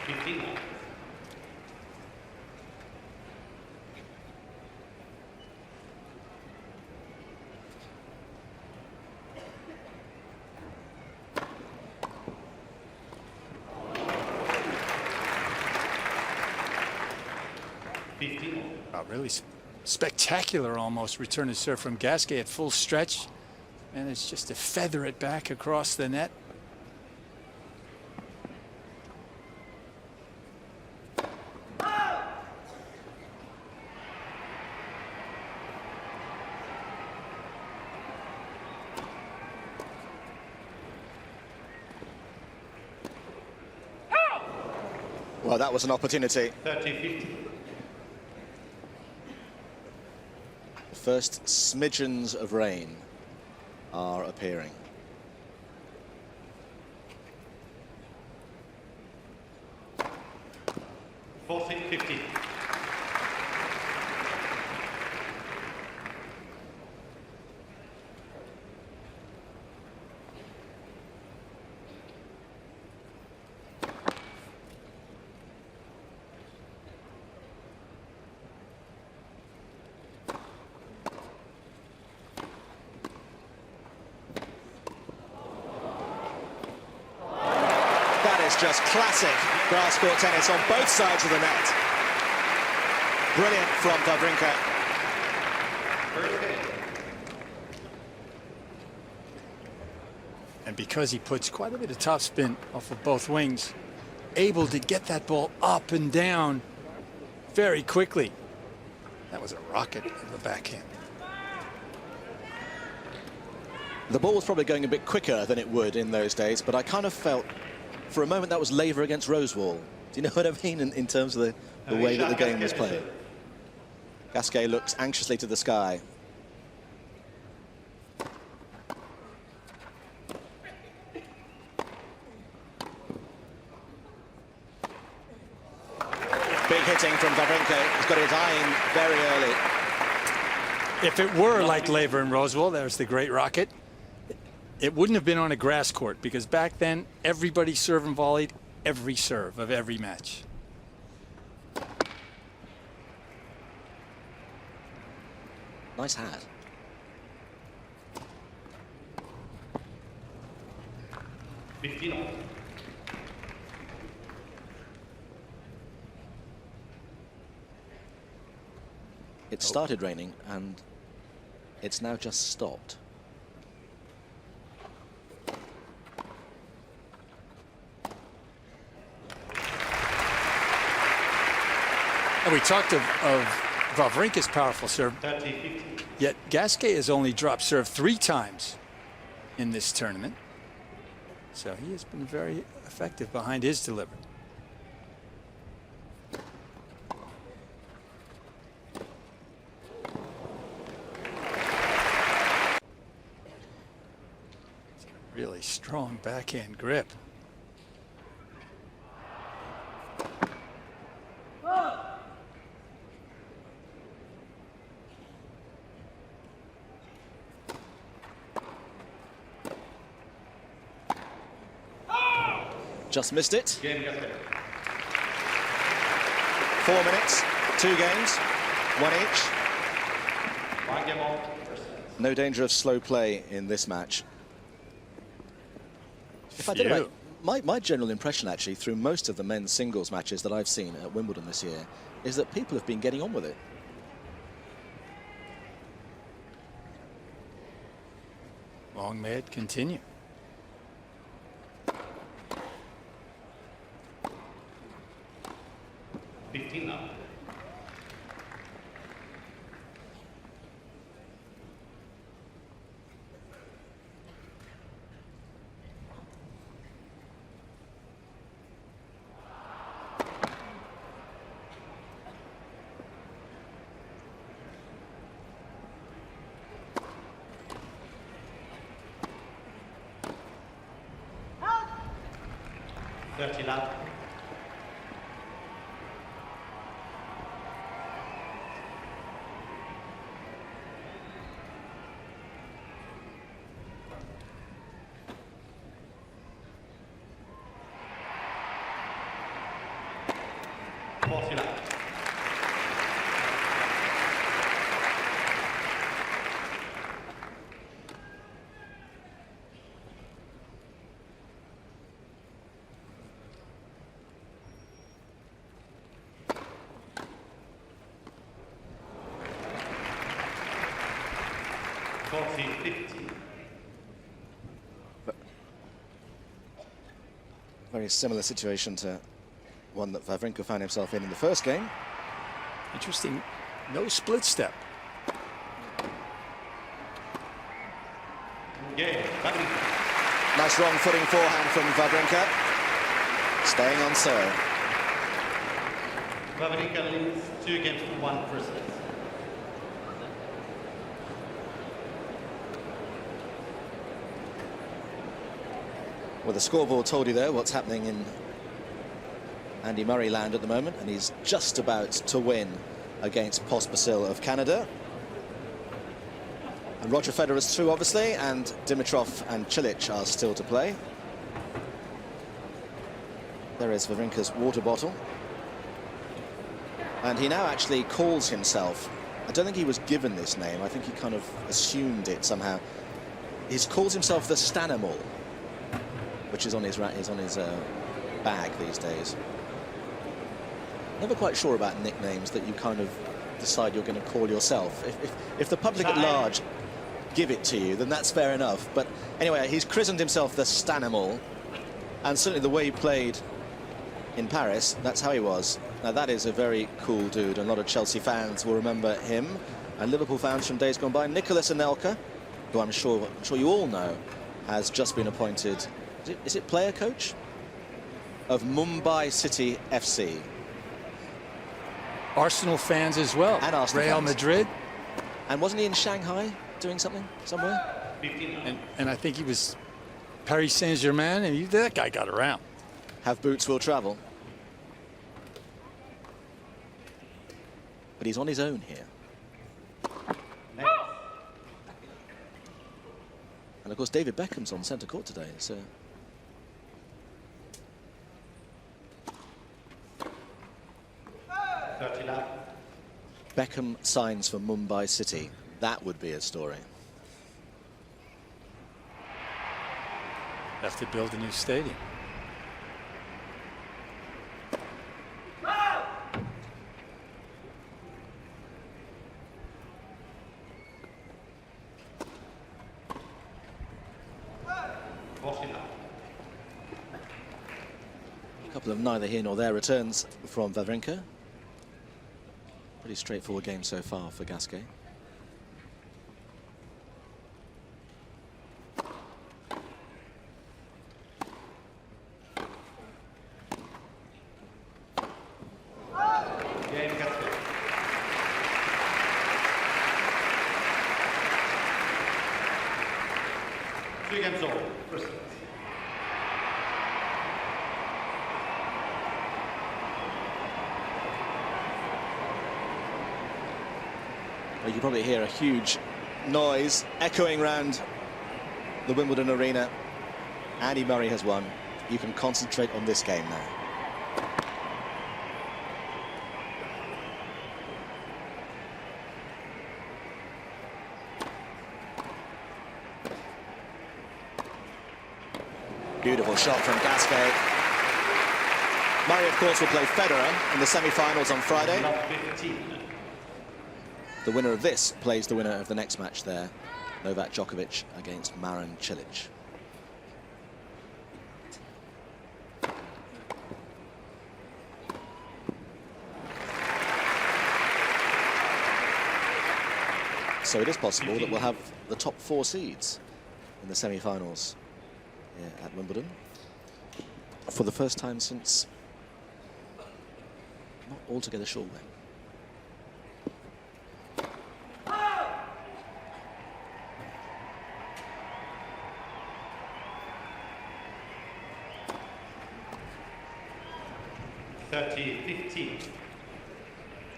15 love. Really spectacular almost return to serve from Gasquet at full stretch, and it's just to feather it back across the net. Well, that was an opportunity. 30-50. First smidgens of rain are appearing. Fourth hit, 50. Just classic grass court tennis on both sides of the net. Brilliant from Wawrinka. And because he puts quite a bit of topspin off of both wings, able to get that ball up and down very quickly. That was a rocket of the backhand. The ball was probably going a bit quicker than it would in those days, but I kind of felt for a moment that was Laver against Rosewall. Do you know what I mean in terms of the way that the game was played? Gasquet looks anxiously to the sky. Big hitting from Wawrinka. He's got his eye in very early. If it were like Laver and Rosewall, there's the great rocket. It wouldn't have been on a grass court, because back then everybody served and volleyed every serve of every match. Nice hat. It started raining and it's now just stopped. And we talked of Wawrinka's powerful serve, 30-50. yet Gasquet has only dropped serve 3 times in this tournament. So he has been very effective behind his delivery. Really strong backhand grip. Just missed it. Game got better. 4 minutes, 2 games, 1 each. 1 game all. No danger of slow play in this match. If I did it right, my general impression actually through most of the men's singles matches that I've seen at Wimbledon this year is that people have been getting on with it. Long may it continue. Now. Love. 40 love. Very similar situation to one that Wawrinka found himself in the first game. Interesting, no split step. Game, Wawrinka. Nice wrong footing forehand from Wawrinka. Staying on serve. Wawrinka leads 2 games to 1 first set. Well, the scoreboard told you there what's happening in Andy Murray land at the moment, and he's just about to win against Pospisil of Canada. And Roger Federer's through, obviously, and Dimitrov and Cilic are still to play. There is Wawrinka's water bottle. And he now actually calls himself, I don't think he was given this name, I think he kind of assumed it somehow. He calls himself the Stanimal, which is on his bag these days. Never quite sure about nicknames that you kind of decide you're going to call yourself. If the public at large give it to you, then that's fair enough. But anyway, he's christened himself the Stanimal, and certainly the way he played in Paris, that's how he was. Now that is a very cool dude, and a lot of Chelsea fans will remember him, and Liverpool fans from days gone by. Nicolas Anelka, who I'm sure you all know, has just been appointed. Is it player coach of Mumbai City FC? Arsenal fans as well. And Arsenal Real fans. Madrid. And wasn't he in Shanghai doing something somewhere? 15 And I think he was Paris Saint-Germain, and that guy got around. Have boots will travel. But he's on his own here. And of course David Beckham's on centre court today, so 30 love. Beckham signs for Mumbai City. That would be a story. Have to build a new stadium. A couple of neither here nor there returns from Wawrinka. Pretty straightforward game so far for Gasquet. Game, Gasquet. Three games over. First set. Well, you probably hear a huge noise echoing around the Wimbledon arena. Andy Murray has won. You can concentrate on this game now. Beautiful shot from Gasquet. Murray, of course, will play Federer in the semi-finals on Friday. Love 15. The winner of this plays the winner of the next match there, Novak Djokovic against Marin Cilic. So it is possible that we'll have the top 4 seeds in the semi-finals here at Wimbledon for the first time since not altogether sure when.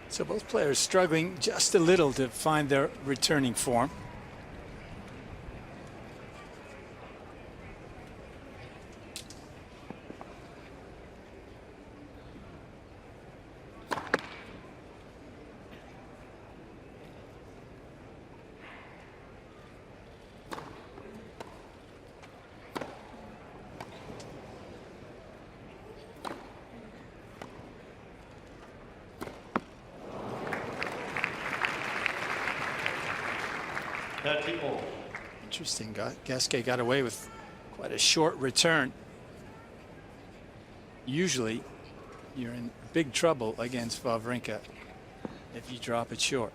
So both players struggling just a little to find their returning form. 30 all. Interesting. Gasquet got away with quite a short return. Usually, you're in big trouble against Wawrinka if you drop it short.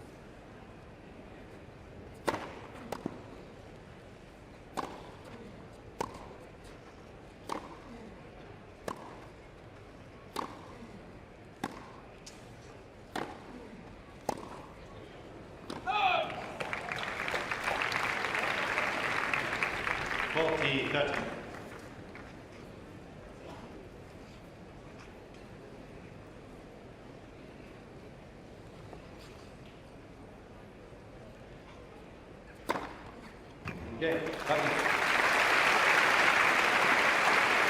Okay,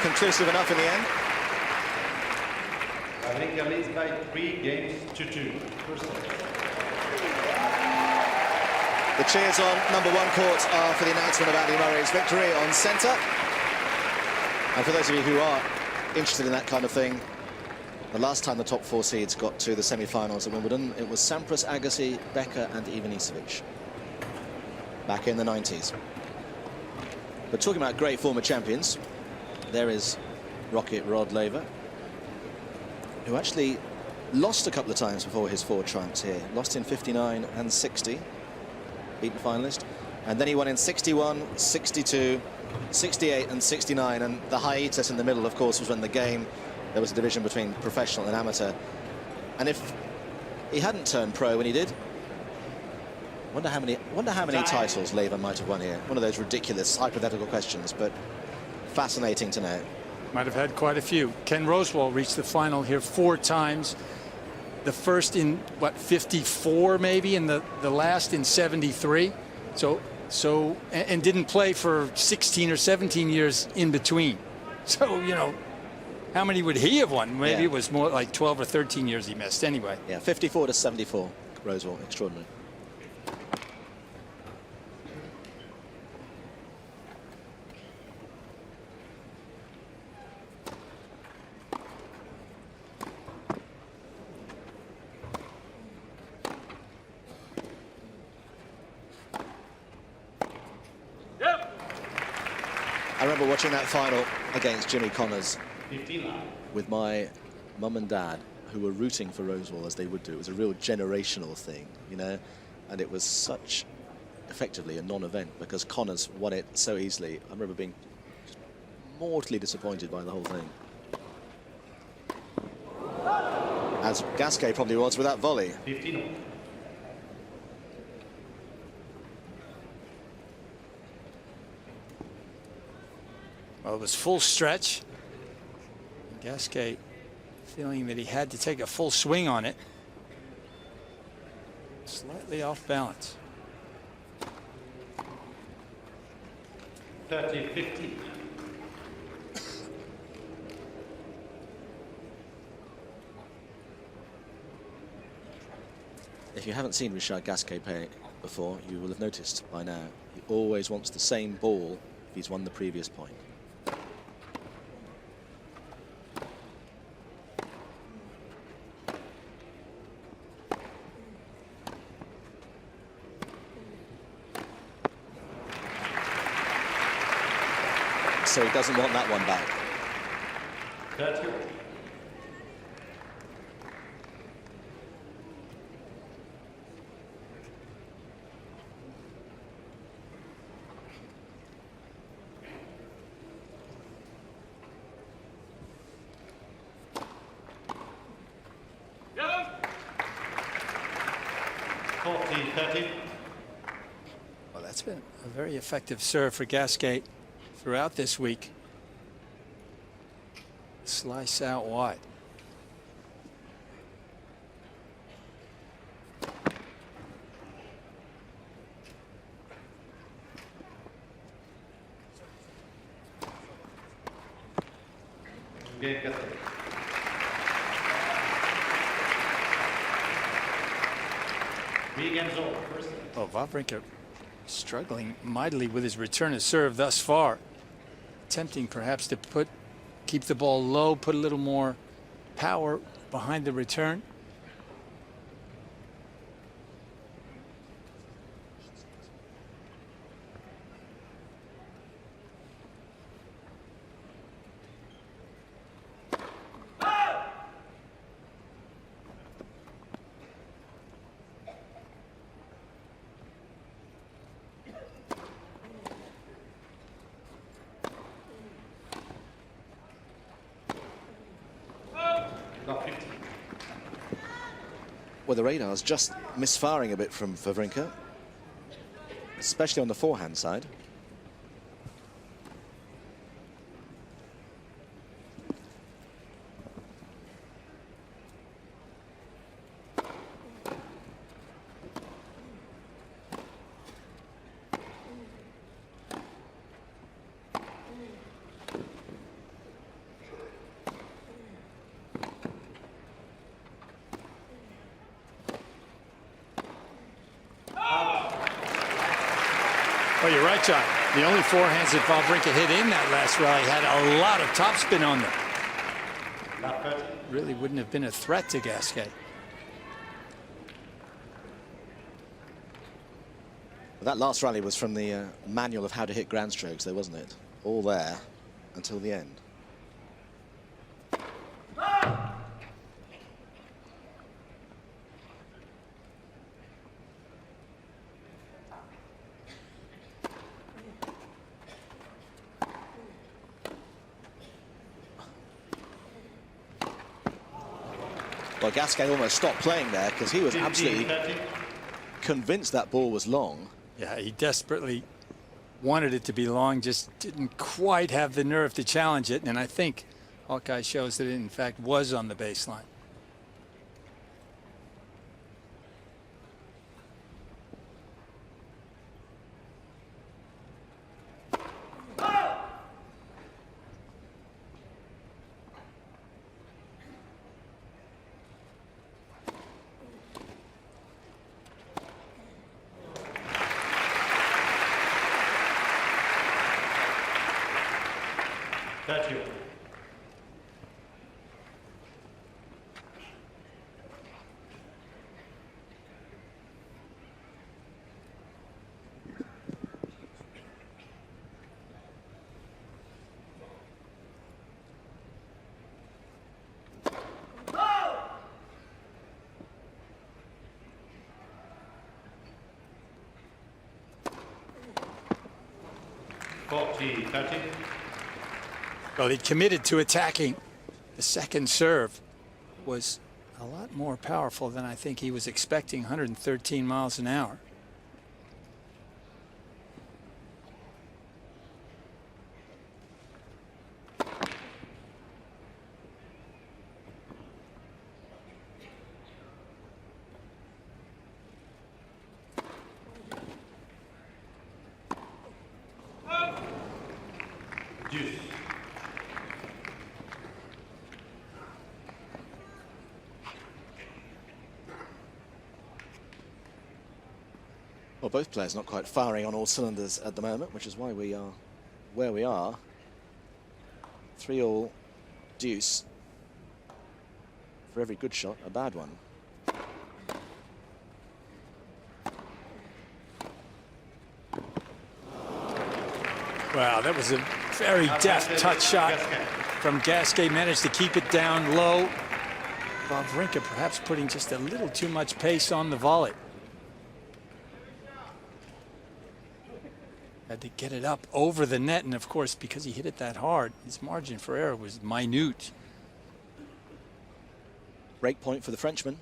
Conclusive enough in the end. Wawrinka leads by 3 games to 2. First set. The cheers on number 1 court are for the announcement of Andy Murray's victory on centre. And for those of you who are interested in that kind of thing, the last time the top 4 seeds got to the semi-finals at Wimbledon, it was Sampras, Agassi, Becker and Ivanisevic back in the 90s. But talking about great former champions, there is Rocket Rod Laver, who actually lost a couple of times before his 4 triumphs here. Lost in 59 and 60, beaten finalist. And then he won in 61, 62, 68 and 69. And the hiatus in the middle, of course, was when there was a division between professional and amateur. And if he hadn't turned pro when he did, wonder how many titles Laver might have won here. One of those ridiculous hypothetical questions, but fascinating to know. Might have had quite a few. Ken Rosewall reached the final here 4 times. The first in, what, 54 maybe, and the last in 73. And didn't play for 16 or 17 years in between. So, you know, how many would he have won? Maybe it was more like 12 or 13 years he missed anyway. Yeah, 54 to 74, Rosewall, extraordinary. I remember watching that final against Jimmy Connors with my mum and dad, who were rooting for Rosewall as they would do. It was a real generational thing, you know, and it was such effectively a non-event because Connors won it so easily. I remember being just mortally disappointed by the whole thing. As Gasquet probably was with that volley. 15. Well, it was full stretch. Gasquet feeling that he had to take a full swing on it. Slightly off balance. 30-15. If you haven't seen Richard Gasquet play before, you will have noticed by now he always wants the same ball if he's won the previous point. So he doesn't want that one back. 30. Yeah. 40-30. Well, that's been a very effective serve for Gasquet throughout this week. Slice out wide. Game Gasquet. Games over. First set. Oh, Wawrinka struggling mightily with his return of serve thus far. Attempting perhaps to keep the ball low, put a little more power behind the return. Not 50. Well, the radar's just misfiring a bit from Wawrinka, especially on the forehand side. Oh, you're right, John. The only forehands that Wawrinka hit in that last rally had a lot of topspin on them. Not 30. Really wouldn't have been a threat to Gasquet. That last rally was from the manual of how to hit grand strokes, though, wasn't it? All there until the end. Well, Gasquet almost stopped playing there because he was absolutely convinced that ball was long. Yeah, he desperately wanted it to be long, just didn't quite have the nerve to challenge it. And I think Hawkeye shows that it, in fact, was on the baseline. That's you. Well, he committed to attacking. The second serve was a lot more powerful than I think he was expecting, 113 miles an hour. Deuce. Well, both players not quite firing on all cylinders at the moment, which is why we are where we are. 3-all deuce. For every good shot, a bad one. Wow, that was a very deft touch shot from Gasquet. Managed to keep it down low. Wawrinka perhaps putting just a little too much pace on the volley. Had to get it up over the net, and of course, because he hit it that hard, his margin for error was minute. Break point for the Frenchman.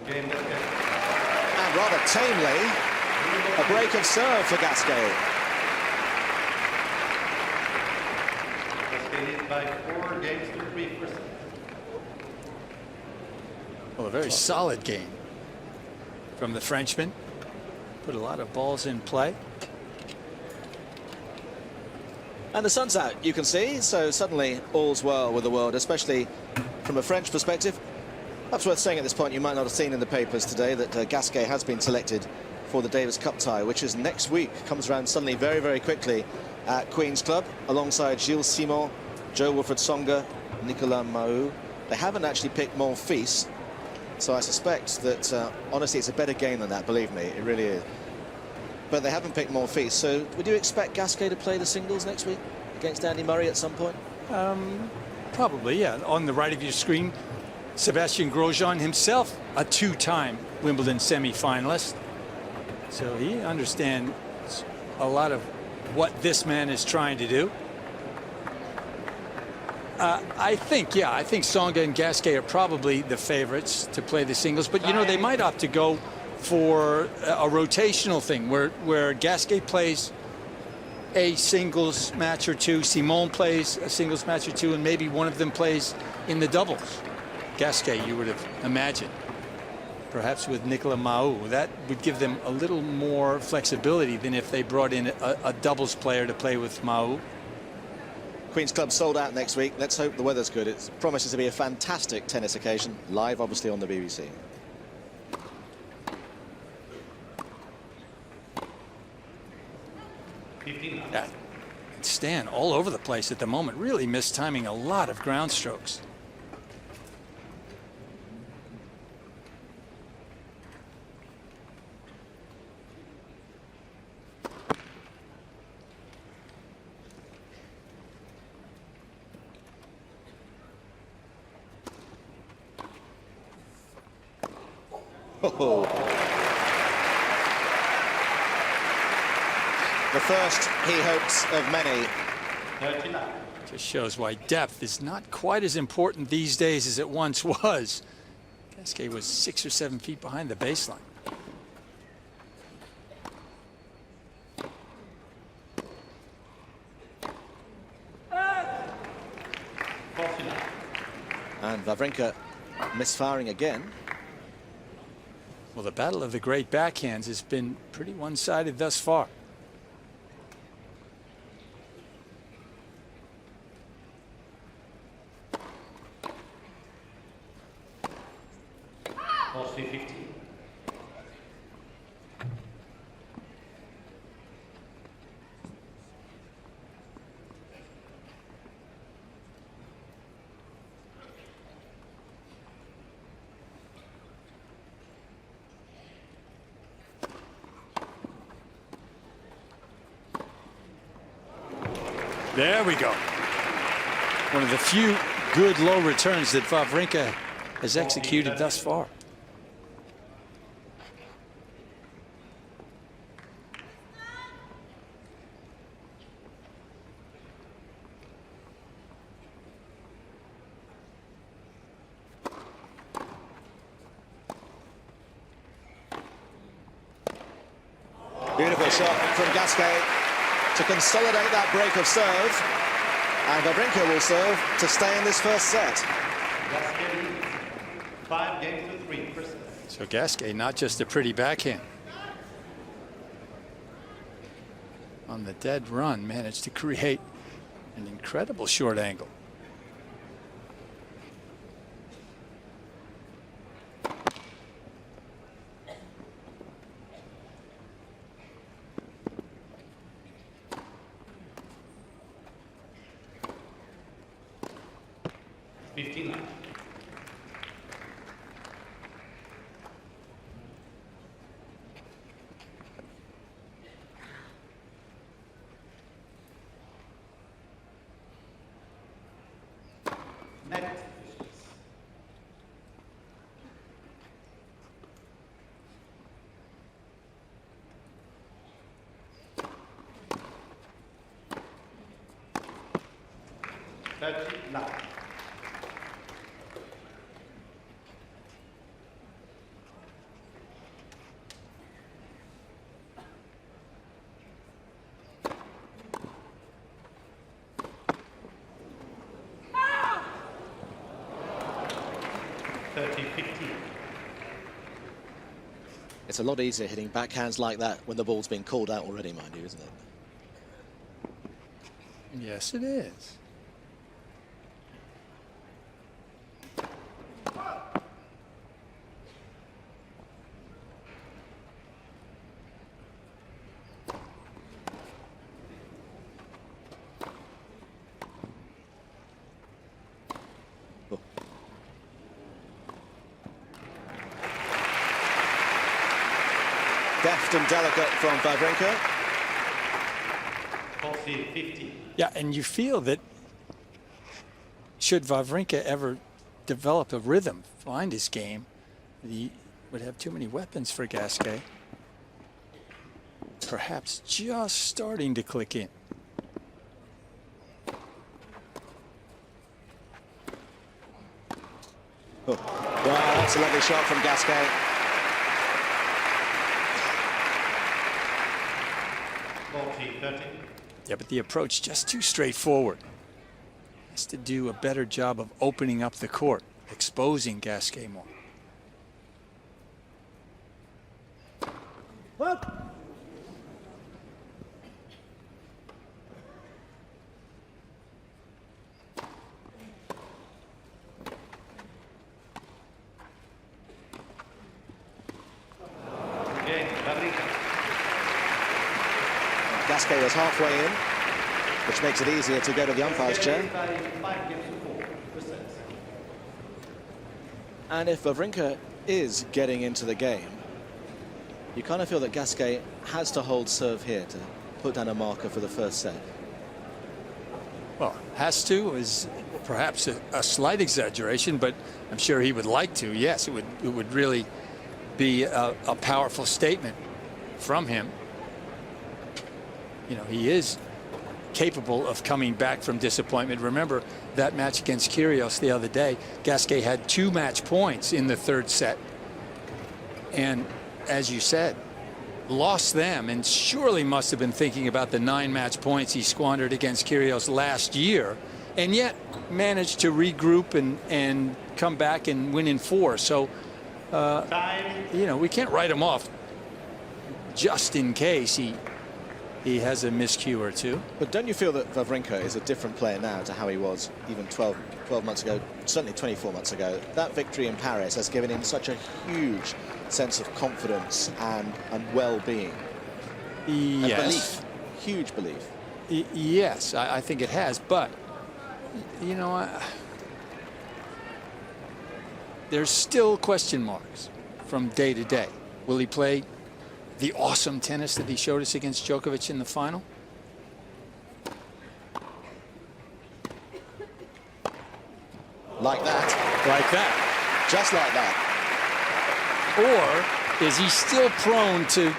And rather tamely, a break of serve for Gasquet. By 4 games to 3 first. Well, a very solid game from the Frenchman. Put a lot of balls in play. And the sun's out, you can see, so suddenly all's well with the world, especially from a French perspective. Perhaps worth saying at this point, you might not have seen in the papers today that Gasquet has been selected for the Davis Cup tie, which is next week. Comes around suddenly very, very quickly at Queen's Club, alongside Gilles Simon, Joe Wilfred Songa, Nicolas Mahou. They haven't actually picked Monfils, so I suspect that, honestly, it's a better game than that, believe me, it really is. But they haven't picked Monfils, so would you expect Gasquet to play the singles next week against Andy Murray at some point? Probably, yeah. On the right of your screen, Sebastian Grosjean himself, a two-time Wimbledon semi-finalist. So he understands a lot of what this man is trying to do. I think Tsonga and Gasquet are probably the favorites to play the singles, but you know, they might opt to go for a rotational thing where Gasquet plays a singles match or two, Simon plays a singles match or two, and maybe one of them plays in the doubles. Gasquet, you would have imagined, perhaps with Nicolas Mahut. That would give them a little more flexibility than if they brought in a doubles player to play with Mahut. Queen's Club sold out next week. Let's hope the weather's good. It promises to be a fantastic tennis occasion, live obviously on the BBC. Yeah, Stan all over the place at the moment, really mistiming a lot of ground strokes. Oh. The first, he hopes, of many. 39. Just shows why depth is not quite as important these days as it once was. Gasquet was 6 or 7 feet behind the baseline. And Wawrinka misfiring again. Well, the battle of the great backhands has been pretty one-sided thus far. Pause 50. There we go. One of the few good low returns that Wawrinka has executed thus far. Beautiful shot from Gasquet to consolidate that break of serve. And Wawrinka will serve to stay in this first set. Gasquet 5 games to 3%. So Gasquet, not just a pretty backhand. On the dead run, managed to create an incredible short angle. Net. Now. It's a lot easier hitting backhands like that when the ball's been called out already, mind you, isn't it? Yes, it is. Deft and delicate from Wawrinka. 50. Yeah, and you feel that should Wawrinka ever develop a rhythm, find his game. He would have too many weapons for Gasquet. Perhaps just starting to click in. Oh. Wow, that's a lovely shot from Gasquet. Yeah, but the approach just too straightforward. Has to do a better job of opening up the court, exposing Gasquet more. What? Gasquet was halfway in, which makes it easier to go to the umpire's chair. And if Wawrinka is getting into the game, you kind of feel that Gasquet has to hold serve here to put down a marker for the first set. Well, has to is perhaps a slight exaggeration, but I'm sure he would like to. Yes, it would really be a powerful statement from him. You know, he is capable of coming back from disappointment. Remember that match against Kyrgios the other day. Gasquet had 2 match points in the 3rd set. And as you said, lost them, and surely must have been thinking about the 9 match points he squandered against Kyrgios last year, and yet managed to regroup and come back and win in 4. So, you know, we can't write him off just in case he has a miscue or two. But don't you feel that Wawrinka is a different player now to how he was even 12 months ago, certainly 24 months ago? That victory in Paris has given him such a huge sense of confidence and well-being. Yes. And belief. Huge belief. Yes, I think it has. But, you know, there's still question marks from day to day. Will he play the awesome tennis that he showed us against Djokovic in the final? Like that. Like that. Just like that. Or is he still prone to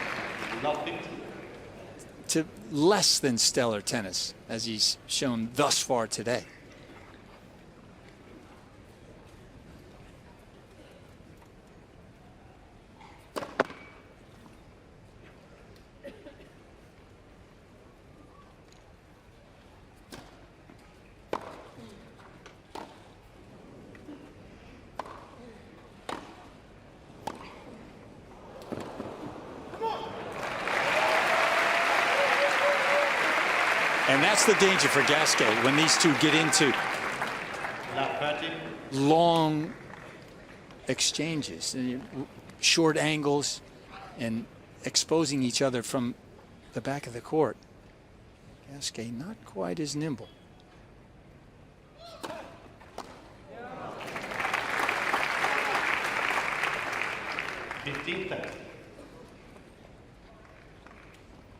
less than stellar tennis, as he's shown thus far today? And that's the danger for Gasquet when these two get into long exchanges, short angles, and exposing each other from the back of the court. Gasquet not quite as nimble.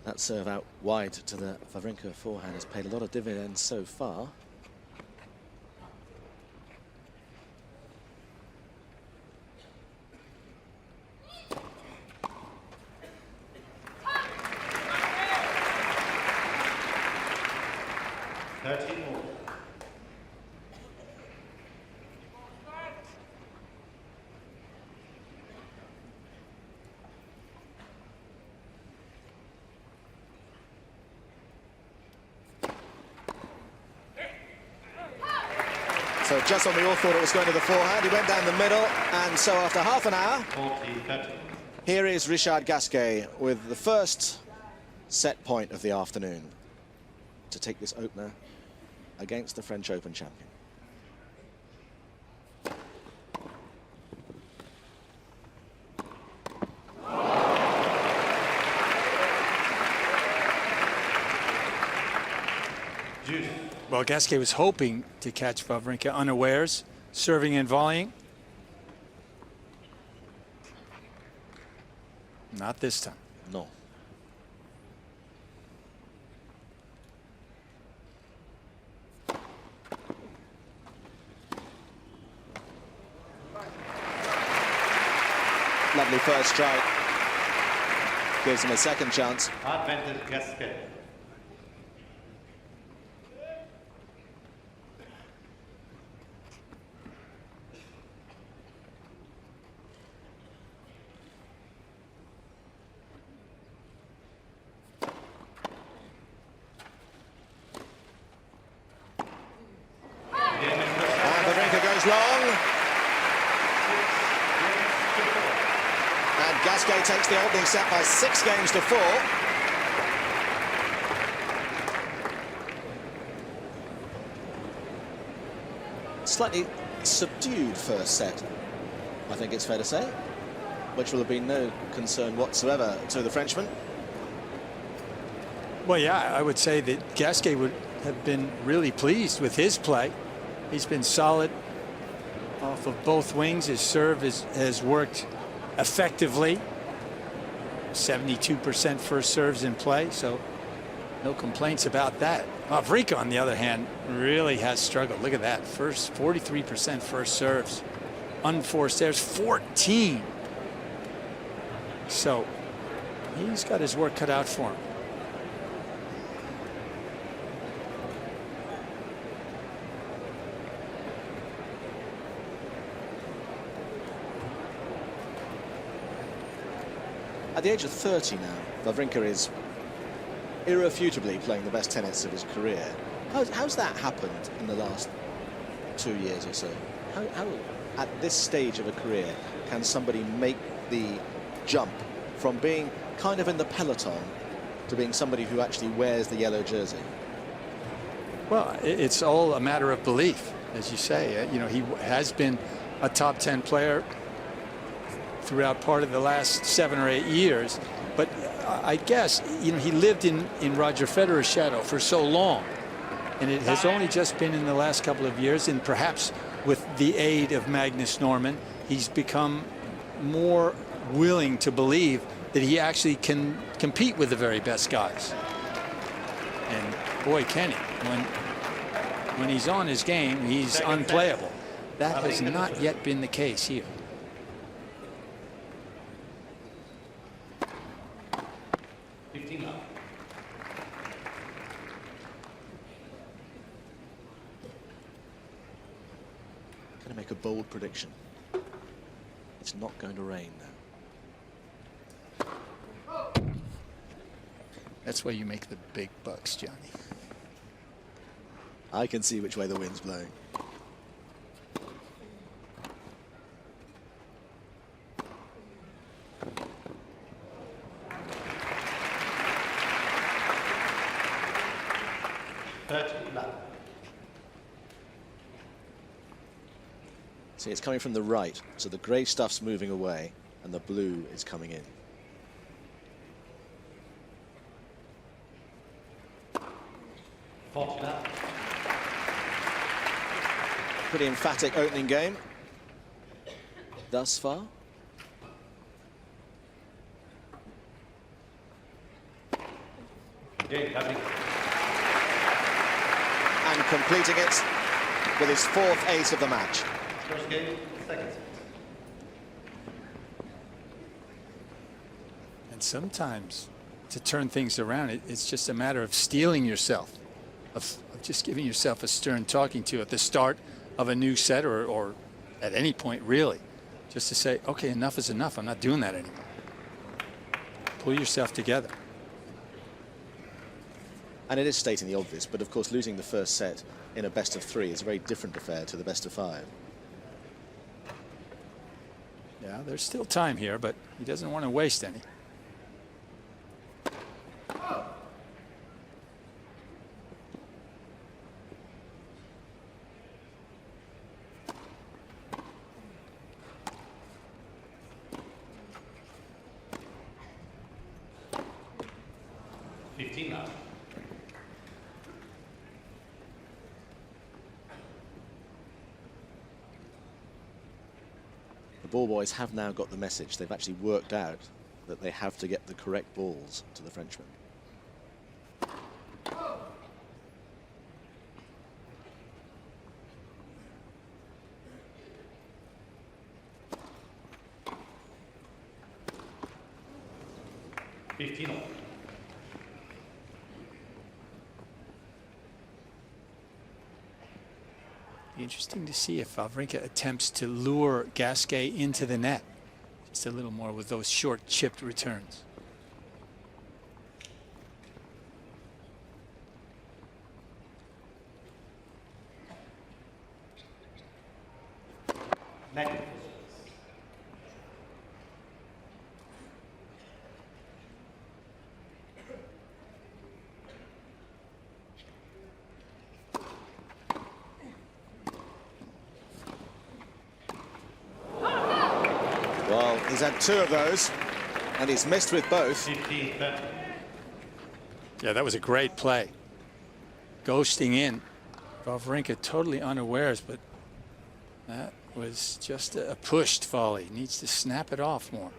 That serve out wide to the Wawrinka forehand has paid a lot of dividends so far. So just when we all thought it was going to the forehand, he went down the middle, and so after half an hour, here is Richard Gasquet with the first set point of the afternoon to take this opener against the French Open champion. Well, Gasquet was hoping to catch Wawrinka unawares, serving and volleying. Not this time. No. Lovely first strike. Gives him a second chance. Advantage Gasquet. And Wawrinka goes long. And Gasquet takes the opening set by 6 games to 4. Slightly subdued first set, I think it's fair to say, which will have been no concern whatsoever to the Frenchman. Well, yeah, I would say that Gasquet would have been really pleased with his play. He's been solid off of both wings. His serve has worked effectively. 72% first serves in play, so no complaints about that. Wawrinka, on the other hand, really has struggled. Look at that. First 43% first serves. Unforced errors 14. So he's got his work cut out for him. At the age of 30 now, Wawrinka is irrefutably playing the best tennis of his career. How's that happened in the last 2 years or so? How at this stage of a career can somebody make the jump from being kind of in the peloton to being somebody who actually wears the yellow jersey? Well, it's all a matter of belief, as you say. You know, he has been a top 10 player throughout part of the last 7 or 8 years, but I guess, you know, he lived in Roger Federer's shadow for so long, and it has only just been in the last couple of years, and perhaps with the aid of Magnus Norman, he's become more willing to believe that he actually can compete with the very best guys. And boy, can he. When he's on his game, he's unplayable. That has not yet been the case here. Going to make a bold prediction. It's not going to rain now. That's why you make the big bucks, Johnny. I can see which way the wind's blowing. See, it's coming from the right, so the grey stuff's moving away and the blue is coming in. Pretty emphatic opening game thus far. And completing it with his 4th ace of the match. First game, second set. And sometimes to turn things around, it's just a matter of steeling yourself, of just giving yourself a stern talking to at the start of a new set or at any point, really. Just to say, okay, enough is enough. I'm not doing that anymore. Pull yourself together. And it is stating the obvious, but of course losing the first set in a best of 3 is a very different affair to the best of 5. Yeah, there's still time here, but he doesn't want to waste any. The ball boys have now got the message. They've actually worked out that they have to get the correct balls to the Frenchman. 15 all. Interesting to see if Wawrinka attempts to lure Gasquet into the net. Just a little more with those short chipped returns. Net. Well, he's had 2 of those, and he's missed with both. 15, 30. Yeah, that was a great play. Ghosting in. Wawrinka totally unawares, but that was just a pushed volley. Needs to snap it off more.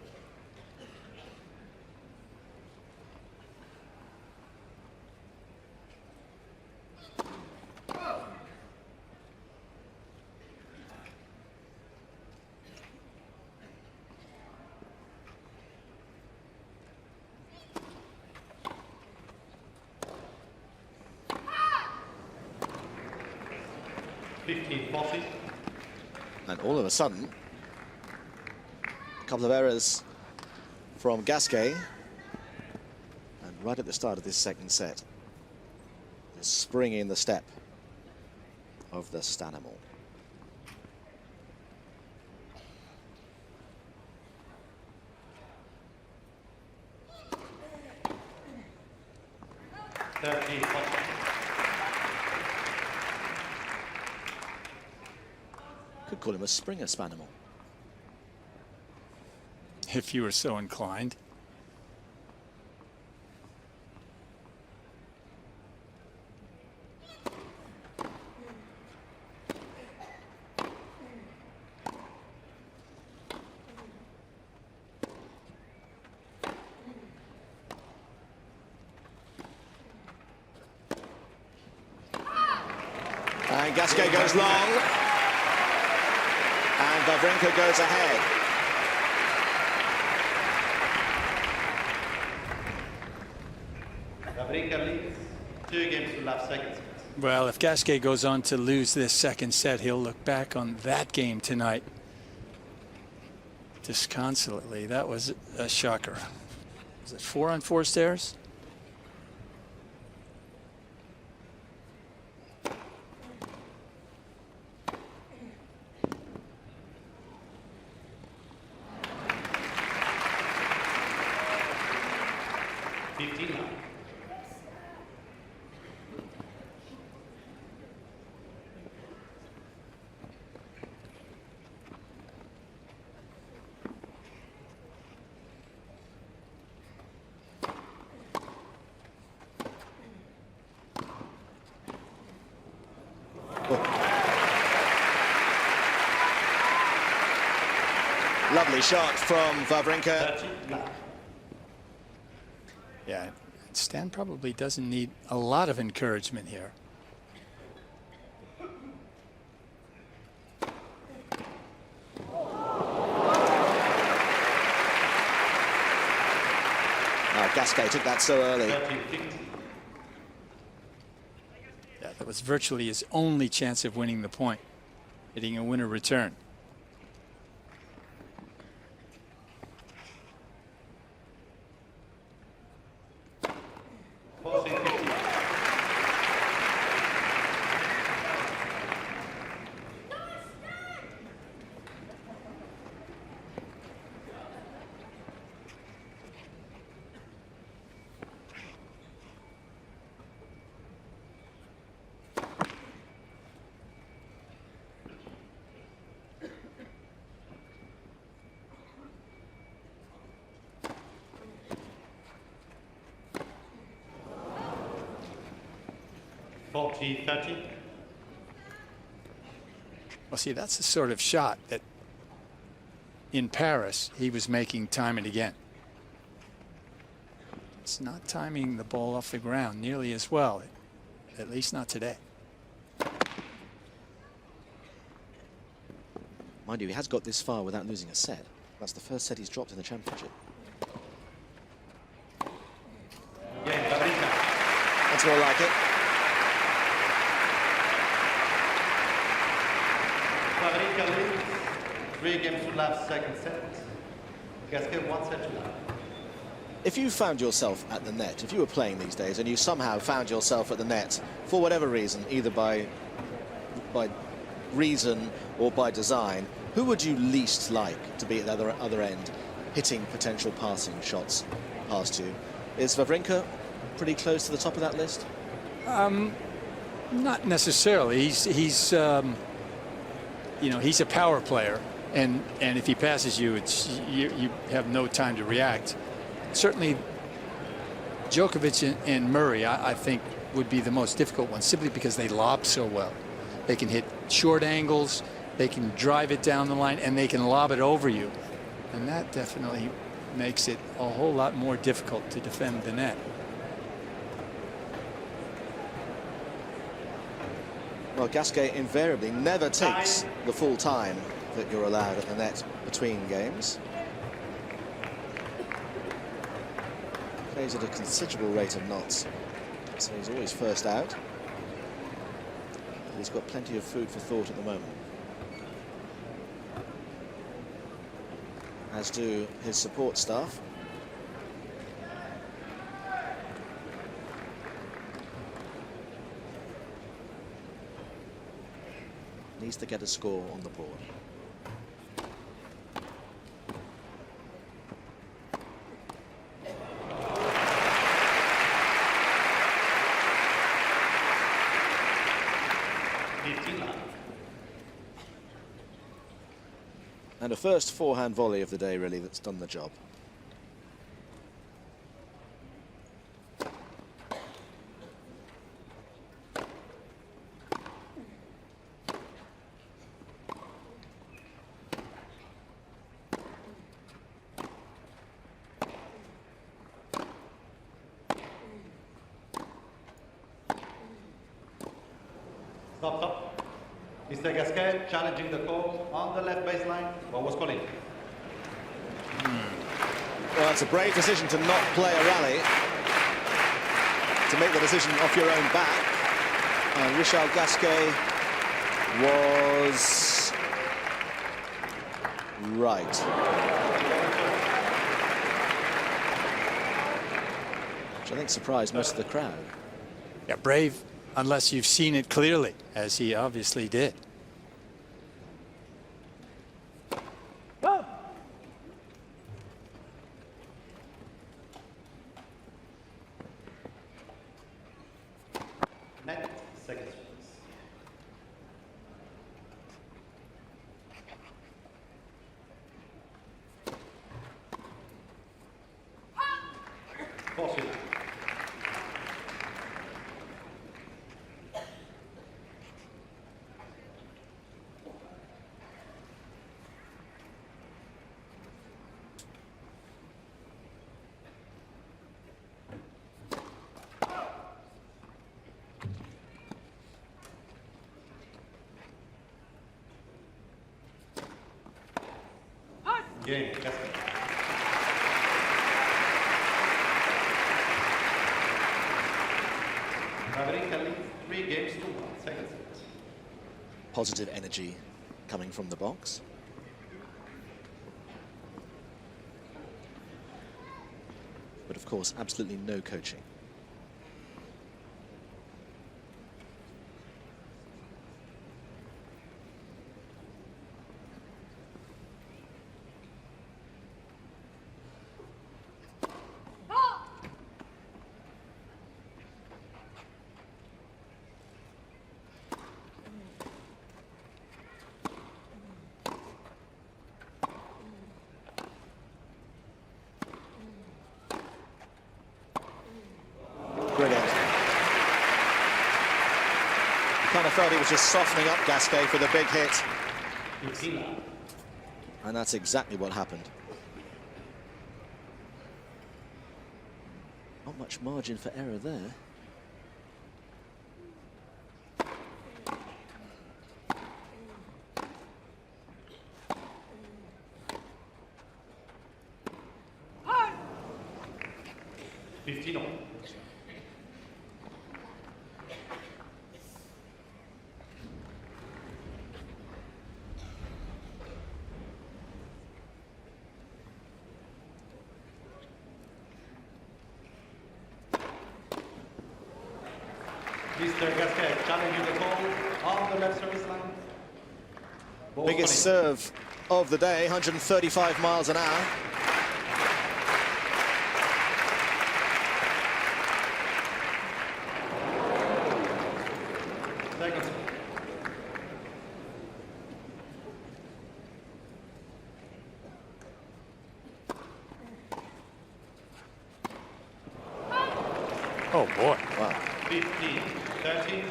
And all of a sudden, a couple of errors from Gasquet. And right at the start of this second set, the spring in the step of the Stanimal. Could call him a Springer Spanimal. If you were so inclined. And Gasquet goes long. And Wawrinka goes ahead. Wawrinka leads 2 games to last seconds. Well, if Gasquet goes on to lose this second set, he'll look back on that game tonight disconsolately. That was a shocker. Was it 4 on 4 stairs? Lovely shot from Wawrinka. Yeah, Stan probably doesn't need a lot of encouragement here. Gasquet took that so early. Yeah, that was virtually his only chance of winning the point, hitting a winner return. Well, see, that's the sort of shot that in Paris he was making time and again. It's not timing the ball off the ground nearly as well, at least not today. Mind you, he has got this far without losing a set. That's the first set he's dropped in the championship. Sounds more like it. Wawrinka leads 3 games to love, second set. Gasquet 1 set to love. If you found yourself at the net, if you were playing these days and you somehow found yourself at the net for whatever reason, either by reason or by design, who would you least like to be at the other end, hitting potential passing shots past you? Is Wawrinka pretty close to the top of that list? Not necessarily. He's you know, he's a power player, and if he passes you, you have no time to react. Certainly, Djokovic and Murray, I think, would be the most difficult one, simply because they lob so well. They can hit short angles, they can drive it down the line, and they can lob it over you. And that definitely makes it a whole lot more difficult to defend the net. Well, Gasquet invariably never takes the full time that you're allowed at the net between games. Plays at a considerable rate of knots, so he's always first out. But he's got plenty of food for thought at the moment, as do his support staff. Needs to get a score on the board. And a first forehand volley of the day, really, that's done the job. Stop. Mr. Gasquet challenging the call on the left baseline. What was calling? Well, it's a brave decision to not play a rally, to make the decision off your own back. And Richard Gasquet was right. Which I think surprised most of the crowd. Yeah, brave, unless you've seen it clearly, as he obviously did. Net, seconds, please. Game, Gasquet. Wawrinka leads 3 games to 1, second set. Positive energy coming from the box. But of course, absolutely no coaching. Brilliant. You kind of felt he was just softening up Gasquet for the big hit. And that's exactly what happened. Not much margin for error there. Mr. Gasquet challenging the ball on the left service line. Ball Biggest 20. serve of the day, 135 miles an hour. Seconds. Oh, boy. Wow. 15, 13.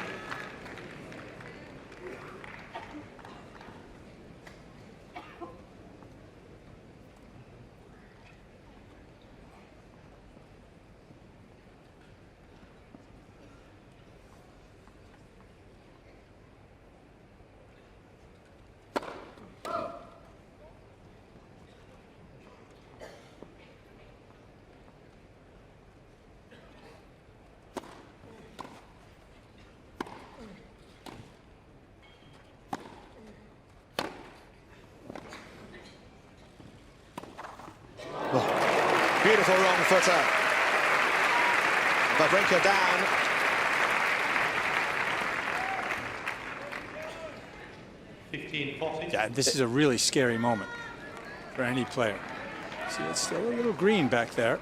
Beautiful wrong footer. Wawrinka down. Yeah, this is a really scary moment for any player. See, it's still a little green back there.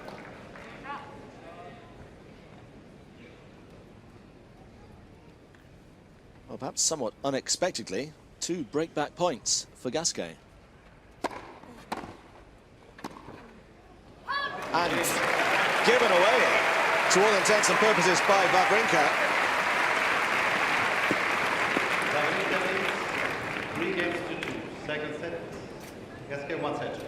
Well, perhaps somewhat unexpectedly, 2 breakback points for Gasquet. And given away, to all intents and purposes, by Wawrinka. Wawrinka leads 3 games to 2. Second set. Gasquet 1 set.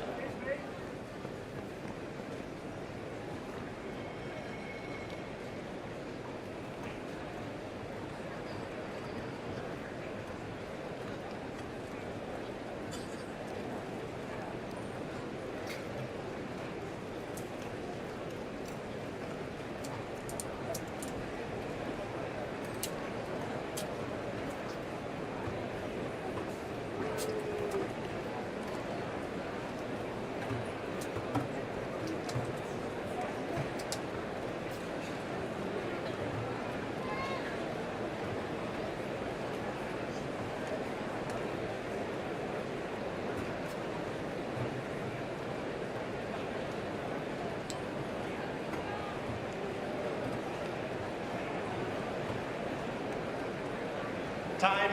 Time.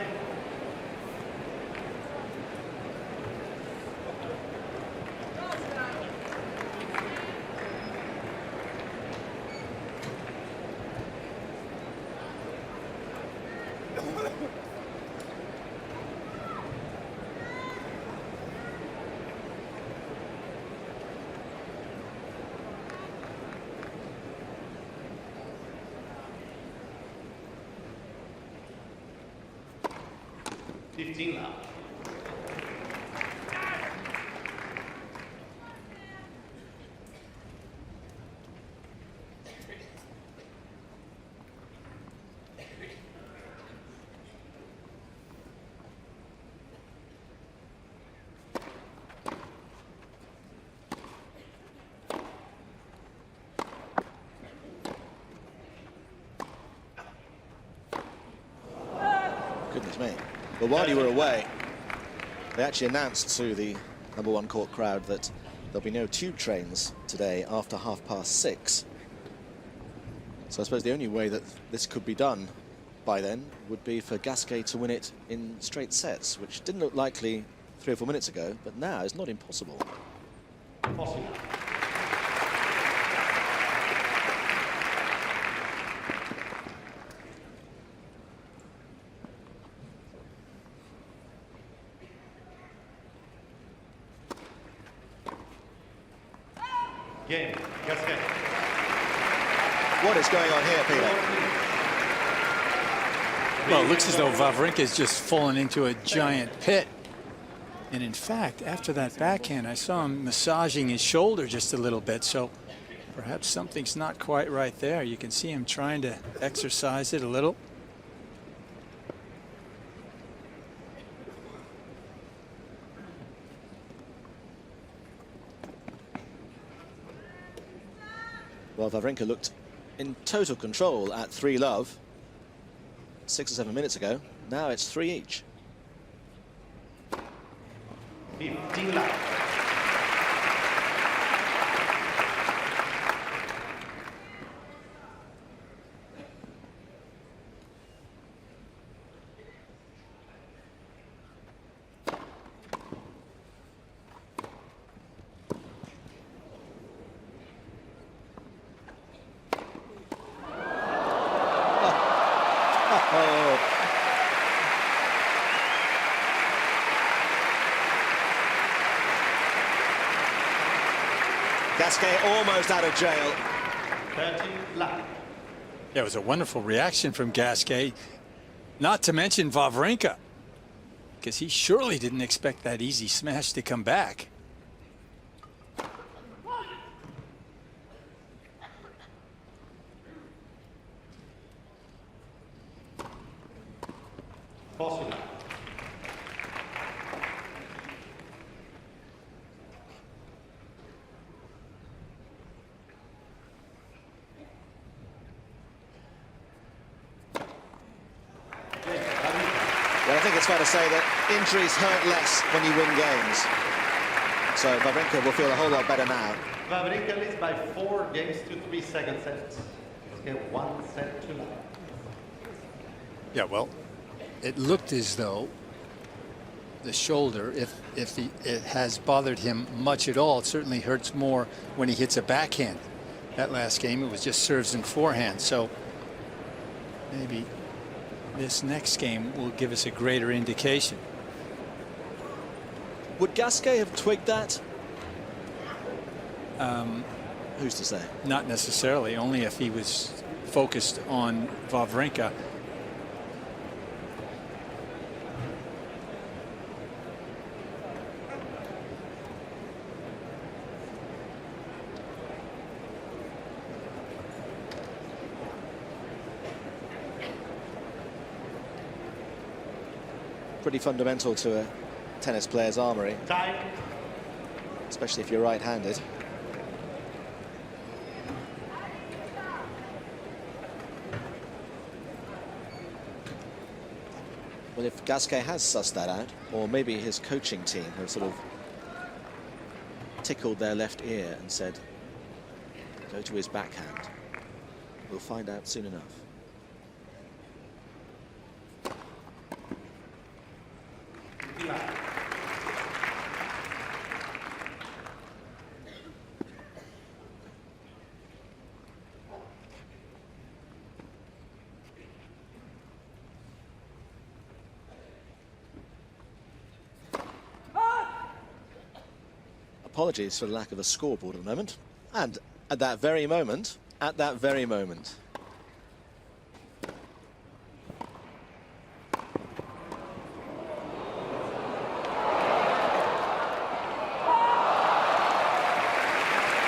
Now. Goodness me. Well, while you were away, they actually announced to the #1 court crowd that there'll be no tube trains today after 6:30. So I suppose the only way that this could be done by then would be for Gasquet to win it in straight sets, which didn't look likely 3 or 4 minutes ago, but now is not impossible. Possible. Game. Gasquet. What is going on here, Peter? Well, it looks as though Wawrinka's just fallen into a giant pit. And in fact, after that backhand, I saw him massaging his shoulder just a little bit. So perhaps something's not quite right there. You can see him trying to exercise it a little. Well, Wawrinka looked in total control at 3-love. 6 or 7 minutes ago. Now it's 3 each. 15 love. Oh. Gasquet almost out of jail. 30 love. Yeah, it was a wonderful reaction from Gasquet, not to mention Wawrinka, because he surely didn't expect that easy smash to come back. False love. Well, I think it's fair to say that injuries hurt less when you win games. So Wawrinka will feel a whole lot better now. Wawrinka leads by 4 games to 3 second sets. Okay, 1 set to love. Yeah, well, it looked as though the shoulder, if it has bothered him much at all, it certainly hurts more when he hits a backhand. That last game, it was just serves and forehand. So maybe this next game will give us a greater indication. Would Gasquet have twigged that? Who's to say? Not necessarily, only if he was focused on Wawrinka. Pretty fundamental to a tennis player's armory, Time. especially if you're right-handed. Well, if Gasquet has sussed that out, or maybe his coaching team have sort of tickled their left ear and said, go to his backhand, we'll find out soon enough. Apologies for the lack of a scoreboard at the moment. And at that very moment,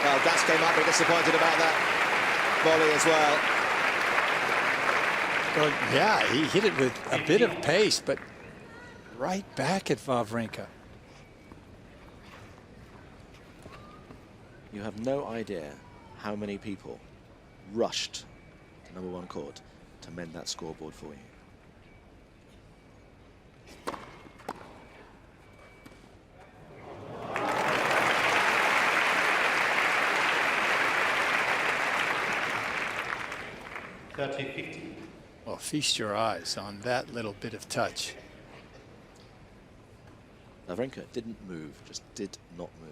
Well, Gasquet might be disappointed about that volley as well. Well, yeah, he hit it with a bit of pace, but right back at Wawrinka. You have no idea how many people rushed to #1 court to mend that scoreboard for you. Well, feast your eyes on that little bit of touch. Wawrinka didn't move, just did not move.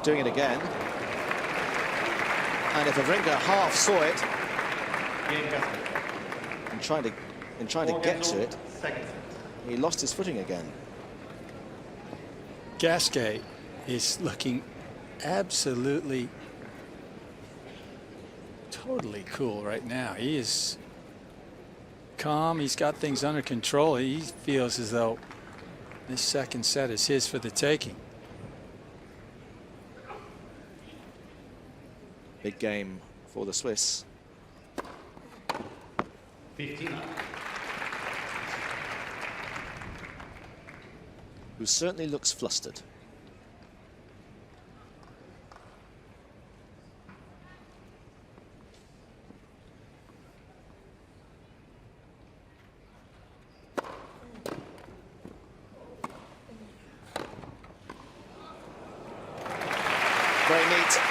Doing it again. And if Wawrinka half saw it and trying to get to it, he lost his footing again. Gasquet is looking absolutely totally cool right now. He is calm. He's got things under control. He feels as though this second set is his for the taking. big game for the Swiss. 15. Who certainly looks flustered. Very neat.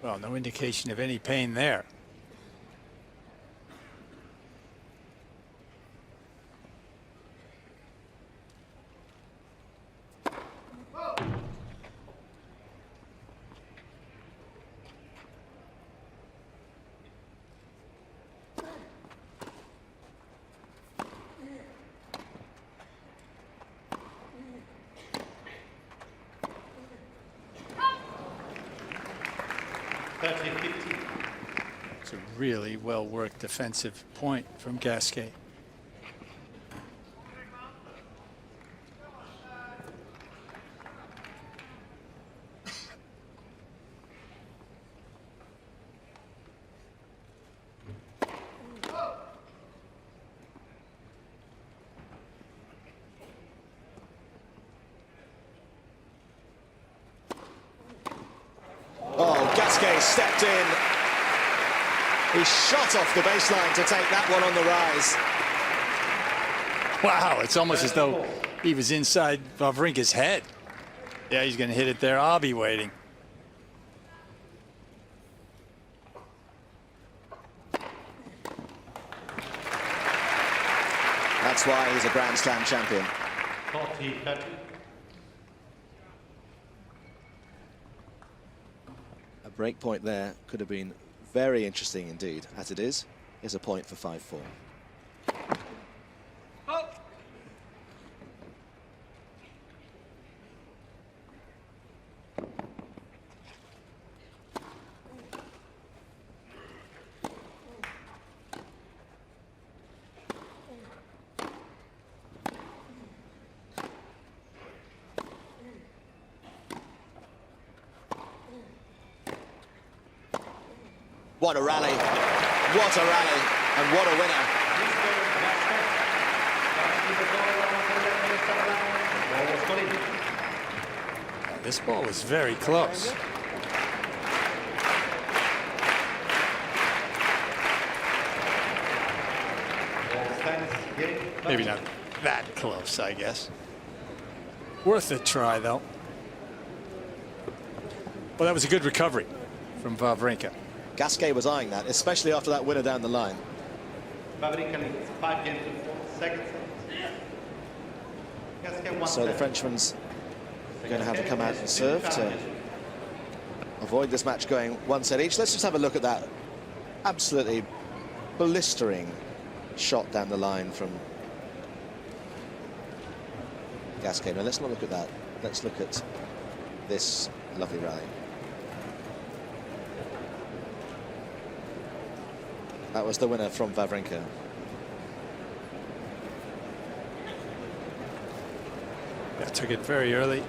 Well, no indication of any pain there. It's a really well-worked defensive point from Gasquet. Oh, Gasquet stepped in. He shot off the baseline to take that one on the rise. Wow, it's almost as though he was inside Wawrinka's head. Yeah, he's going to hit it there. I'll be waiting. That's why he's a Grand Slam champion. 40-30. A break point there could have been very interesting indeed. As it is a point for 5-4. What a rally, what a rally, and what a winner. This ball was very close. Maybe not that close, I guess. Worth a try, though. Well, that was a good recovery from Wawrinka. Gasquet was eyeing that, especially after that winner down the line. Wawrinka leads 5 games to 4 seconds. Gasquet So the Frenchman's going to have to come out and serve to avoid this match going one set each. Let's just have a look at that absolutely blistering shot down the line from Gasquet. Now let's not look at that. Let's look at this lovely rally. That was the winner from Wawrinka. Yeah, took it very early.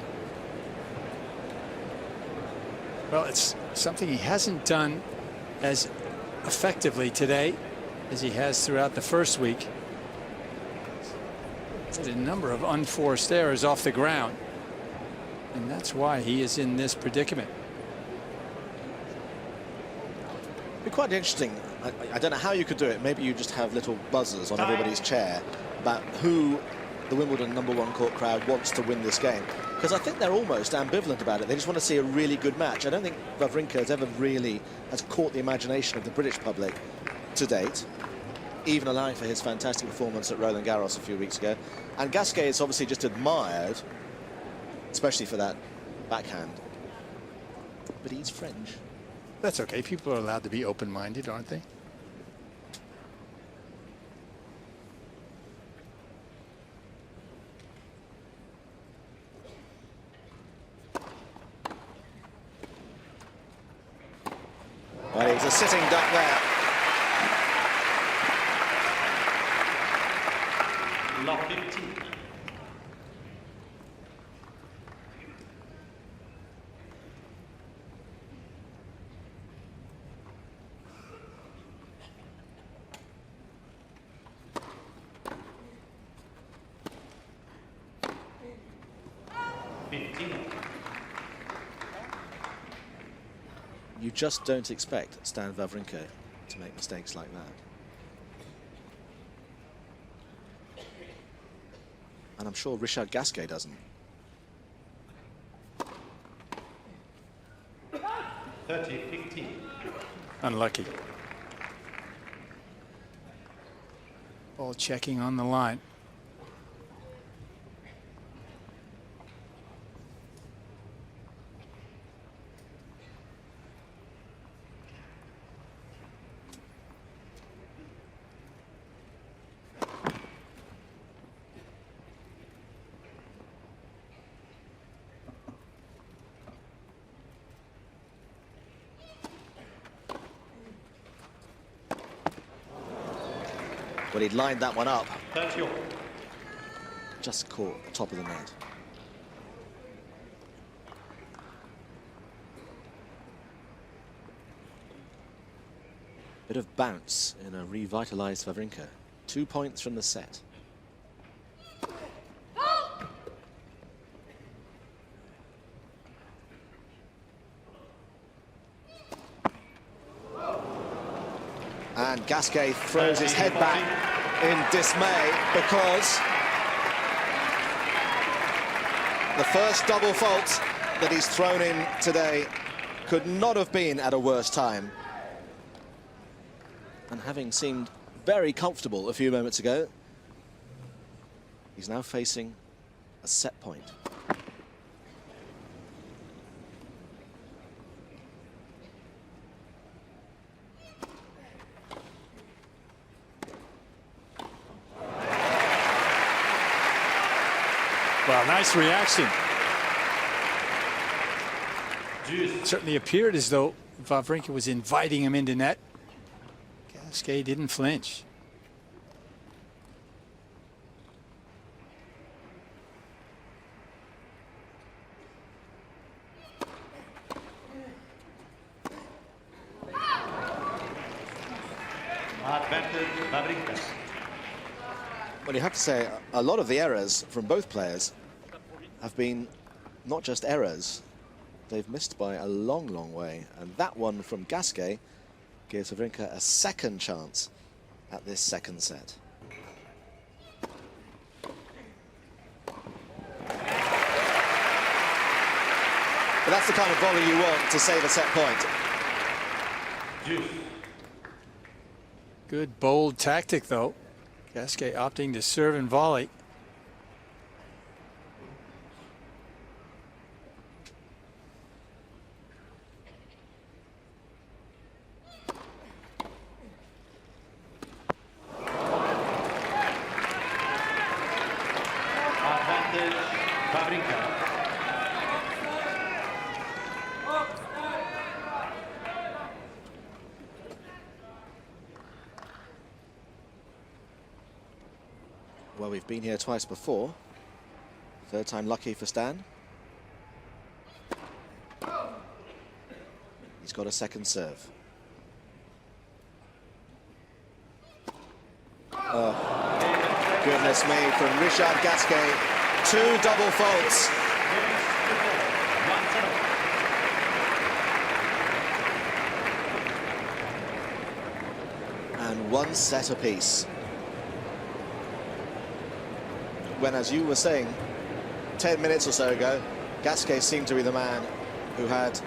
Well, it's something he hasn't done as effectively today as he has throughout the first week. There's a number of unforced errors off the ground, and that's why he is in this predicament. It'd be quite interesting. I don't know how you could do it. Maybe you just have little buzzers on everybody's chair about who the Wimbledon #1 court crowd wants to win this game. Because I think they're almost ambivalent about it. They just want to see a really good match. I don't think Wawrinka has ever really caught the imagination of the British public to date, even allowing for his fantastic performance at Roland Garros a few weeks ago. And Gasquet is obviously just admired, especially for that backhand. But he's French. That's okay. People are allowed to be open-minded, aren't they? Well, he was a sitting duck there. Lock 15. You just don't expect Stan Wawrinka to make mistakes like that. And I'm sure Richard Gasquet doesn't. 30-15. Unlucky. Ball checking on the line. Well, he'd lined that one up. 30. Just caught the top of the net. Bit of bounce in a revitalized Wawrinka. 2 points from the set. And Gasquet throws his head back in dismay because the first double fault that he's thrown in today could not have been at a worse time. And having seemed very comfortable a few moments ago, he's now facing a set point. Well, nice reaction. Juice. It certainly appeared as though Wawrinka was inviting him into net. Gasquet didn't flinch. Advantage, Wawrinka. Well, you have to say, a lot of the errors from both players have been not just errors, they've missed by a long, long way. And that one from Gasquet gives Wawrinka a second chance at this second set. But that's the kind of volley you want to save a set point. Juice. Good, bold tactic, though. Gasquet opting to serve and volley. Advantage, Wawrinka. Well, we've been here twice before. Third time lucky for Stan. He's got a second serve. Oh, goodness me, from Richard Gasquet. 2 double faults. And 1 set apiece. When, as you were saying, 10 minutes or so ago, Gasquet seemed to be the man who had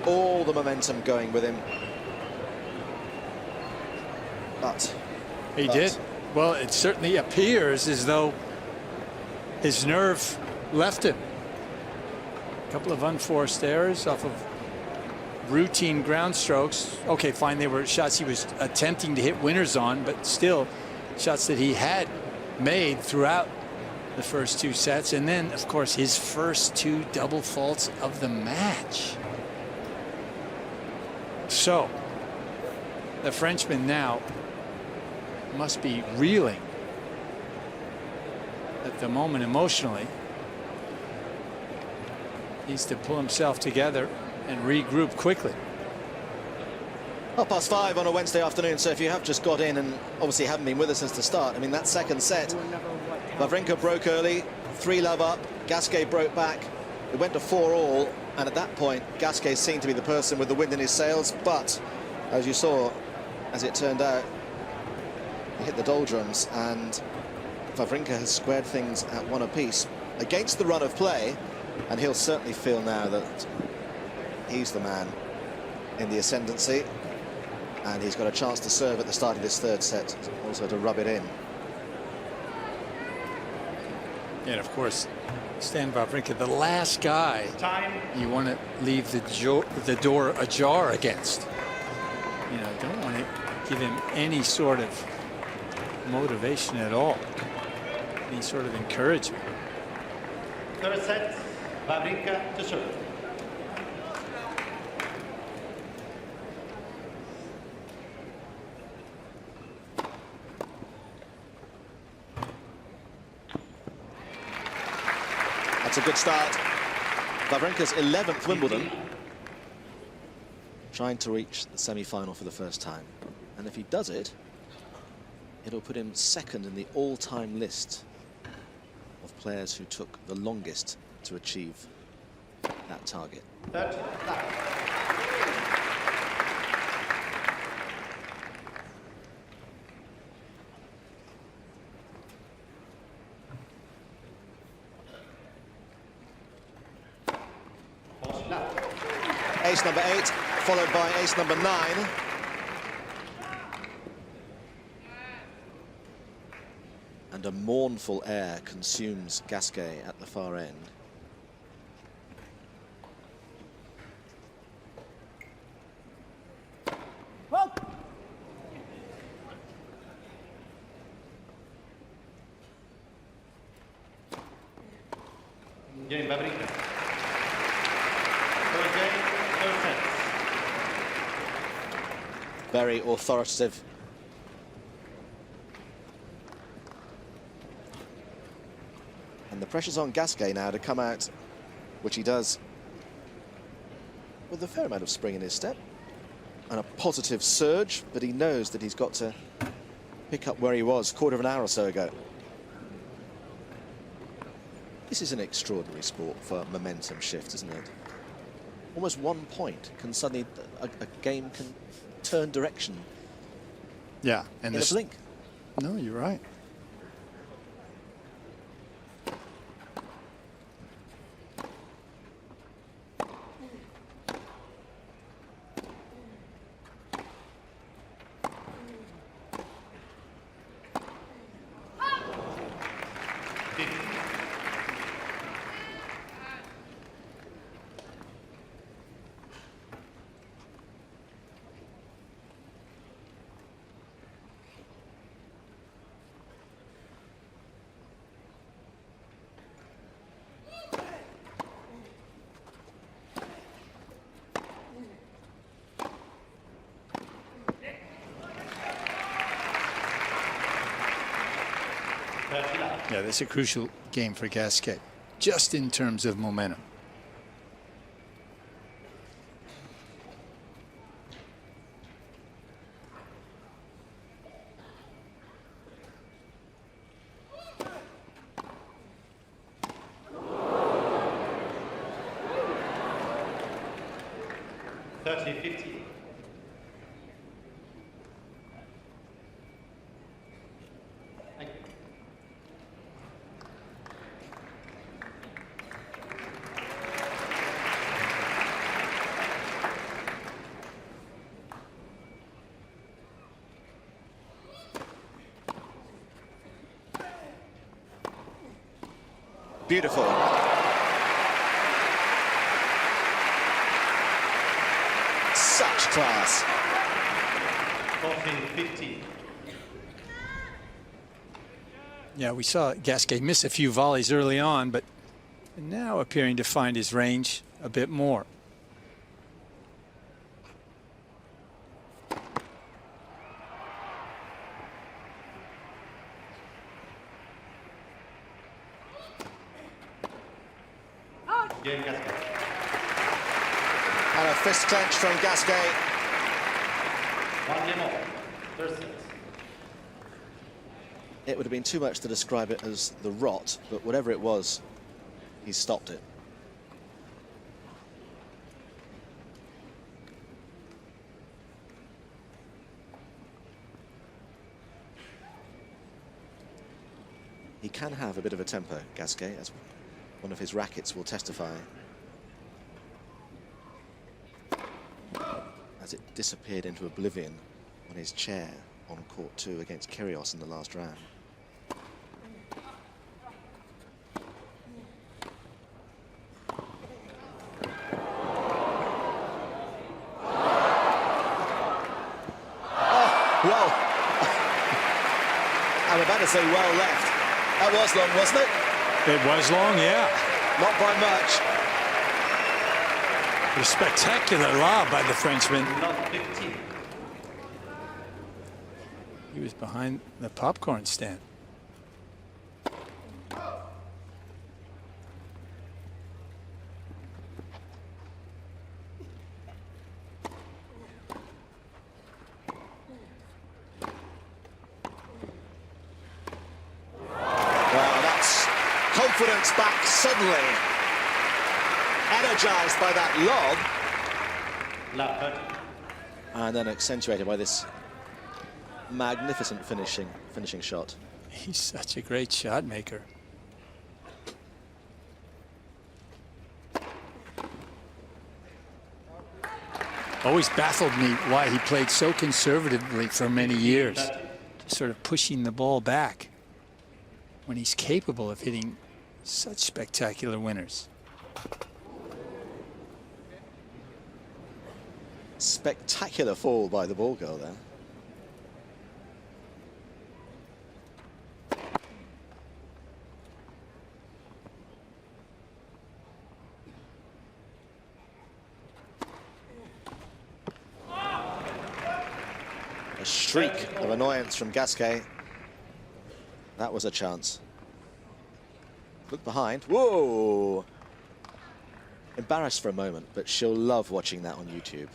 all the momentum going with him. But He did. Well, it certainly appears as though his nerve left him. A couple of unforced errors off of routine ground strokes. Okay, fine, they were shots he was attempting to hit winners on, but still shots that he had made throughout the first 2 sets. And then, of course, his first 2 double faults of the match. So the Frenchman now must be reeling at the moment emotionally. Needs to pull himself together and regroup quickly. 5:30 on a Wednesday afternoon, so if you have just got in and obviously haven't been with us since the start, I mean, that second set, Wawrinka broke early, 3-love up, Gasquet broke back, it went to 4-all, And at that point, Gasquet seemed to be the person with the wind in his sails, but as you saw, as it turned out, he hit the doldrums, and Wawrinka has squared things at 1 apiece against the run of play, and he'll certainly feel now that he's the man in the ascendancy, and he's got a chance to serve at the start of this third set, also to rub it in. And of course, Stan Wawrinka, the last guy you want to leave the door ajar against. You know, don't want to give him any sort of motivation at all, any sort of encouragement. Third set, Wawrinka to serve. That's a good start. Wawrinka's 11th Wimbledon, trying to reach the semi-final for the first time. And if he does it, it'll put him second in the all-time list of players who took the longest to achieve that target. Third lap. Ace number 8, followed by ace number 9. And a mournful air consumes Gasquet at the far end. Game, Wawrinka. Third game, third set. Very authoritative. And the pressure's on Gasquet now to come out, which he does with a fair amount of spring in his step and a positive surge, but he knows that he's got to pick up where he was a quarter of an hour or so ago. This is an extraordinary sport for momentum shift, isn't it? Almost 1 point can suddenly, a game can turn direction. Yeah, and in a blink. No, you're right. Yeah, that's a crucial game for Gasquet, just in terms of momentum. Beautiful. Such class. 14-15. Yeah, we saw Gasquet miss a few volleys early on, but now appearing to find his range a bit more. Game, Gasquet. And a fist clench from Gasquet. 1 game more. Third set. It would have been too much to describe it as the rot, but whatever it was, he stopped it. He can have a bit of a temper, Gasquet, as one of his rackets will testify. As it disappeared into oblivion on his chair on court 2 against Kyrgios in the last round. Well, I'm about to say well left. That was long, wasn't it? It was long, yeah. Not by much. A spectacular lob by the Frenchman. Not 15. He was behind the popcorn stand. Confidence back suddenly, energized by that Love 30. lob, and then accentuated by this magnificent finishing shot. He's such a great shot maker. Always baffled me why he played so conservatively for many years, sort of pushing the ball back when he's capable of hitting such spectacular winners. Spectacular fall by the ball girl there. A shriek of annoyance from Gasquet. That was a chance. Look behind. Whoa! Embarrassed for a moment, but she'll love watching that on YouTube.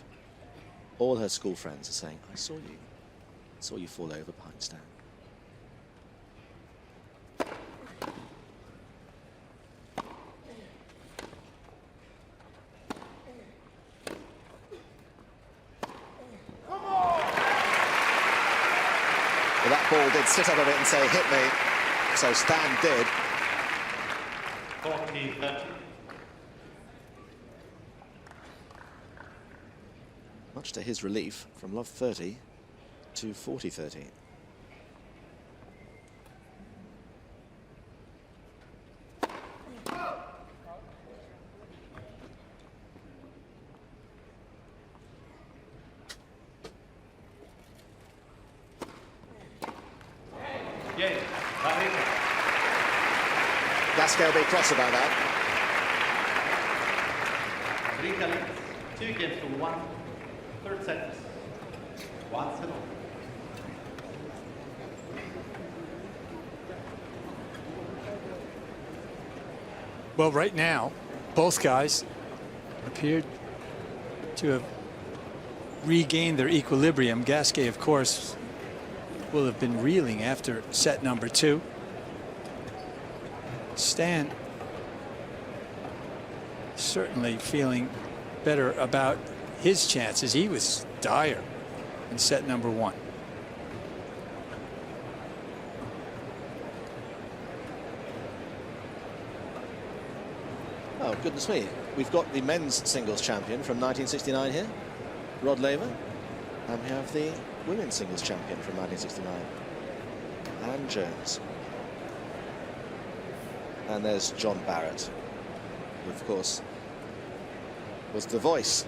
All her school friends are saying, I saw you fall over behind Stan. Well, that ball did sit up a bit and say, hit me. So Stan did. 40-30. Much to his relief, from love 30 to 40-30. Yay, Wawrinka. Gasquet will be cross about that. Wawrinka leads 2 games to 1. Third set. 1-0. Well, right now, both guys appeared to have regained their equilibrium. Gasquet, of course, will have been reeling after set number 2. Stan certainly feeling better about his chances. He was dire in set number 1. Oh, goodness me. We've got the men's singles champion from 1969 here, Rod Laver. And we have the women's singles champion from 1969, Anne Jones. And there's John Barrett, who, of course, was the voice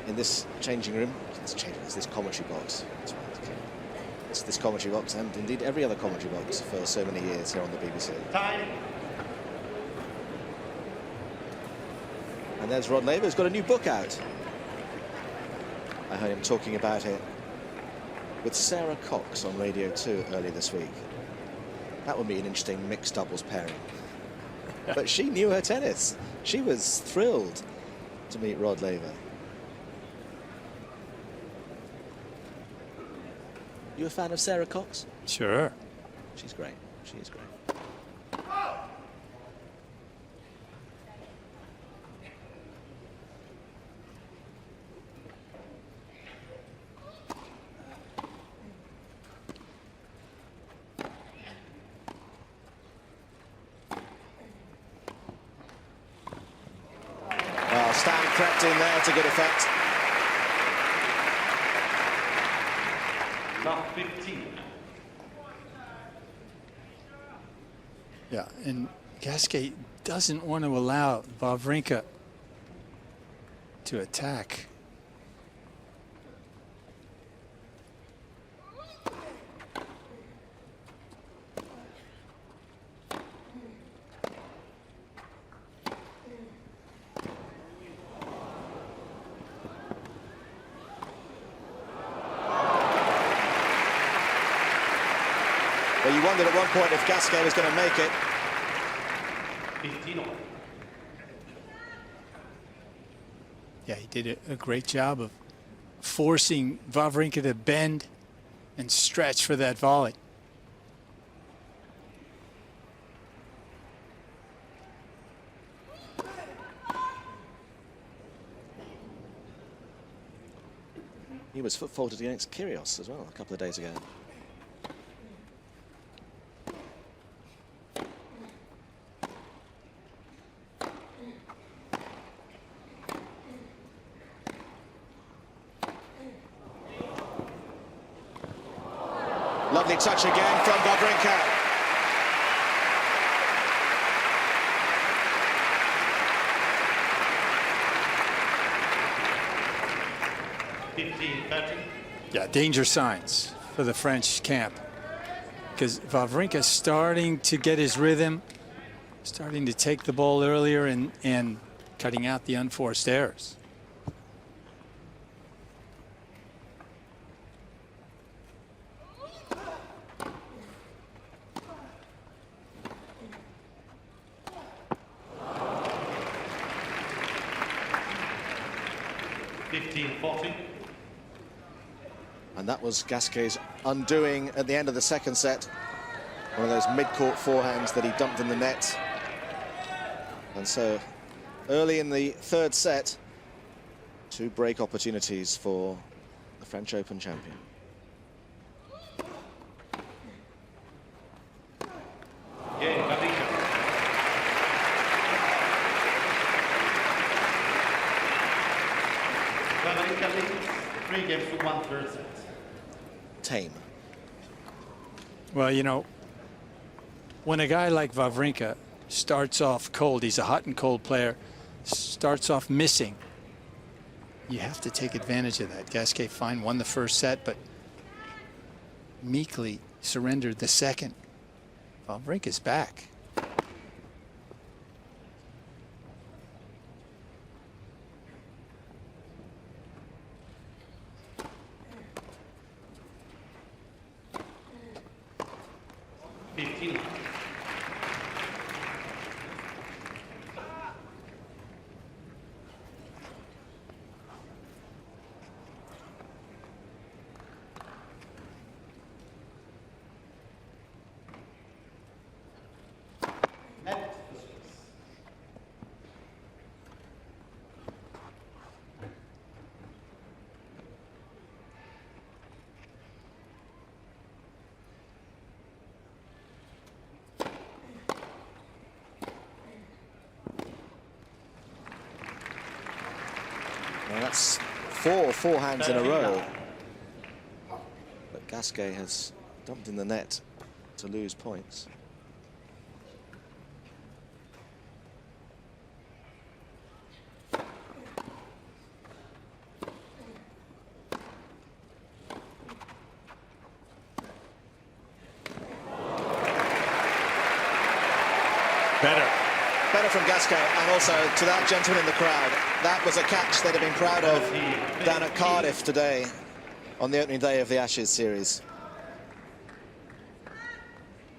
in this changing room. It's this commentary box. It's this commentary box, and indeed every other commentary box for so many years here on the BBC. Time. And there's Rod Laver, who's got a new book out. I heard him talking about it with Sarah Cox on Radio 2 earlier this week. That would be an interesting mixed doubles pairing. But she knew her tennis. She was thrilled to meet Rod Laver. You a fan of Sarah Cox? Sure. She's great. She is great. crept in there to good effect. Love 15. Yeah, and Gasquet doesn't want to allow Wawrinka to attack. Well, you wondered at one point if Gasquet was going to make it. 15 all. Yeah, he did a great job of forcing Wawrinka to bend and stretch for that volley. He was foot-faulted against Kyrgios as well a couple of days ago. Lovely touch again from Wawrinka. Yeah, danger signs for the French camp, because Wawrinka's starting to get his rhythm, starting to take the ball earlier and cutting out the unforced errors. And that was Gasquet's undoing at the end of the second set. One of those mid-court forehands that he dumped in the net. And so early in the third set, 2 break opportunities for the French Open champion. Wawrinka leads 3 games to 1 third set. Tame. Well, you know, when a guy like Wawrinka starts off cold, he's a hot and cold player, starts off missing, you have to take advantage of that. Gasquet fine, won the first set, but meekly surrendered the second. Wawrinka's back. Well, that's 4 forehands in a row. But Gasquet has dumped in the net to lose points. Better from Gasquet, and also to that gentleman in the crowd. That was a catch they'd have been proud of down at Cardiff today on the opening day of the Ashes series.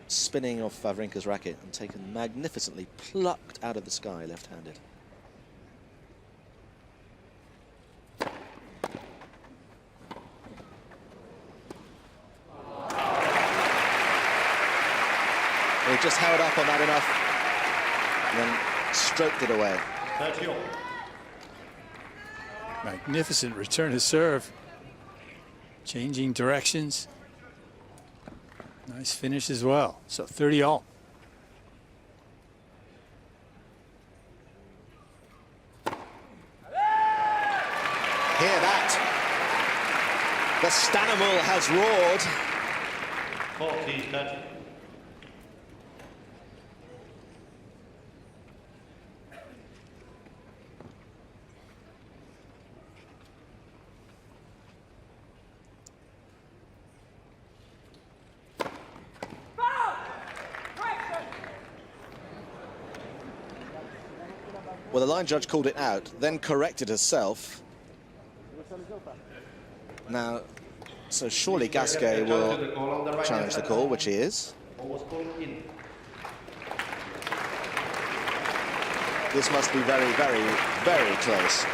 Spinning off Wawrinka's racket and taken magnificently, plucked out of the sky left-handed. He just held up on that enough and then stroked it away. Magnificent return to serve. Changing directions. Nice finish as well. So 30 all. crowd's roared. 40-30. Well, the line judge called it out, then corrected herself. Now, so surely Gasquet will challenge the call, which he is. This must be very, very, very close.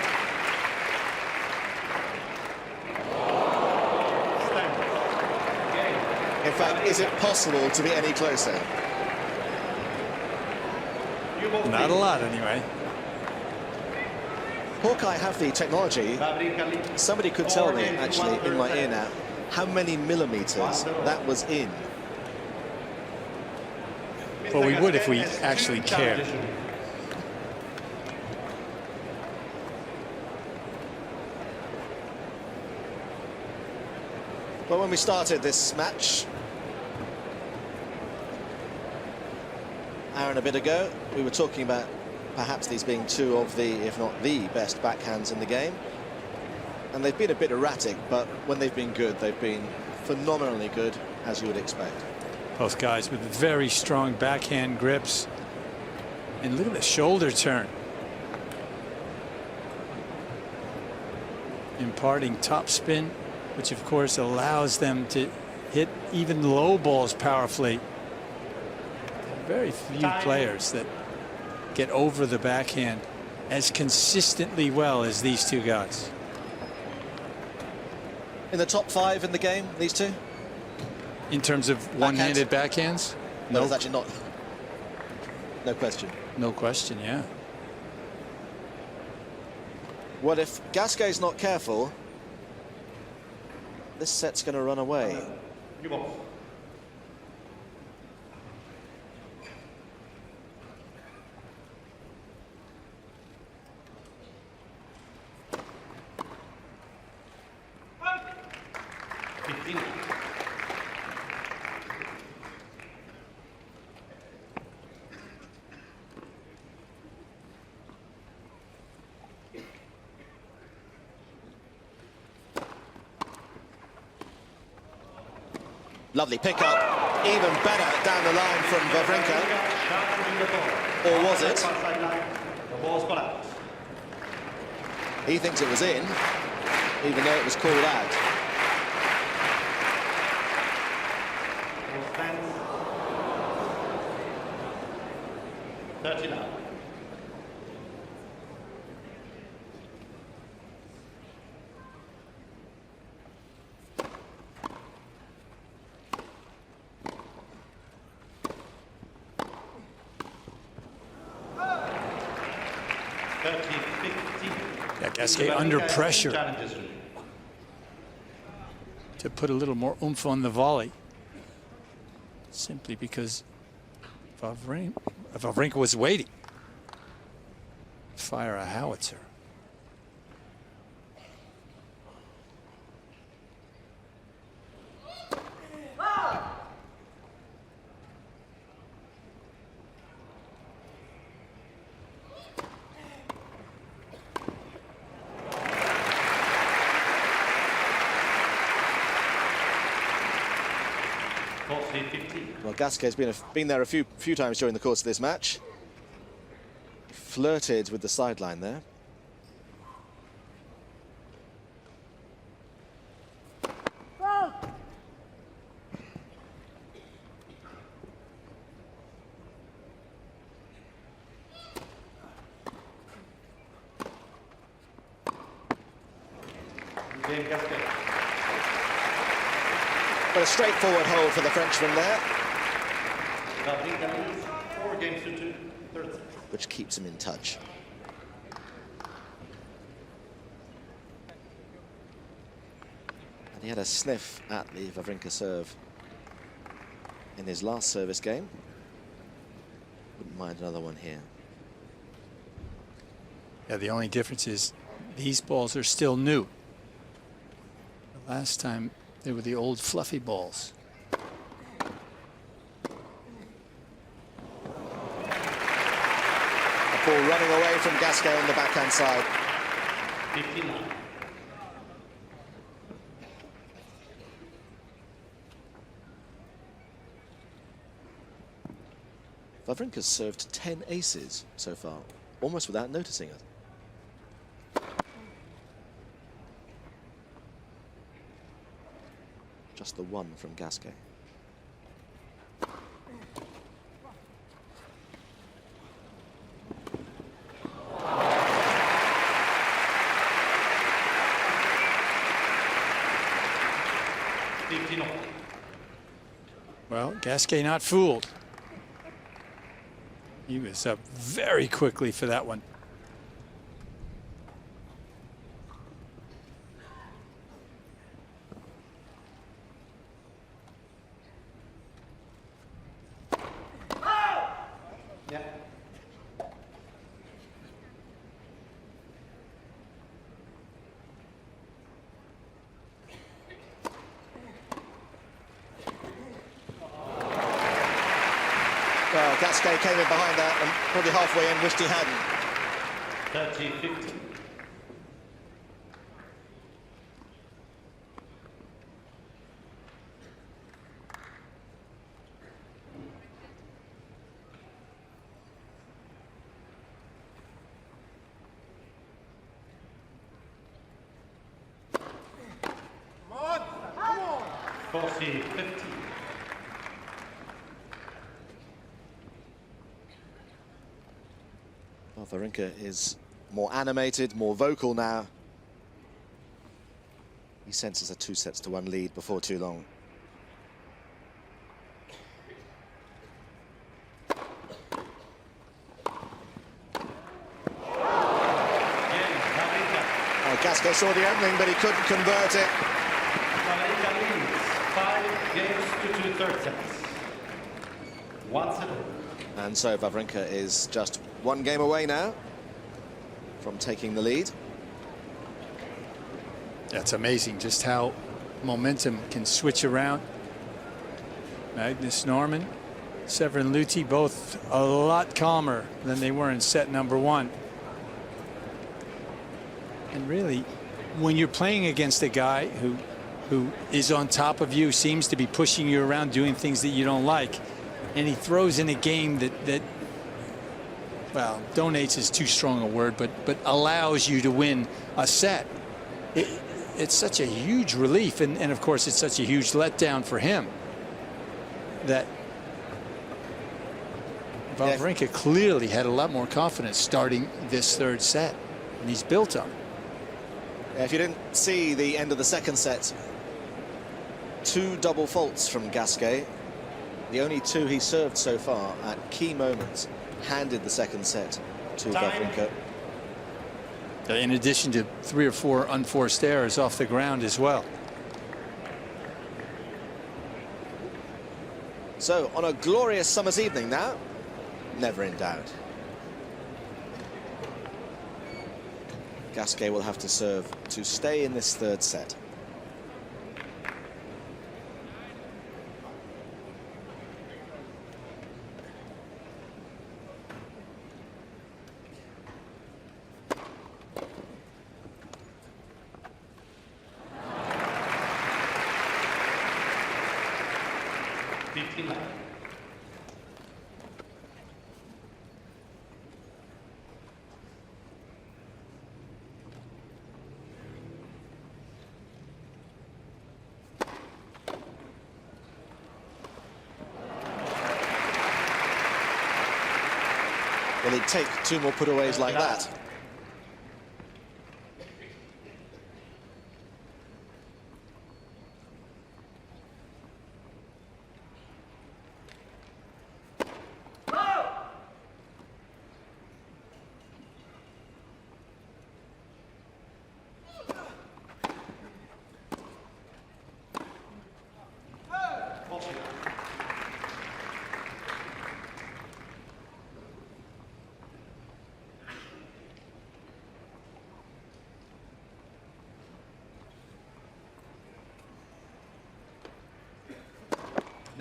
In fact, is it possible to be any closer? Not a lot, anyway. Hawkeye have the technology. Somebody could tell me, actually, in my ear now, how many millimeters that was in. Well, we would if we actually cared. Well, when we started this match, hour and a bit ago, we were talking about perhaps these being two of the, if not the best backhands in the game. And they've been a bit erratic, but when they've been good, they've been phenomenally good, as you would expect. Both guys with very strong backhand grips. And look at the shoulder turn. Imparting top spin, which of course allows them to hit even low balls powerfully. Very few players that get over the backhand as consistently well as these two guys. In the top 5 in the game, these two? In terms of one-handed backhands? No, it's actually not. No question. No question, yeah. Well, if Gasquet's not careful, this set's going to run away. Lovely pickup, even better down the line from Wawrinka. Or was it? He thinks it was in, even though it was called out. Yeah, Gasquet under pressure to put a little more oomph on the volley, simply because Wawrinka was waiting to fire a howitzer. Well, Gasquet's been there a few times during the course of this match. Flirted with the sideline there. But a straightforward hold for the Frenchman there. 4 games to 2, third set. Which keeps him in touch. And he had a sniff at the Wawrinka serve in his last service game. Wouldn't mind another one here. Yeah, the only difference is these balls are still new. The last time They were the old fluffy balls. A ball running away from Gasquet on the backhand side. 59. Wawrinka's served 10 aces so far, almost without noticing it. Just the one from Gasquet. Well, Gasquet not fooled. He was up very quickly for that one. Yeah. Well, Gasquet came in behind that and probably halfway in wished he hadn't. 30-50. Come on! 40-50. Well, Wawrinka is more animated, more vocal now. He senses a 2-1 lead before too long. Oh, Gasquet saw the opening, but he couldn't convert it. Wawrinka leads 5 games to 2 third sets. 1-0. And so Wawrinka is just one game away now from taking the lead. That's amazing just how momentum can switch around. Magnus Norman, Severin Luthi, both a lot calmer than they were in set number 1. And really, when you're playing against a guy who is on top of you, seems to be pushing you around, doing things that you don't like, and he throws in a game that well, donates is too strong a word, but allows you to win a set. It's such a huge relief, and of course it's such a huge letdown for him that Wawrinka clearly had a lot more confidence starting this third set, and he's built on it. Yeah, if you didn't see the end of the second set, 2 double faults from Gasquet. The only 2 he served so far at key moments handed the second set to Wawrinka. In addition to 3 or 4 unforced errors off the ground as well. So, on a glorious summer's evening now, never in doubt. Gasquet will have to serve to stay in this third set. Will he take 2 more putaways like that?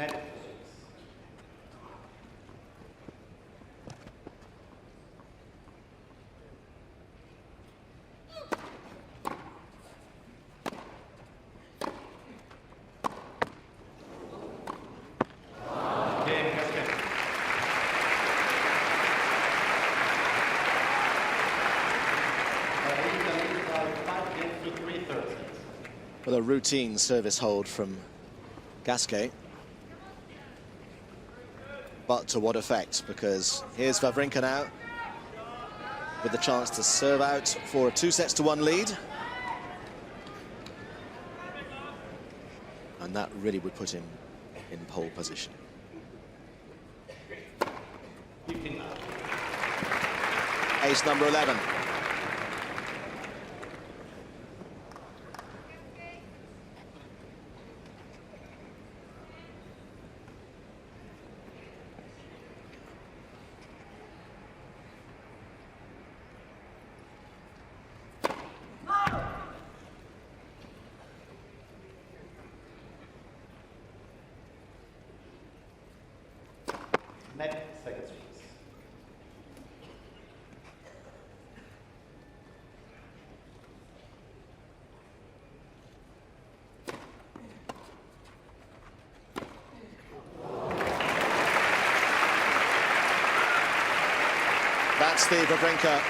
Net. Game, Gasquet. Wawrinka leads by 5 games to 3 third sets. Well, a routine service hold from Gasquet. But to what effect? Because here's Wawrinka now with the chance to serve out for a 2-1 lead. And that really would put him in pole position. Ace number 11. Net, second service. That's the Wawrinka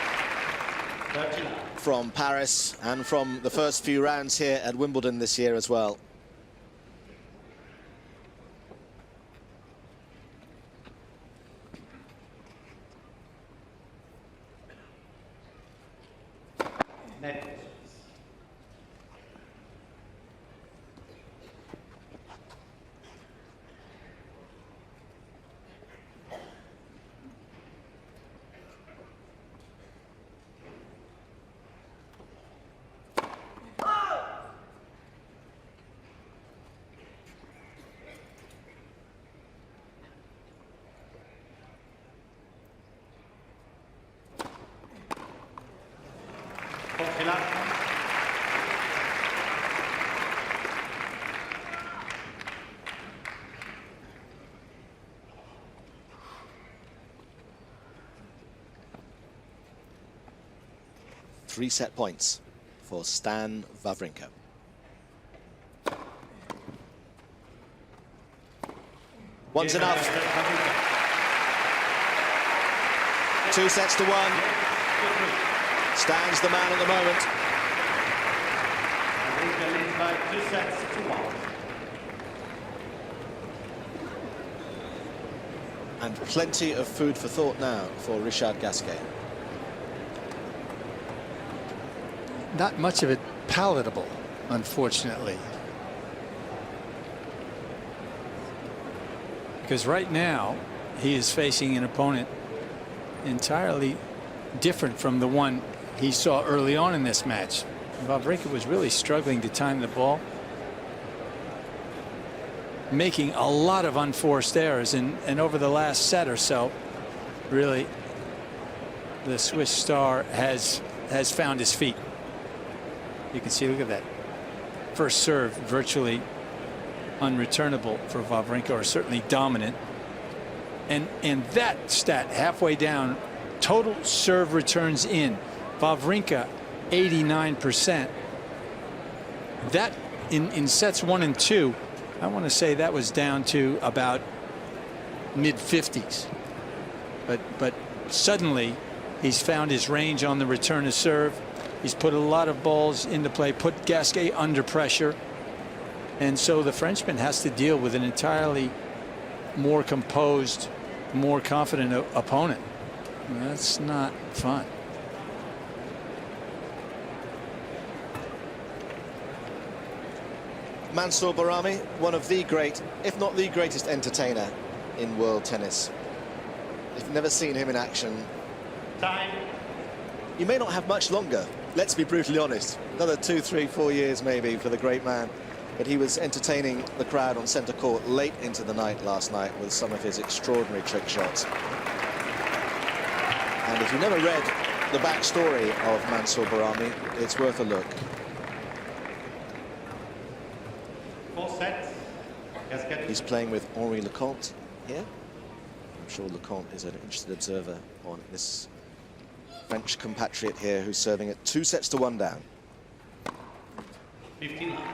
39. from Paris and from the first few rounds here at Wimbledon this year as well. Net. Final. Three set points for Stan Wawrinka. One's enough. 2-1. Stan's the man at the moment. Wawrinka leads by 2-1. And plenty of food for thought now for Richard Gasquet. Not much of it palatable, unfortunately. Because right now, he is facing an opponent entirely different from the one he saw early on in this match. Wawrinka was really struggling to time the ball, making a lot of unforced errors, and over the last set or so, really, the Swiss star has found his feet. You can see, look at that. First serve virtually unreturnable for Wawrinka, or certainly dominant. And that stat halfway down, total serve returns in. Wawrinka 89%. That in sets 1 and 2, I want to say that was down to about mid-50s. But suddenly he's found his range on the return of serve. He's put a lot of balls into play, put Gasquet under pressure. And so the Frenchman has to deal with an entirely more composed, more confident opponent. That's not fun. Mansour Bahrami, one of the great, if not the greatest entertainer in world tennis. If you've never seen him in action, Time. you may not have much longer. Let's be brutally honest. Another 2, 3, 4 years maybe for the great man. But he was entertaining the crowd on centre court late into the night last night with some of his extraordinary trick shots. And if you never read the backstory of Mansour Bahrami, it's worth a look. 4 sets. Gasquet He's playing with Henri Leconte here. I'm sure Leconte is an interested observer on this French compatriot here who's serving at 2-1 down. 15 love.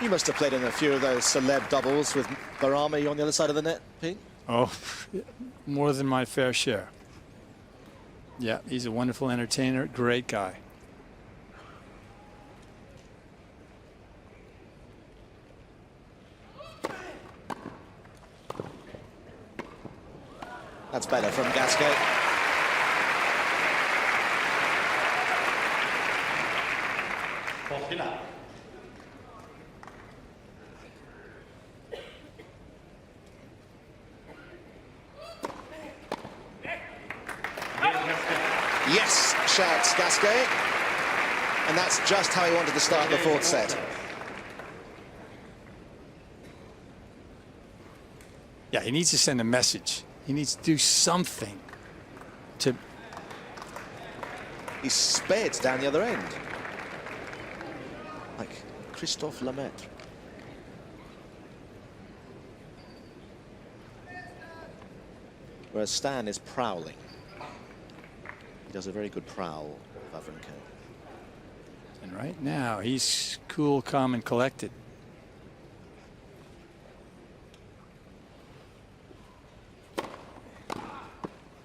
You must have played in a few of those celeb doubles with Barami on the other side of the net, Pete. Oh, more than my fair share. Yeah, he's a wonderful entertainer, great guy. That's better from Gasquet. Yes, shouts Gasquet. And that's just how he wanted to start the fourth set. Yeah, he needs to send a message. He needs to do something to... He sped down the other end. Like Christophe Lemaitre. Whereas Stan is prowling. He does a very good prowl, Wawrinka. And right now, he's cool, calm, and collected.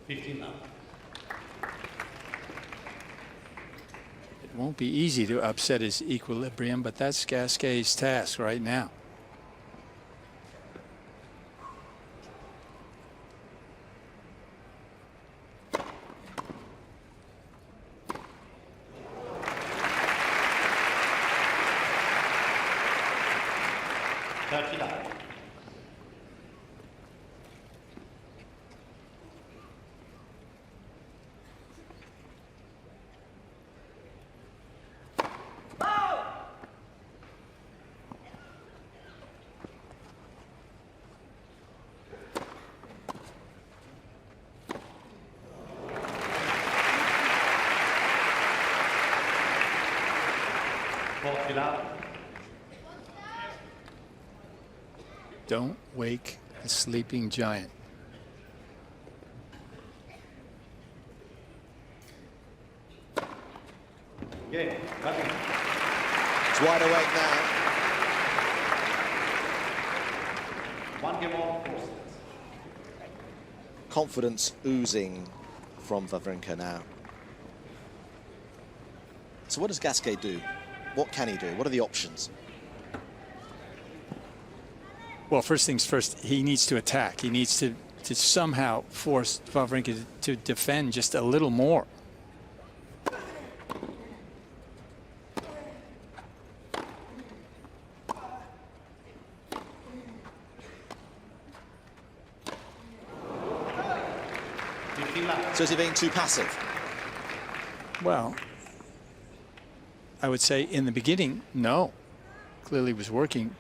It won't be easy to upset his equilibrium, but that's Gasquet's task right now. Don't wake a sleeping giant. Game. It's wide awake now. 1 game on, 4 sets. Confidence oozing from Wawrinka now. So what does Gasquet do? What can he do? What are the options? Well, first things first, he needs to attack. He needs to somehow force Wawrinka to defend just a little more. So is he being too passive? Well, I would say in the beginning, no. Clearly was working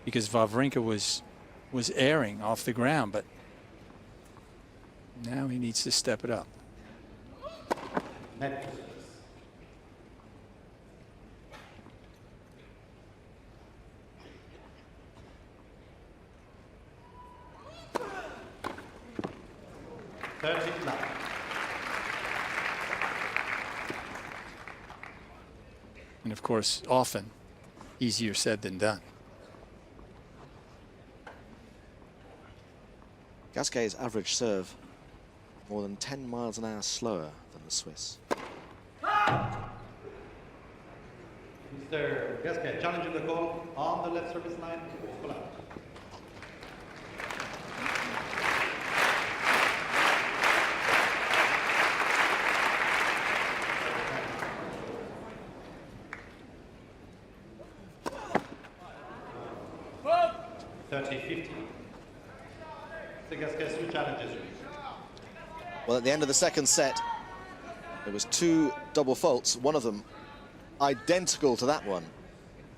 because Wawrinka was airing off the ground, but now he needs to step it up. Net. And of course, often easier said than done. Gasquet's average serve more than 10 miles an hour slower than the Swiss. Mr. Gasquet challenging the call on the left service line. Pull out. $30-50. So Gasquet, who challenges you? Well, at the end of the second set, there was 2 double faults, one of them identical to that one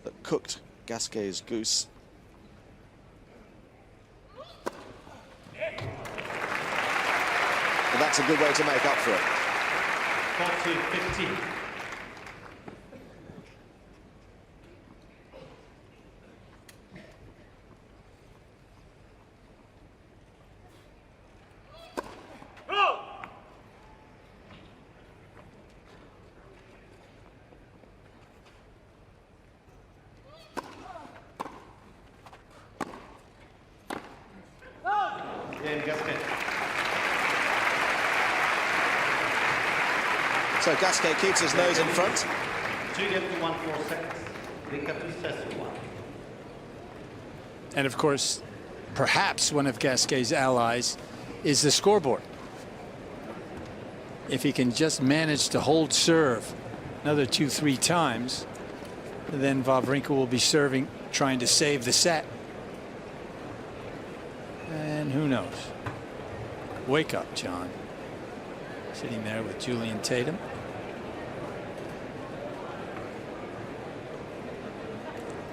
that cooked Gasquet's goose. But that's a good way to make up for it. 40-15. Gasquet. So Gasquet keeps his nose in front. 2 games to 1 4 seconds. Wawrinka 2 sets to 1. And of course, perhaps one of Gasquet's allies is the scoreboard. If he can just manage to hold serve another 2-3 times, then Wawrinka will be serving, trying to save the set. And who knows? Wake up, John. Sitting there with Julian Tatum.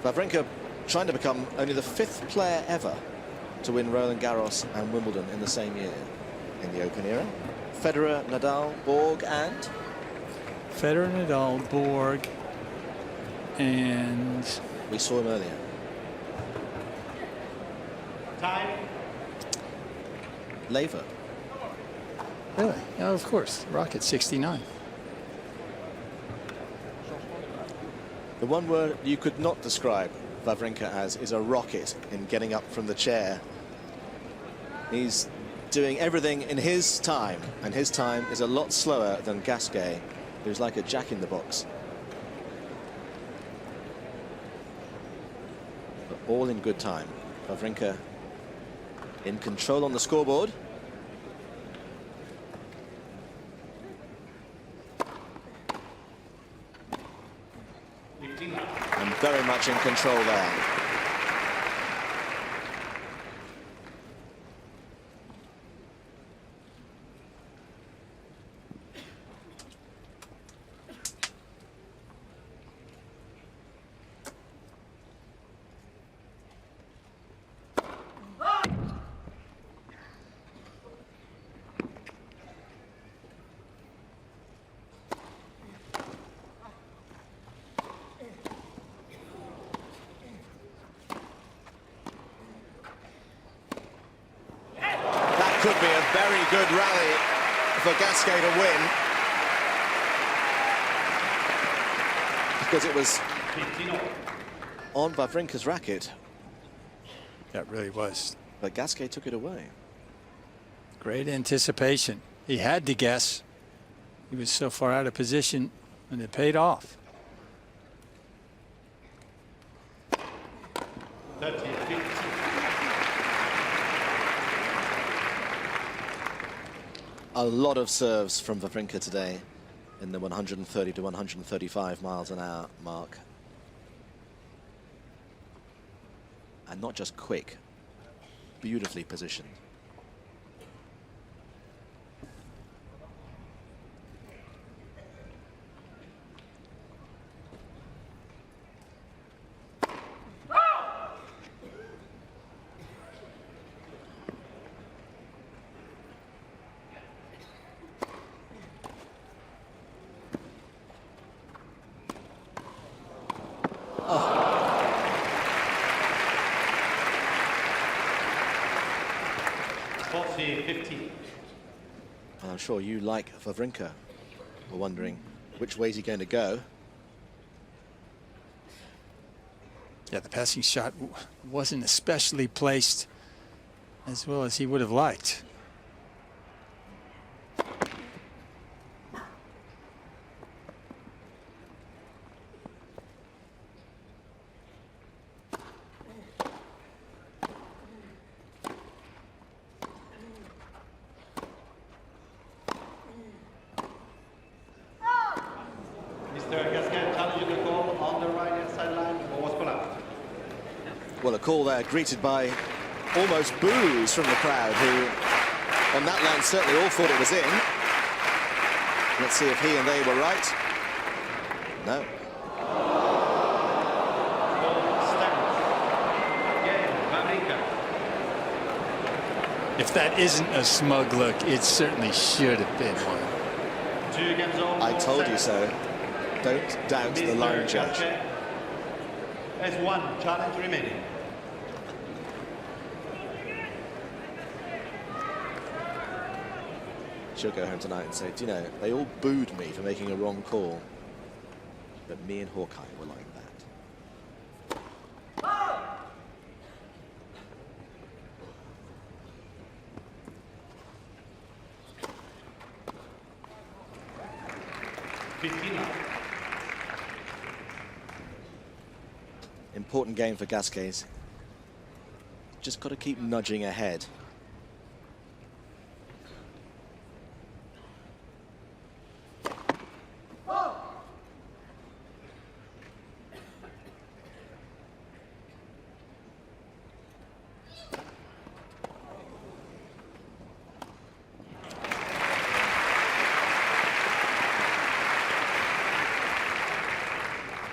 Wawrinka trying to become only the 5th player ever to win Roland Garros and Wimbledon in the same year in the Open era. Federer, Nadal, Borg, and Federer, Nadal, Borg, and we saw him earlier. Time. Laver. Really? Oh, of course. Rocket 69. The one word you could not describe Wawrinka as is a rocket in getting up from the chair. He's doing everything in his time, and his time is a lot slower than Gasquet, who's like a jack-in-the-box. But all in good time. Wawrinka in control on the scoreboard. And very much in control there. Could be a very good rally for Gasquet to win, because it was on Wawrinka's racket. That really was. But Gasquet took it away. Great anticipation. He had to guess. He was so far out of position, and it paid off. 30-15. A lot of serves from Wawrinka today in the 130 to 135 miles an hour mark. And not just quick, beautifully positioned. And I'm sure you, like Wawrinka, were wondering which way is he going to go. Yeah, the passing shot wasn't especially placed as well as he would have liked. Well, a call there greeted by almost boos from the crowd, who on that line certainly all thought it was in. Let's see if he and they were right. No. If that isn't a smug look, it certainly should have been one. I told you so. Don't doubt the line judge. There's one challenge remaining. She'll go home tonight and say, do you know, they all booed me for making a wrong call, but me and Hawkeye were like that. Important game for Gasquet. Just got to keep nudging ahead.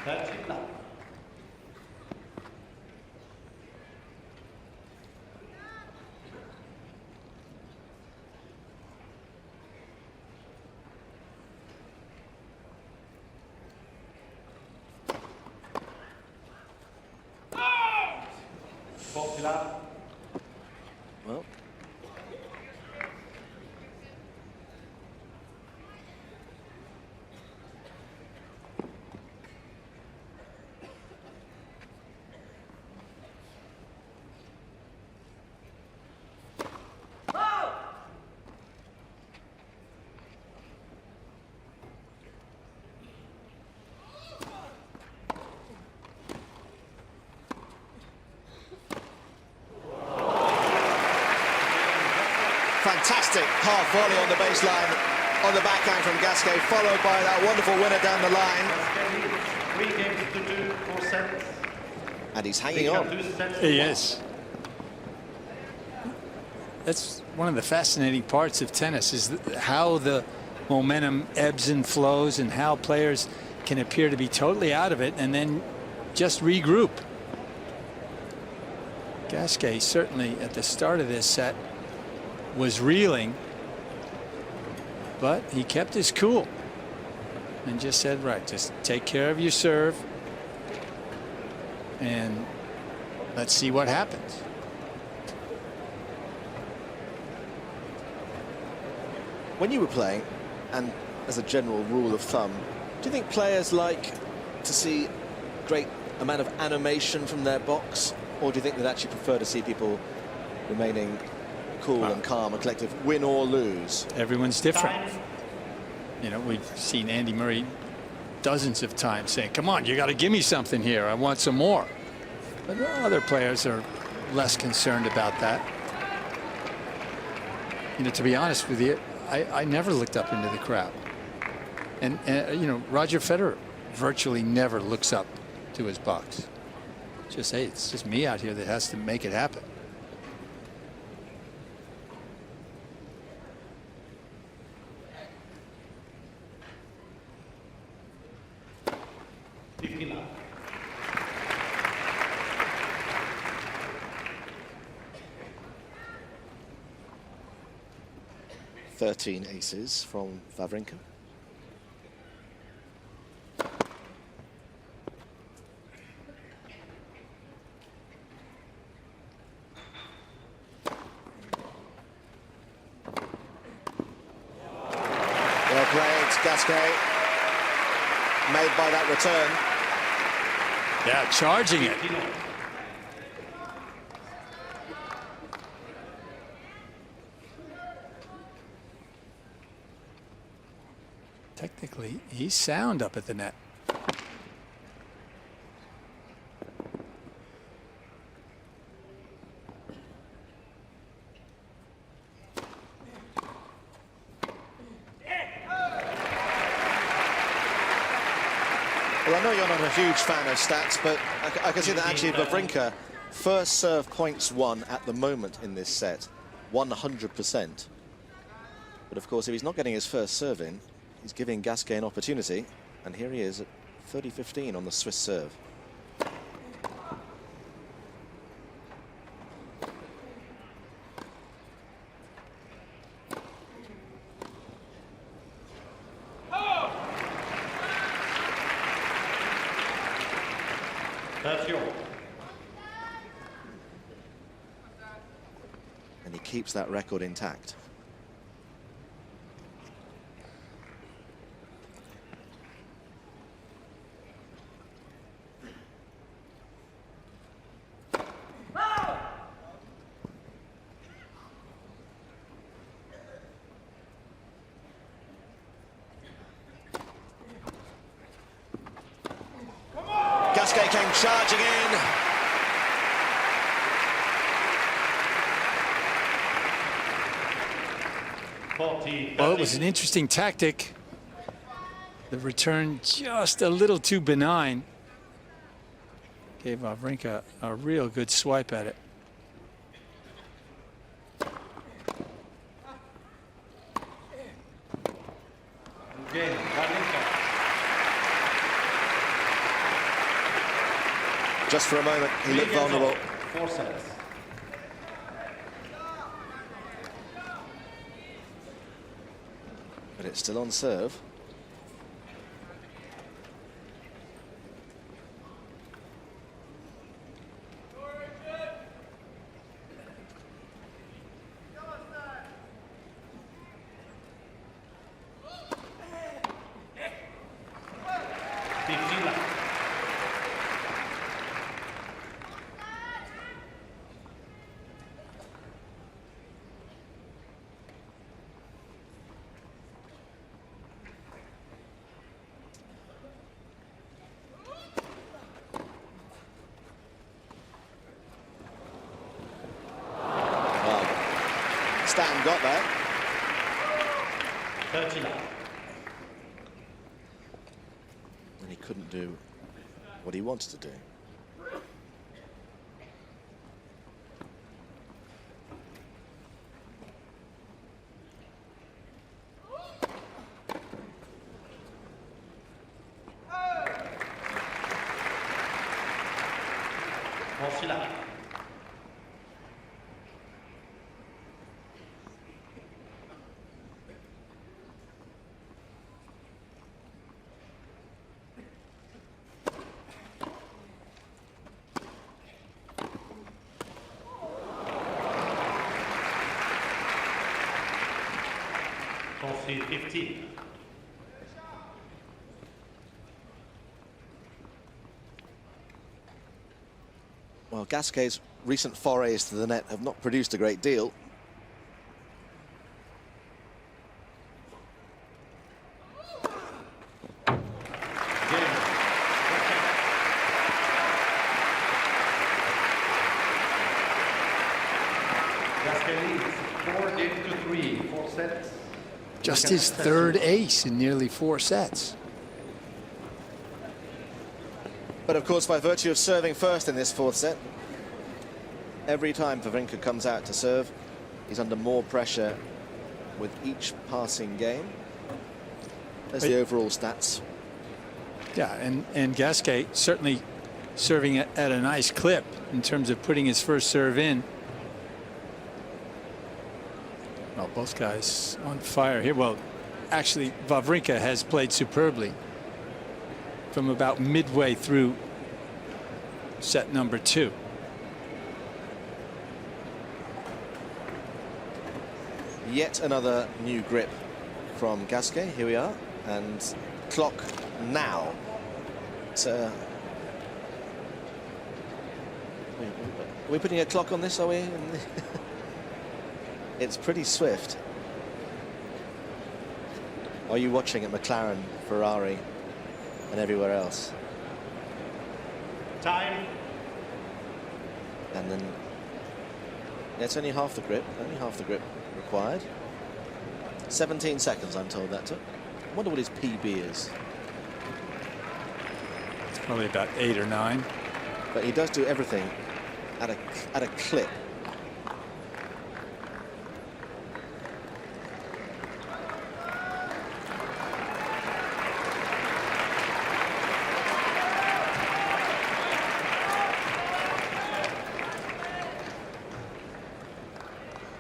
That's it now. Popular. Well, fantastic half volley on the baseline, on the backhand from Gasquet, followed by that wonderful winner down the line. 3 games to 2, 4 sets. And he's hanging on. He is. That's one of the fascinating parts of tennis, is how the momentum ebbs and flows and how players can appear to be totally out of it and then just regroup. Gasquet certainly at the start of this set was reeling, but he kept his cool and just said, right, just take care of your serve and let's see what happens. When you were playing, and as a general rule of thumb, do you think players like to see great amount of animation from their box, or do you think they'd actually prefer to see people remaining cool and calm and collective, win or lose? Everyone's different. You know, we've seen Andy Murray dozens of times saying, come on, you got to give me something here, I want some more. But other players are less concerned about that. You know, to be honest with you, I never looked up into the crowd. And you know, Roger Federer virtually never looks up to his box. Just, hey, it's just me out here that has to make it happen. Thirteen aces from Wawrinka. Well played, Gasquet. Made by that return. Yeah, charging it. Technically, he's sound up at the net. Well, I know you're not a huge fan of stats, but I can see that actually Wawrinka first serve points won at the moment in this set, 100%. But of course, if he's not getting his first serve in, he's giving Gasquet an opportunity. And here he is at 30-15 on the Swiss serve. That's yours. And he keeps that record intact. Gasquet came charging in. Well, it was an interesting tactic. The return just a little too benign. Gave Wawrinka a real good swipe at it. Game, Wawrinka. Just for a moment, he looked vulnerable. 4 sets. But it's still on serve. Stan got that. 39. And he couldn't do what he wanted to do. Oscilla. Concede 15. Well, Gasquet's recent forays to the net have not produced a great deal. Gasquet leads 4-3, 4 sets. Just his third ace in nearly 4 sets. But of course, by virtue of serving first in this 4th set, every time Wawrinka comes out to serve, he's under more pressure with each passing game. There's the overall stats. Yeah, and Gasquet certainly serving at a nice clip in terms of putting his first serve in. Well, both guys on fire here. Well, actually, Wawrinka has played superbly from about midway through set number 2. Yet another new grip from Gasquet. Here we are, and clock now. Are we putting a clock on this, are we? It's pretty swift. Are you watching at McLaren, Ferrari, and everywhere else? Time. And then it's only half the grip required. 17 seconds, I'm told that took. I wonder what his PB is. It's probably about 8 or 9. But he does do everything at a clip.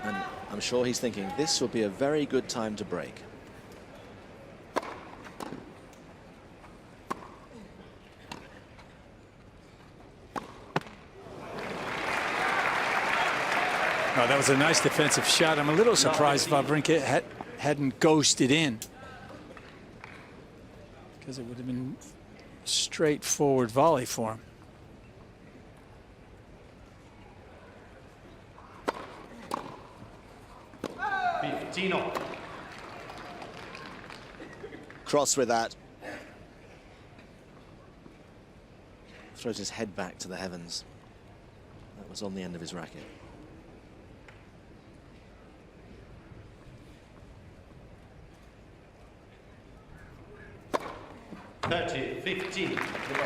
And I'm sure he's thinking this will be a very good time to break. Oh, that was a nice defensive shot. I'm a little surprised Wawrinka hadn't ghosted in, because it would have been straightforward volley for him. Cross with that. Throws his head back to the heavens. That was on the end of his racket.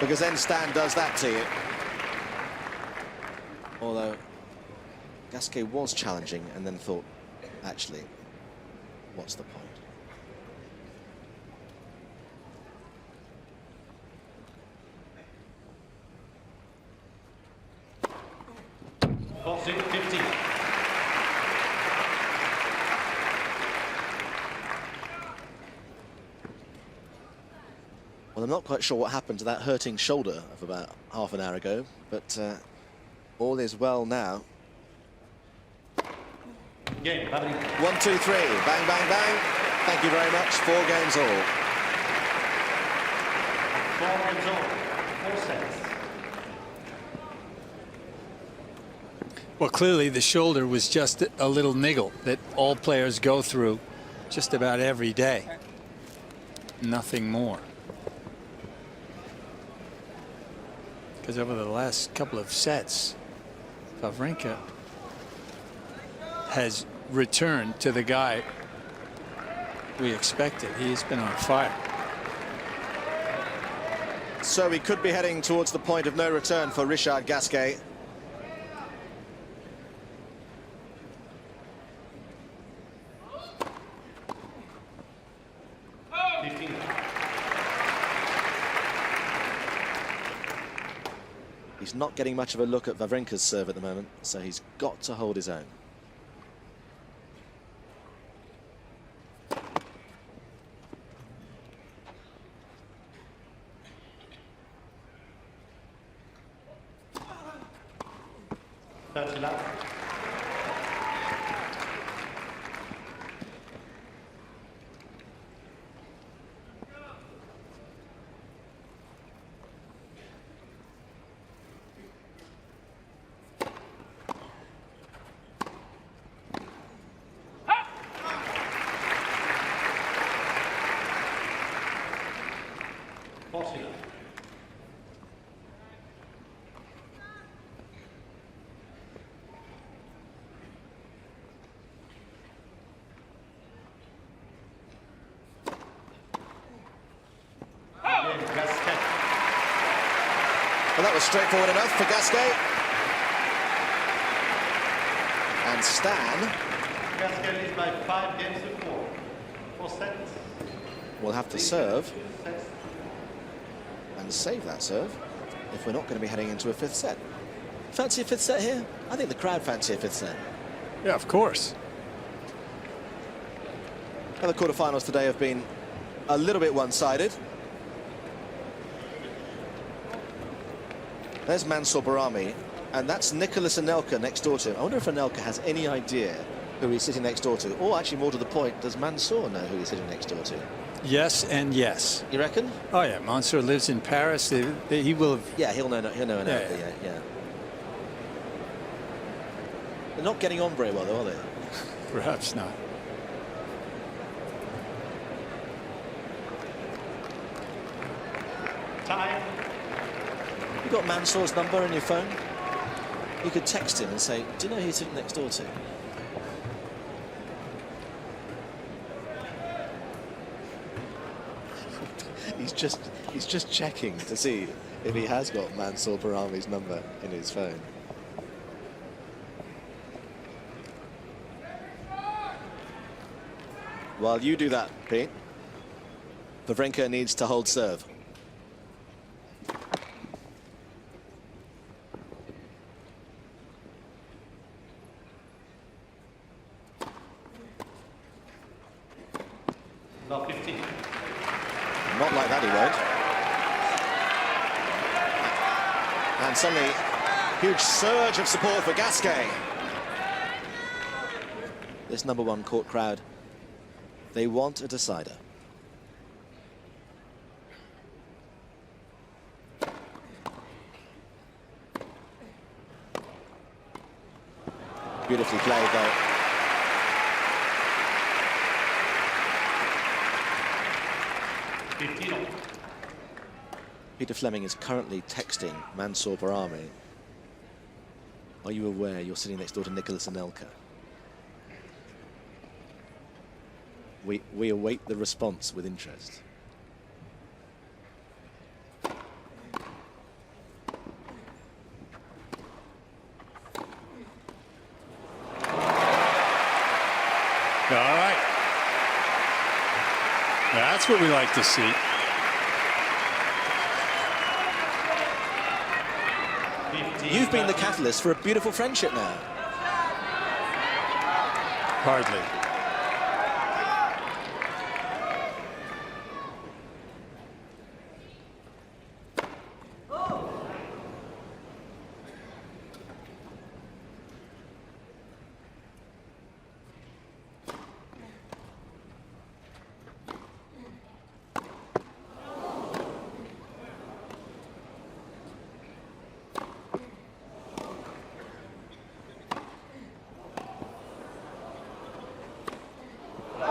Because then Stan does that to you. Although Gasquet was challenging and then thought, actually, what's the point? Well, I'm not quite sure what happened to that hurting shoulder of about half an hour ago, but all is well now. Game, 1, 2, 3, bang, bang, bang. Thank you very much. 4 games all. 4 games all. 4 sets. Well, clearly the shoulder was just a little niggle that all players go through just about every day. Nothing more. Because over the last couple of sets, Wawrinka has returned to the guy we expected. He's been on fire. So we could be heading towards the point of no return for Richard Gasquet. He's not getting much of a look at Wawrinka's serve at the moment, so he's got to hold his own. Well, that was straightforward enough for Gasquet. And Stan Gasquet leads by 5 games to 4. 4 sets. will have to serve and save that serve if we're not going to be heading into a 5th set. Fancy a 5th set here? I think the crowd fancy a 5th set. Yeah, of course. Well, the quarterfinals today have been a little bit one-sided. There's Mansour Barami, and that's Nicholas Anelka next door to him. I wonder if Anelka has any idea who he's sitting next door to. Or actually, more to the point, does Mansour know who he's sitting next door to? Yes and yes. You reckon? Oh yeah, Mansour lives in Paris. He will have. Yeah, he'll know Anelka, yeah. They're not getting on very well, though, are they? Perhaps not. Time. You got Mansour's number on your phone? You could text him and say, do you know who he's sitting next door to? He's just checking to see if he has got Mansour Barami's number in his phone. While you do that, Pete, Wawrinka needs to hold serve. Love 15. Not like that, he won't. And suddenly, huge surge of support for Gasquet. This #1 court crowd, they want a decider. Beautifully played, though. Peter Fleming is currently texting Mansour Barami. Are you aware you're sitting next door to Nicholas Anelka? We await the response with interest. All right. That's what we like to see. You've been the catalyst for a beautiful friendship now. Hardly.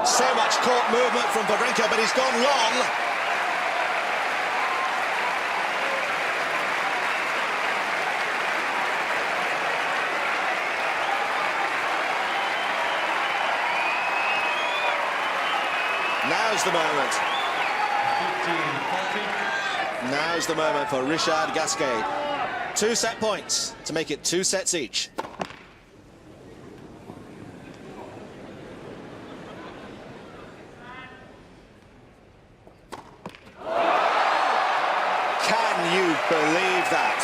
So much court movement from Wawrinka, but he's gone long. Now's the moment. 15-40. Now's the moment for Richard Gasquet. 2 set points to make it 2 sets each. Can you believe that?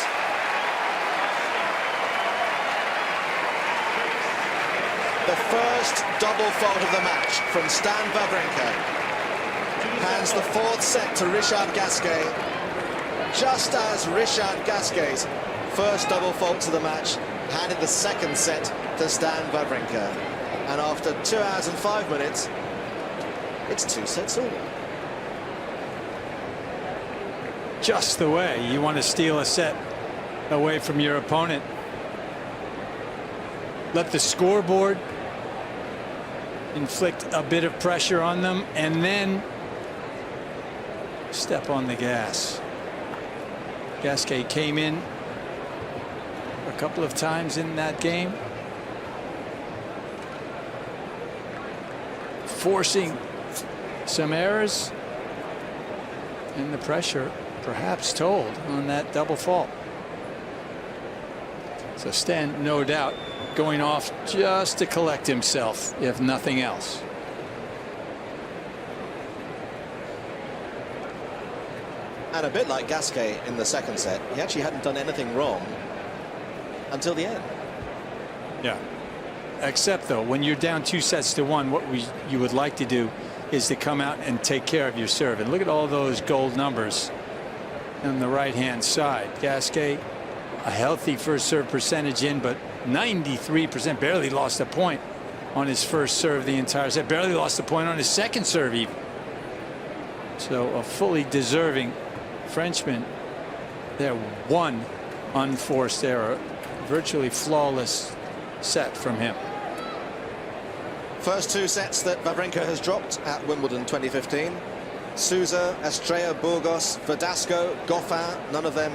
The first double fault of the match from Stan Wawrinka hands the 4th set to Richard Gasquet, just as Richard Gasquet's first double fault of the match handed the 2nd set to Stan Wawrinka. And after 2 hours and 5 minutes, it's 2 sets all. Just the way you want to steal a set away from your opponent. Let the scoreboard inflict a bit of pressure on them and then step on the gas. Gasquet came in a couple of times in that game, forcing some errors, and the pressure perhaps told on that double fault. So Stan, no doubt, going off just to collect himself, if nothing else. And a bit like Gasquet in the 2nd set, he actually hadn't done anything wrong until the end. Yeah. Except, though, when you're down 2 sets to 1, what you would like to do is to come out and take care of your serve. And look at all those gold numbers on the right-hand side. Gasquet, a healthy first serve percentage in, but 93%, barely lost a point on his first serve the entire set, barely lost a point on his 2nd serve even. So a fully deserving Frenchman there. 1 unforced error, virtually flawless set from him. First 2 sets that Wawrinka has dropped at Wimbledon 2015. Sousa, Estrella, Burgos, Verdasco, Goffin, none of them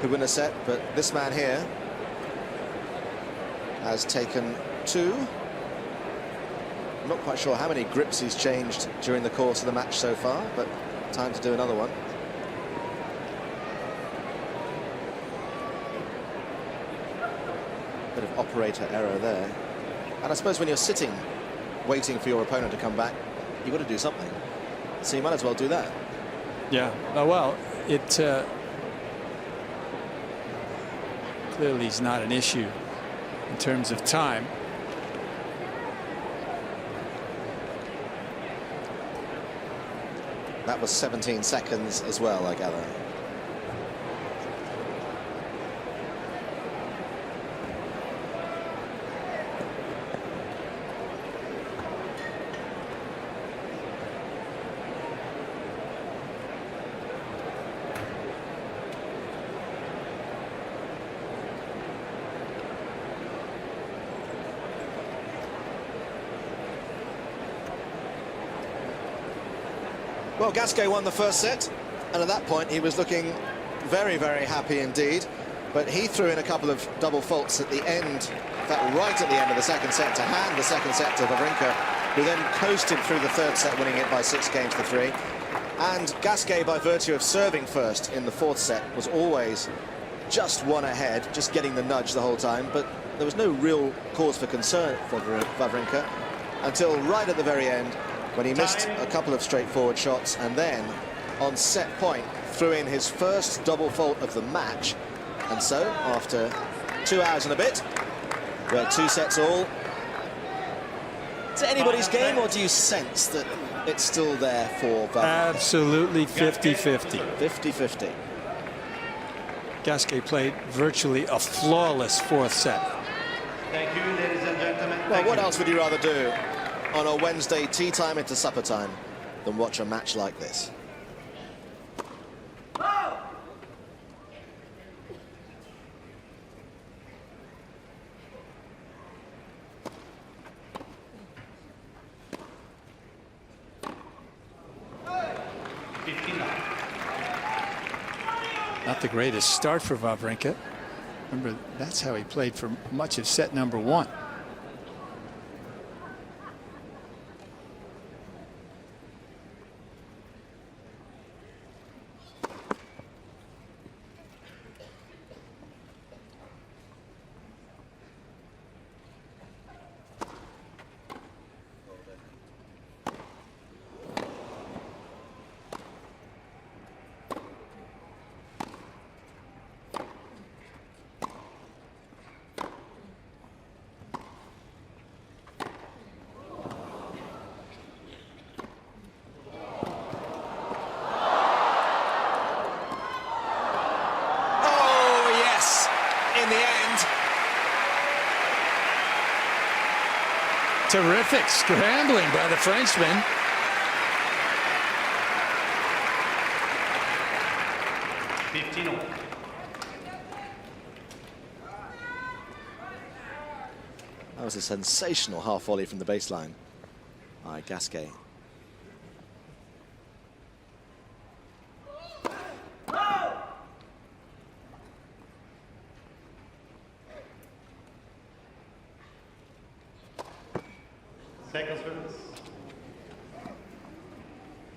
who win a set, but this man here has taken 2. I'm not quite sure how many grips he's changed during the course of the match so far, but time to do another one. Bit of operator error there. And I suppose when you're sitting waiting for your opponent to come back, you've got to do something. So you might as well do that. Yeah. Well, it clearly is not an issue in terms of time. That was 17 seconds as well, I gather. Well, Gasquet won the first set, and at that point he was looking very, very happy indeed. But he threw in a couple of double faults at the end, in fact, right at the end of the second set, to hand the second set to Wawrinka, who then coasted through the third set, winning it by 6-3. And Gasquet, by virtue of serving first in the fourth set, was always just one ahead, just getting the nudge the whole time. But there was no real cause for concern for Wawrinka until right at the very end, when he missed a couple of straightforward shots, and then on set point threw in his first double fault of the match. And so after 2 hours and a bit, we're 2 sets all. Is it anybody's game, or do you sense that it's still there for Wawrinka? Absolutely 50-50. 50-50. Gasquet played virtually a flawless fourth set. Thank you, ladies and gentlemen. Well, what else would you rather do on a Wednesday tea time into supper time than watch a match like this? Not the greatest start for Wawrinka. Remember, that's how he played for much of set number 1. Terrific scrambling by the Frenchman. That was a sensational half volley from the baseline by Gasquet.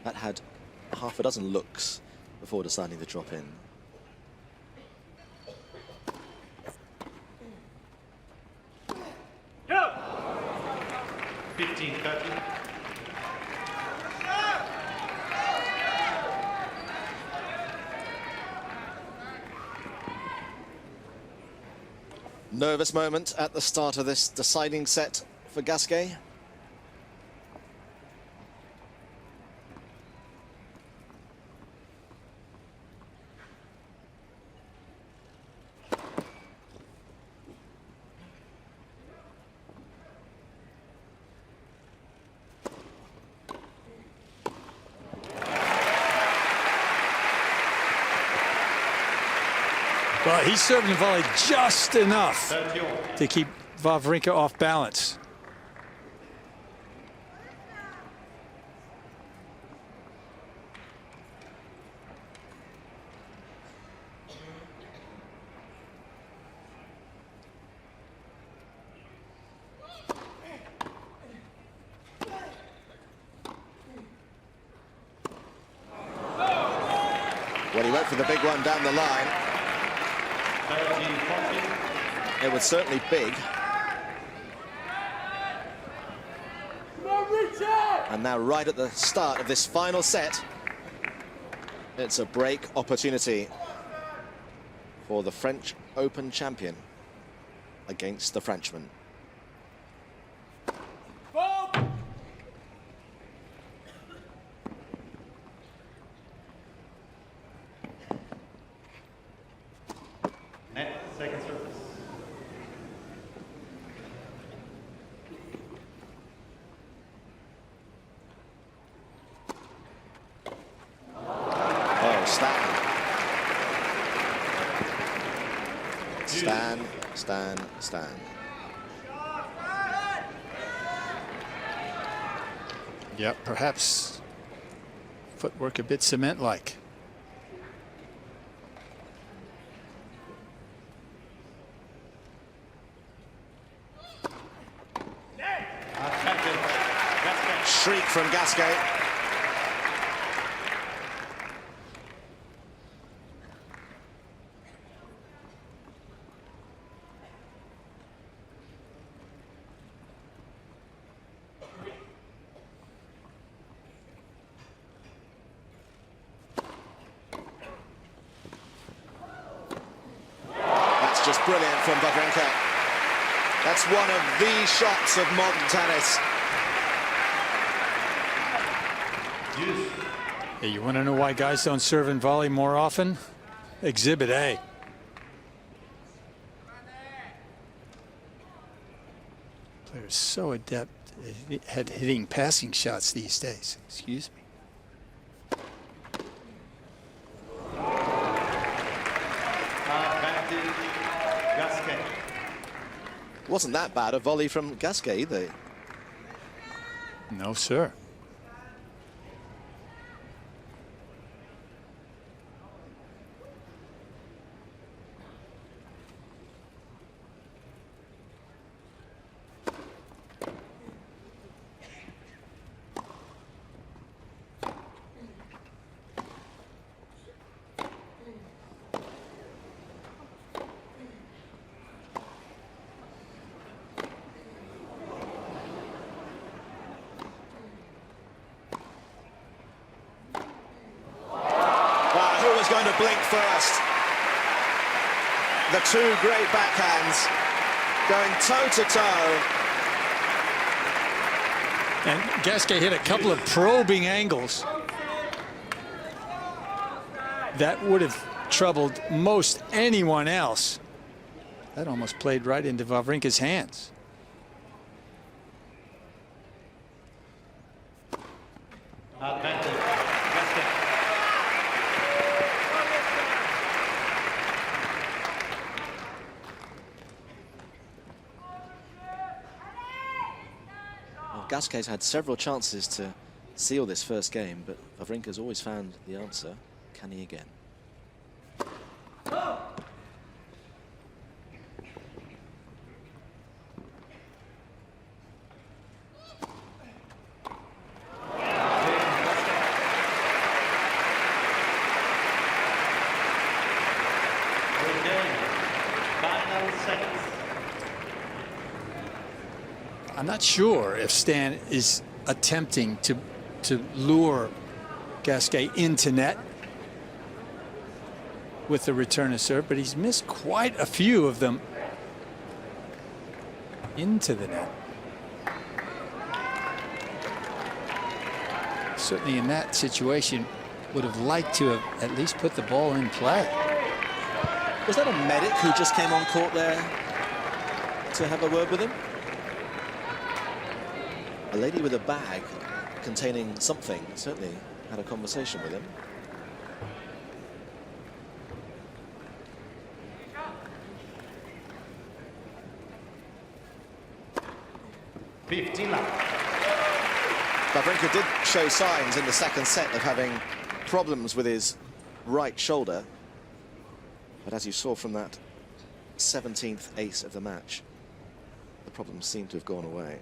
That had half a dozen looks before deciding to drop in. Go! 15-30. Nervous moment at the start of this deciding set for Gasquet. Well, he's serving the volley just enough to keep Wawrinka off balance. Well, he went for the big one down the line. It was certainly big. Come on, Richard! And now right at the start of this final set, it's a break opportunity for the French Open champion against the Frenchman. Net, second service. Oh, Stan. Yep, perhaps footwork a bit cement-like. Shriek from Gasquet. That's just brilliant from Wawrinka. That's one of the shots of modern tennis. Hey, you want to know why guys don't serve and volley more often? Exhibit A. Players so adept at hitting passing shots these days. Excuse me. Advantage, Gasquet. Wasn't that bad a volley from Gasquet either. No, sir. Going to blink first. The two great backhands going toe-to-toe. And Gasquet hit a couple of probing angles that would have troubled most anyone else. That almost played right into Wawrinka's hands. Advantage, Gasquet. Gasquet's had several chances to seal this first game, but Wawrinka's always found the answer. Can he again? I'm not sure if Stan is attempting to lure Gasquet into net with the return of serve, but he's missed quite a few of them into the net. Certainly in that situation would have liked to have at least put the ball in play. Was that a medic who just came on court there to have a word with him? A lady with a bag containing something certainly had a conversation with him. Wawrinka did show signs in the second set of having problems with his right shoulder. But as you saw from that 17th ace of the match, the problems seem to have gone away.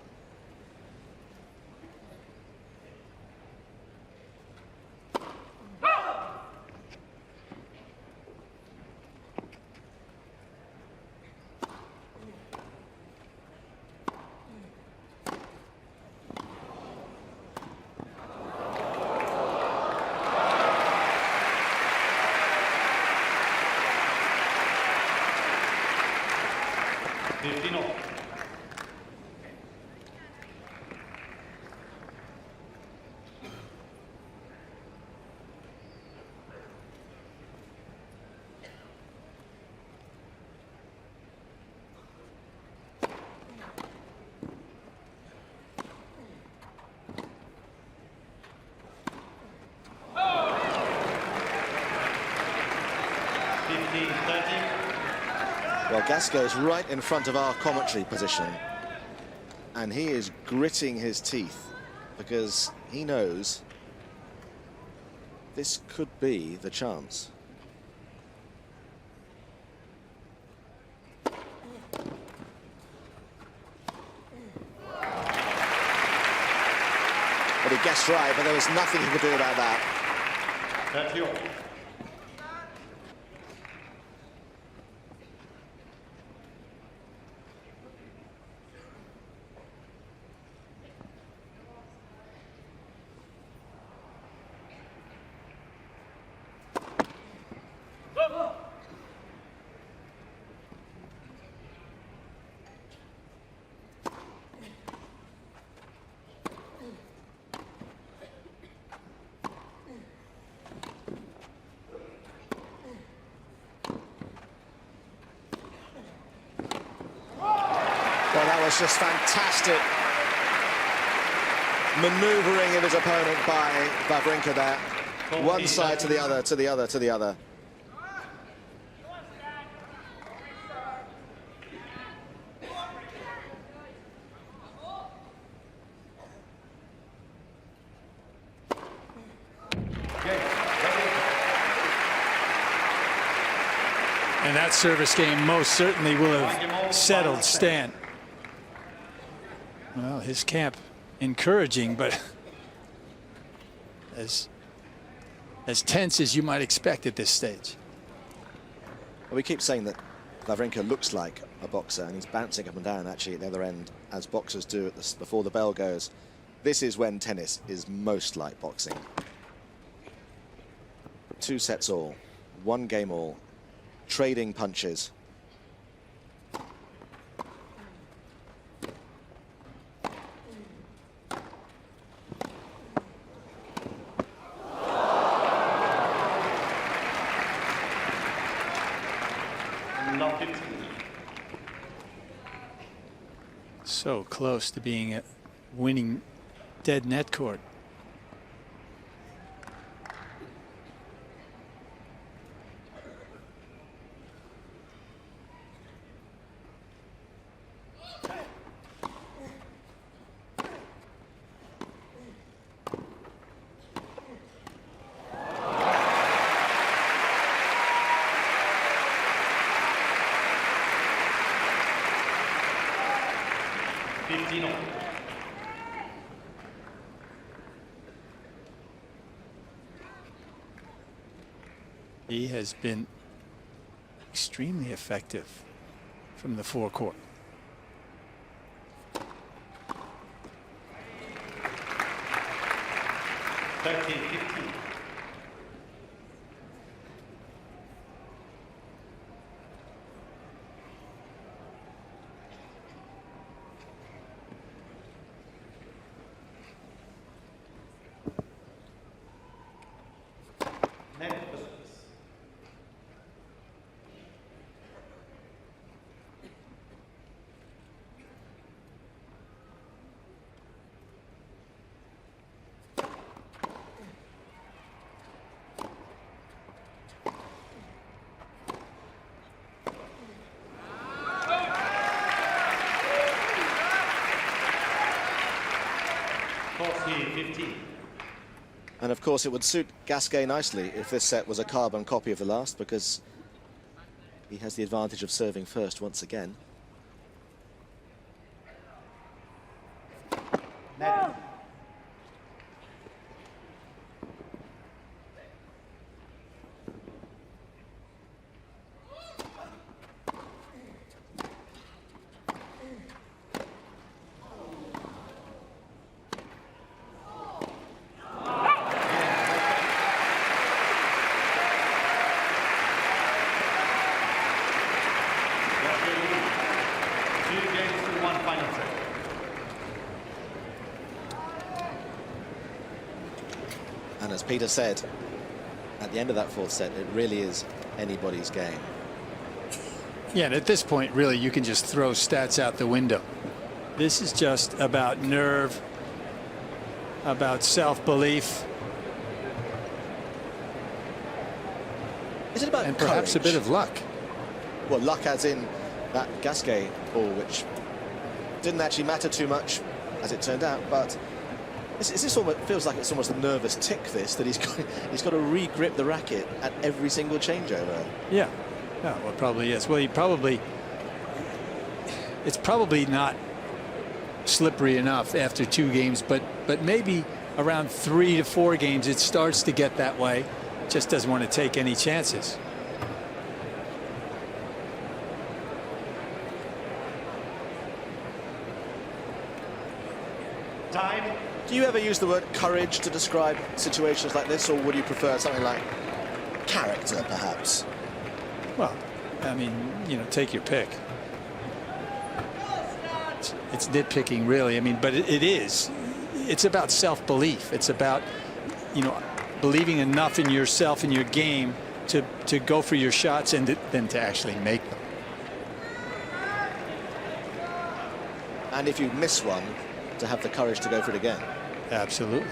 Well, Gasquet's right in front of our commentary position, and he is gritting his teeth because he knows this could be the chance. But he guessed right, but there was nothing he could do about that. That's yours. Well, that was just fantastic manoeuvring of his opponent by Wawrinka there. One side to the other, to the other, to the other. And that service game most certainly will have settled Stan. Well, his camp encouraging, but as tense as you might expect at this stage. Well, we keep saying that Wawrinka looks like a boxer, and he's bouncing up and down actually at the other end, as boxers do at this, before the bell goes. This is when tennis is most like boxing. 2 sets all, 1 game all, trading punches. So close to being a winning dead net court. He has been extremely effective from the forecourt. And of course it would suit Gasquet nicely if this set was a carbon copy of the last, because he has the advantage of serving first once again. And as Peter said, at the end of that 4th set, it really is anybody's game. Yeah, and at this point, really, you can just throw stats out the window. This is just about nerve, about self-belief. Is it about and perhaps courage? A bit of luck? Well, luck as in That Gasquet ball, which didn't actually matter too much, as it turned out, but this almost feels like it's almost a nervous tick, this, that he's got to re-grip the racket at every single changeover. Yeah, yeah, well, it probably is. Well, it's probably not slippery enough after 2 games, but maybe around 3 to 4 games it starts to get that way. Just doesn't want to take any chances. Time. Do you ever use the word courage to describe situations like this, or would you prefer something like character, perhaps? Well, I mean, you know, take your pick. It's nitpicking, really. I mean, but it is. It's about self-belief. It's about, you know, believing enough in yourself and your game to go for your shots and then to actually make them. And if you miss one, to have the courage to go for it again. Absolutely.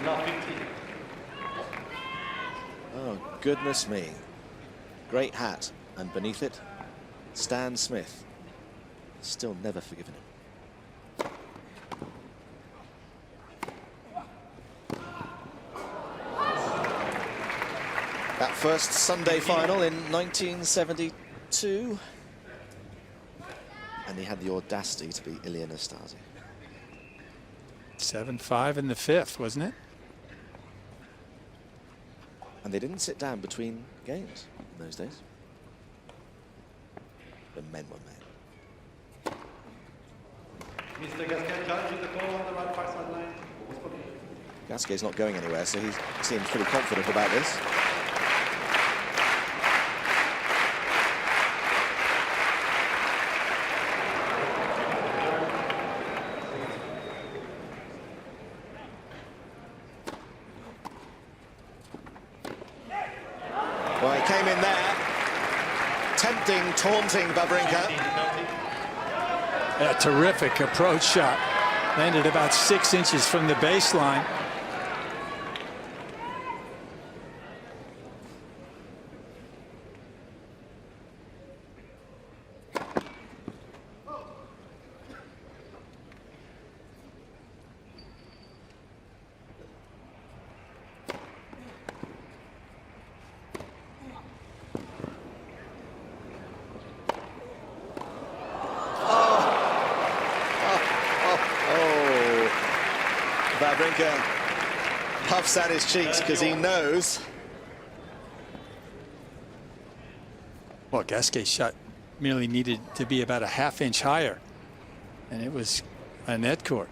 Not 15. Oh, goodness me. Great hat, and beneath it, Stan Smith. Still never forgiven him. That first Sunday final in 1972. And he had the audacity to be Ilie Nastase. 7-5 in the 5th, wasn't it? And they didn't sit down between games in those days. The men were men. Mr. Gasquet challenging the call on the right far sideline. Gasquet's not going anywhere, so he seems pretty confident about this. Well, he came in there, tempting, taunting Wawrinka. A terrific approach shot. Landed about 6 inches from the baseline. Wawrinka puffs at his cheeks because he knows. Well, Gasquet's shot merely needed to be about a ½ inch higher, and it was a net court.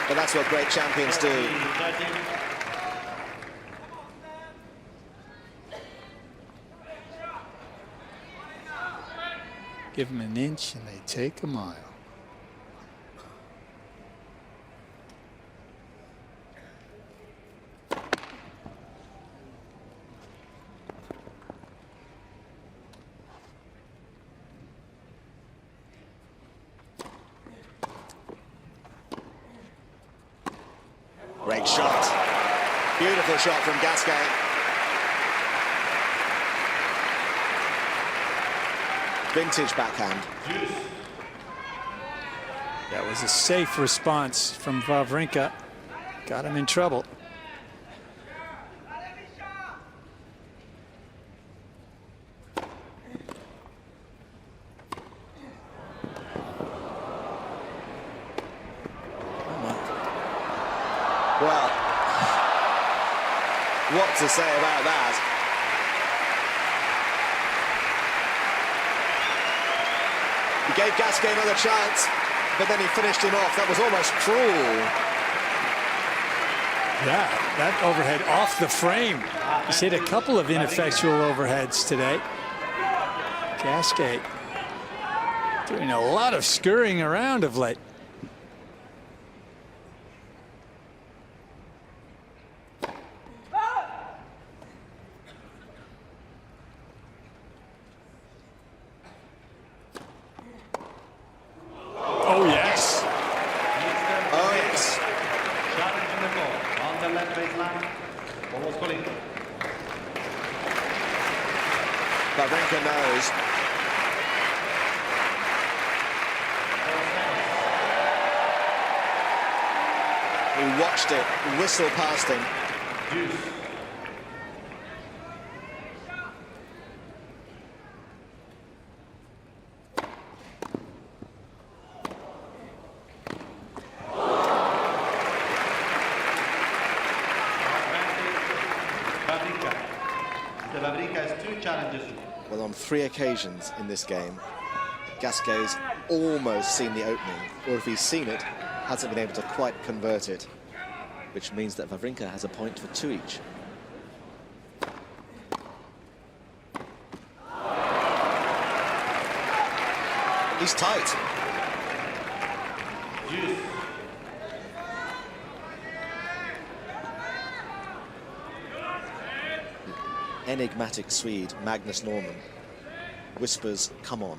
But that's what great champions do. Give them an inch and they take a mile. Great shot. Beautiful shot from Gasquet. Vintage backhand. That was a safe response from Wawrinka. Got him in trouble. Well, what to say about that? He gave Gasquet another chance, but then he finished him off. That was almost cruel. Yeah, that overhead off the frame. He's hit a couple of ineffectual overheads today. Gasquet doing a lot of scurrying around of late. Wawrinka knows. He watched it whistle past him. Deuce. Wawrinka has 2 challenges. Well, on 3 occasions in this game, Gasquet's almost seen the opening, or if he's seen it, hasn't been able to quite convert it, which means that Wawrinka has a point for 2 each. He's tight. Deuce. Enigmatic Swede, Magnus Norman, whispers, "Come on."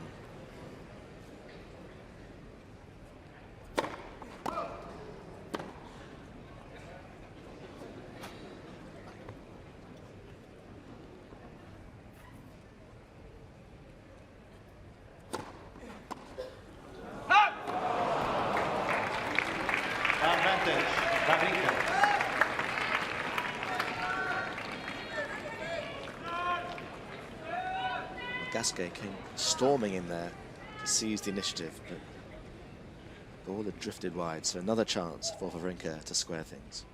Advantage. Wawrinka. Gasquet came storming in there to seize the initiative, but the ball had drifted wide, so another chance for Wawrinka to square things.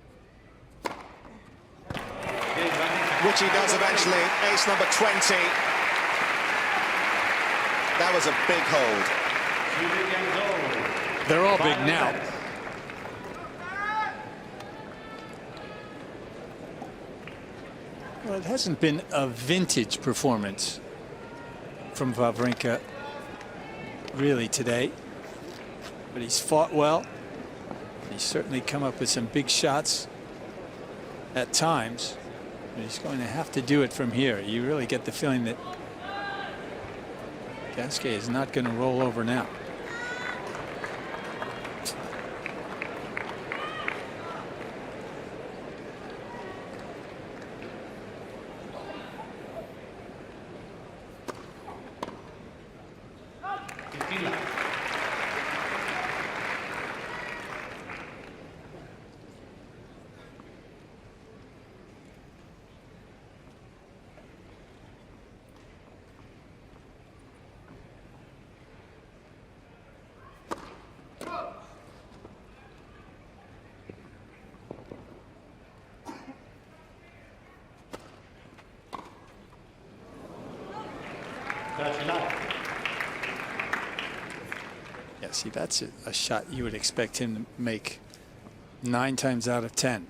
Which he does eventually. Ace number 20. That was a big hold. 2 big games old. They're all big now. Well, it hasn't been a vintage performance from Wawrinka really today, but he's fought well. He's certainly come up with some big shots at times, but he's going to have to do it from here. You really get the feeling that Gasquet is not going to roll over now. Yeah, see, that's a shot you would expect him to make 9 times out of 10.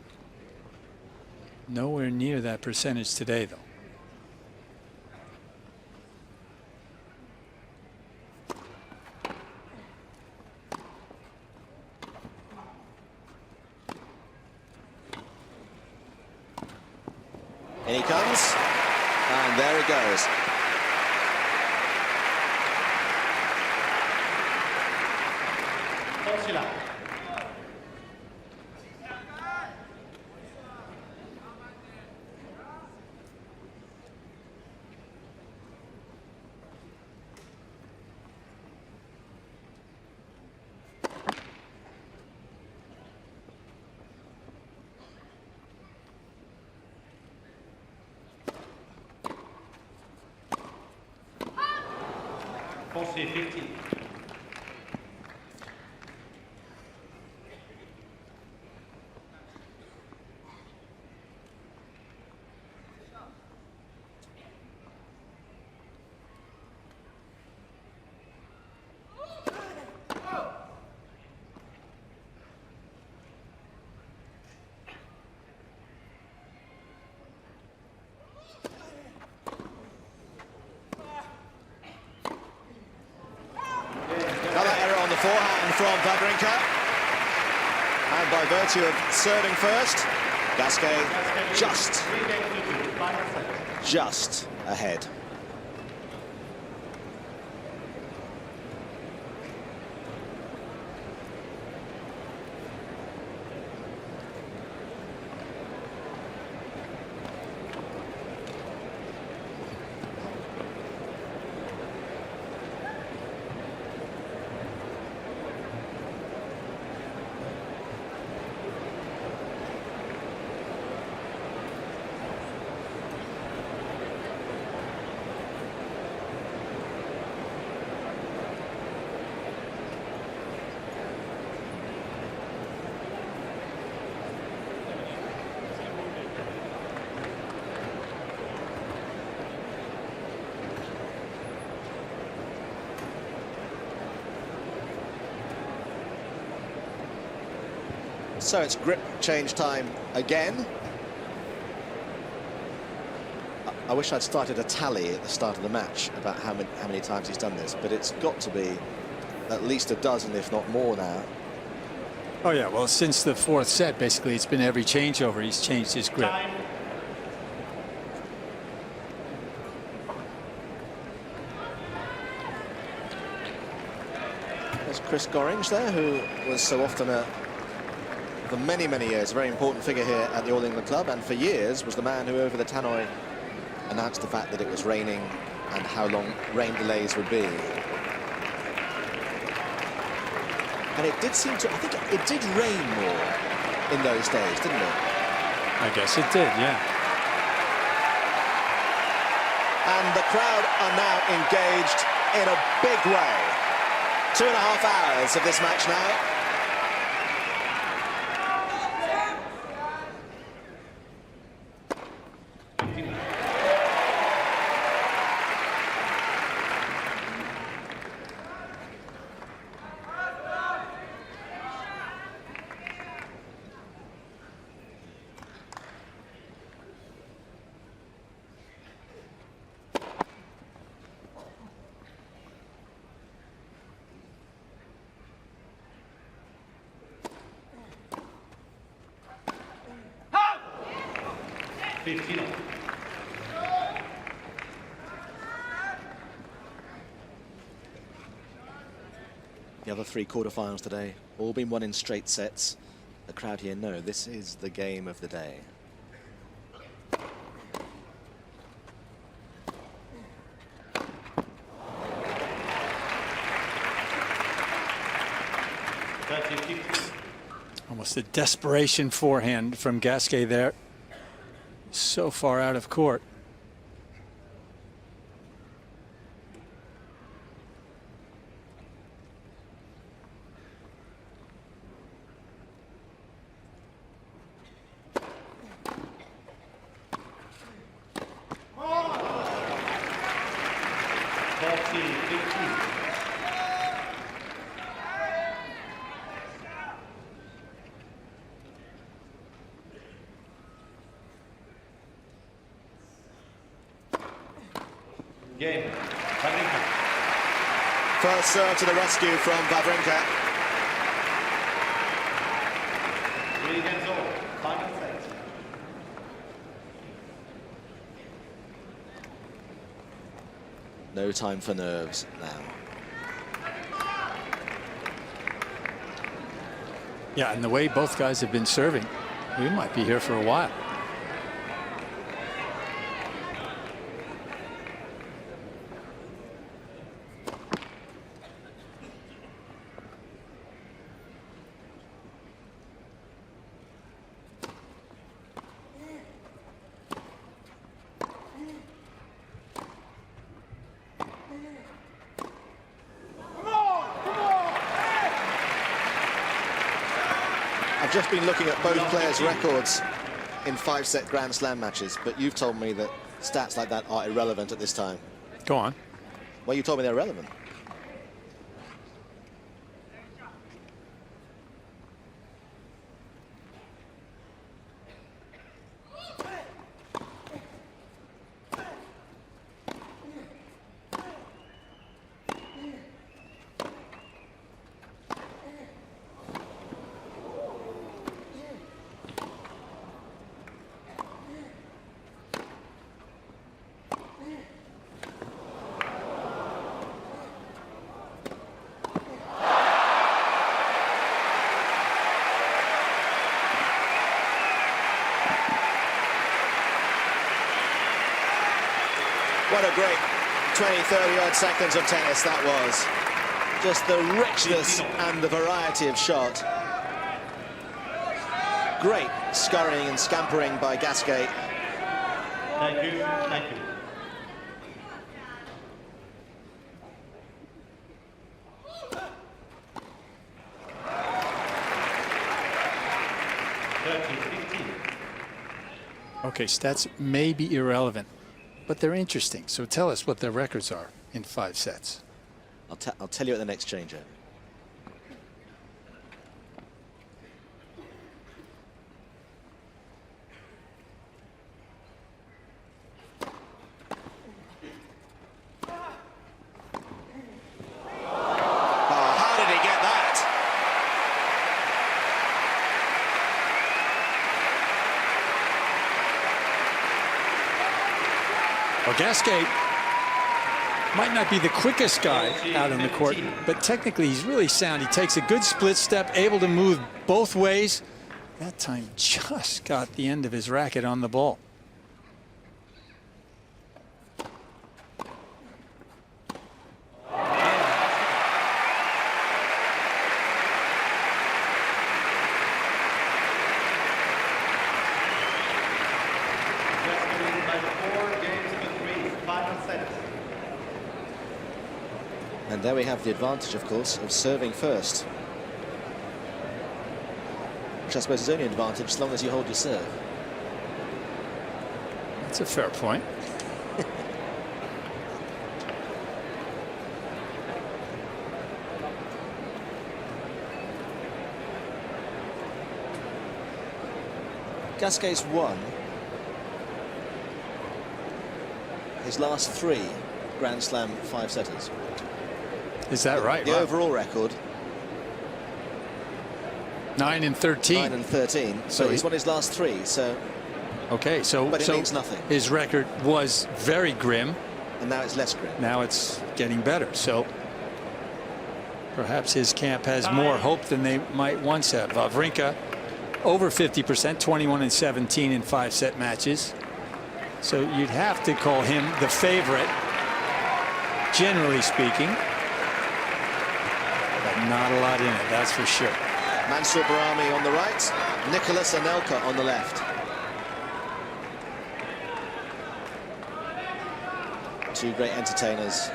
Nowhere near that percentage today, though. In he comes, and there he goes. Force 15. Forehand from Wawrinka, and by virtue of serving first, Gasquet just ahead. So it's grip change time again. I wish I'd started a tally at the start of the match about how many times he's done this, but it's got to be at least a dozen, if not more now. Oh yeah, well, since the fourth set, basically, it's been every changeover he's changed his grip. Time. There's Chris Gorringe there, who was so often for many, many years, a very important figure here at the All England Club, and for years was the man who, over the tannoy, announced the fact that it was raining and how long rain delays would be. And it did seem to, I think it did rain more in those days, didn't it? I guess it did, yeah. And the crowd are now engaged in a big way. 2.5 hours of this match now. The other 3 quarterfinals today, all been won in straight sets. The crowd here know this is the game of the day. Almost a desperation forehand from Gasquet there. So far out of court. Game. Wawrinka. First serve to the rescue from Wawrinka. 3-all. Final set. No time for nerves now. Yeah, and the way both guys have been serving, we might be here for a while. I've just been looking at both players' records in 5-set Grand Slam matches, but you've told me that stats like that are irrelevant at this time. Go on. Well, you told me they're relevant. What a great 20, 30-odd seconds of tennis that was. Just the richness and the variety of shot. Great scurrying and scampering by Gasquet. Thank you. Thank you. Okay, stats may be irrelevant, but they're interesting. So tell us what their records are in 5 sets. I'll tell you at the next changer. Well, Gasquet might not be the quickest guy out on the court, but technically he's really sound. He takes a good split step, able to move both ways. That time just got the end of his racket on the ball. And there we have the advantage, of course, of serving first. Which I suppose is only an advantage as long as you hold your serve. That's a fair point. Gasquet's won his last 3 Grand Slam 5-setters. Is that right? The Wow. overall record, 9 and 13. 9 and 13. So he's won his last 3. So, Okay, so but it means nothing. His record was very grim. And now it's less grim. Now it's getting better. So perhaps his camp has more hope than they might once have. Wawrinka over 50%, 21 and 17 in 5-set matches. So you'd have to call him the favorite, generally speaking. But not a lot in it, that's for sure. Mansour Barami on the right, Nicholas Anelka on the left. 2 great entertainers,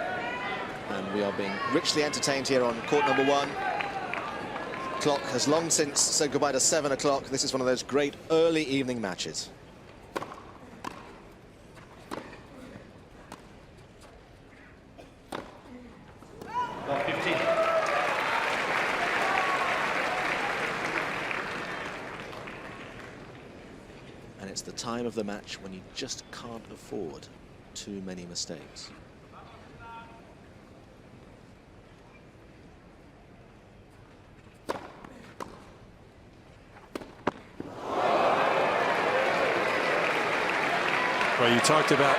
and we are being richly entertained here on court number 1. Clock has long since said goodbye to 7 o'clock. This is one of those great early evening matches. About 15. And it's the time of the match when you just can't afford too many mistakes. Well, you talked about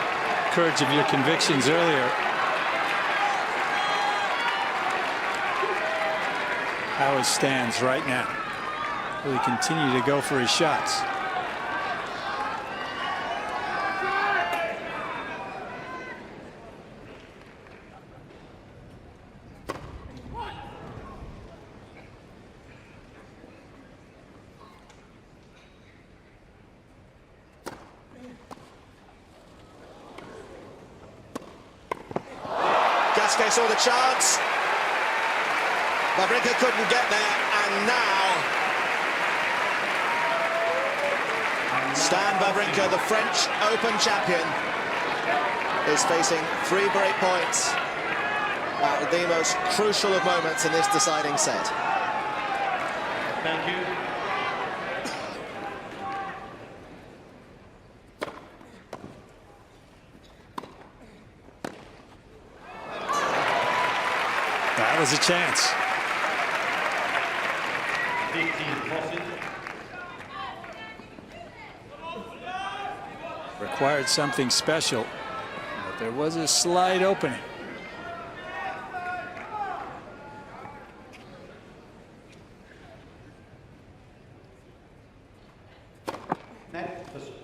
courage of your convictions earlier. How he stands right now. Will he continue to go for his shots? Gasquet saw the chance. Wawrinka couldn't get there, and now Stan Wawrinka, the French Open champion, is facing 3 break points at the most crucial of moments in this deciding set. Thank you. That was a chance. 15 losses. Required something special, but there was a slight opening. Net for service.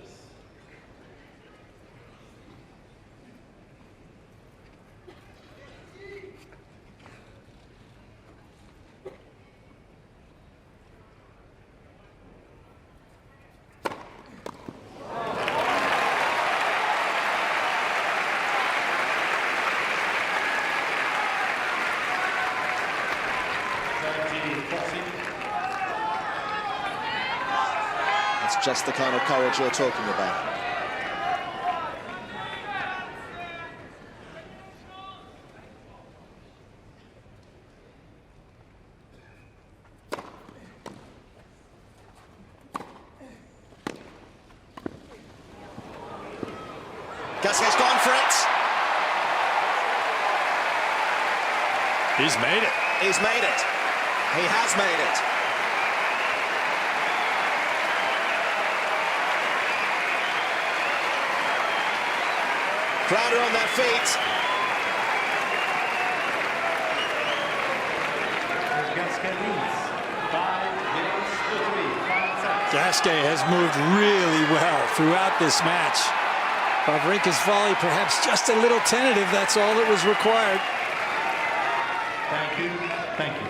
It's just the kind of courage you're talking about. Gasquet's gone for it. He's made it. He's made it. He has made it. Crowd are on their feet. Gasquet leads 5-3. Final set. Gasquet has moved really well throughout this match. Wawrinka's volley perhaps just a little tentative. That's all that was required. Thank you. Thank you.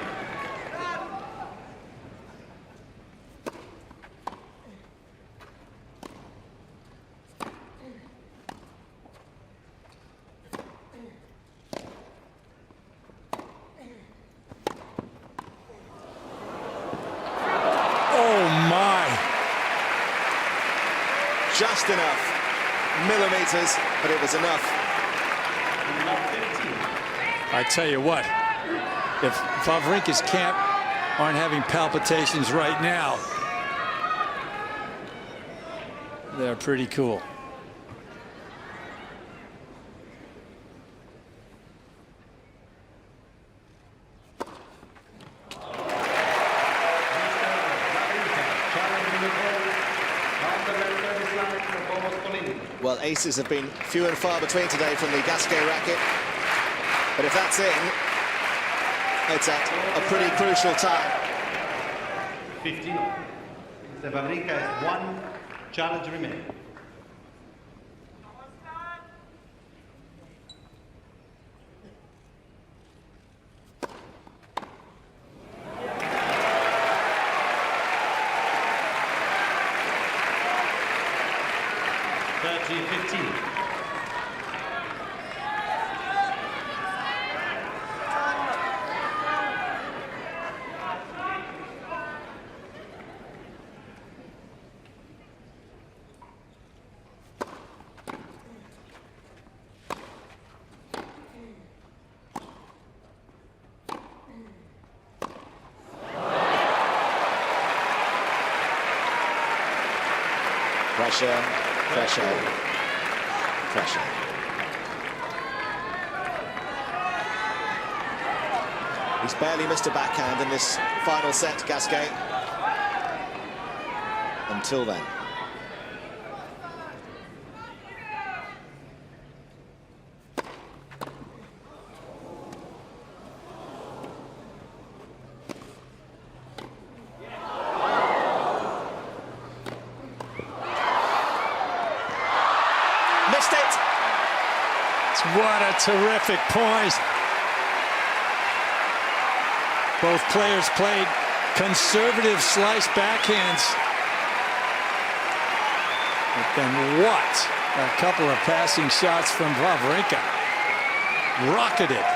Oh my! Just enough. Millimeters, but it was enough. I tell you what, if Wawrinka's camp aren't having palpitations right now, they're pretty cool. Well, aces have been few and far between today from the Gasquet racket. But if that's in, it's at a pretty crucial time. 15. Wawrinka has one challenge remaining. Pressure, pressure, pressure. He's barely missed a backhand in this final set, Gasquet. Until then. Missed it! What a terrific point. Both players played conservative slice backhands. But then what? A couple of passing shots from Wawrinka. Rocketed.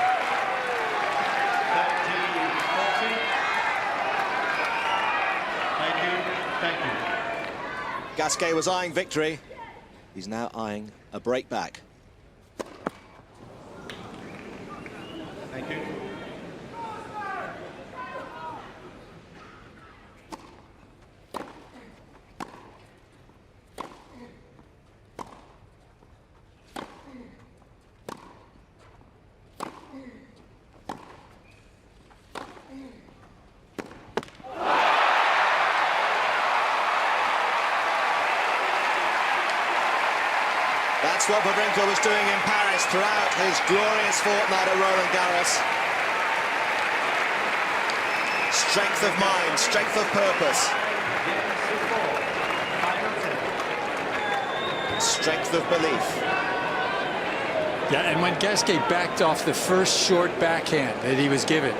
Thank you. Thank you. Gasquet was eyeing victory. He's now eyeing a break back. Thank you. That's what Wawrinka was doing in Paris throughout his glorious fortnight at Roland Garros. Strength of mind, strength of purpose. Strength of belief. Yeah, and when Gasquet backed off the first short backhand that he was given,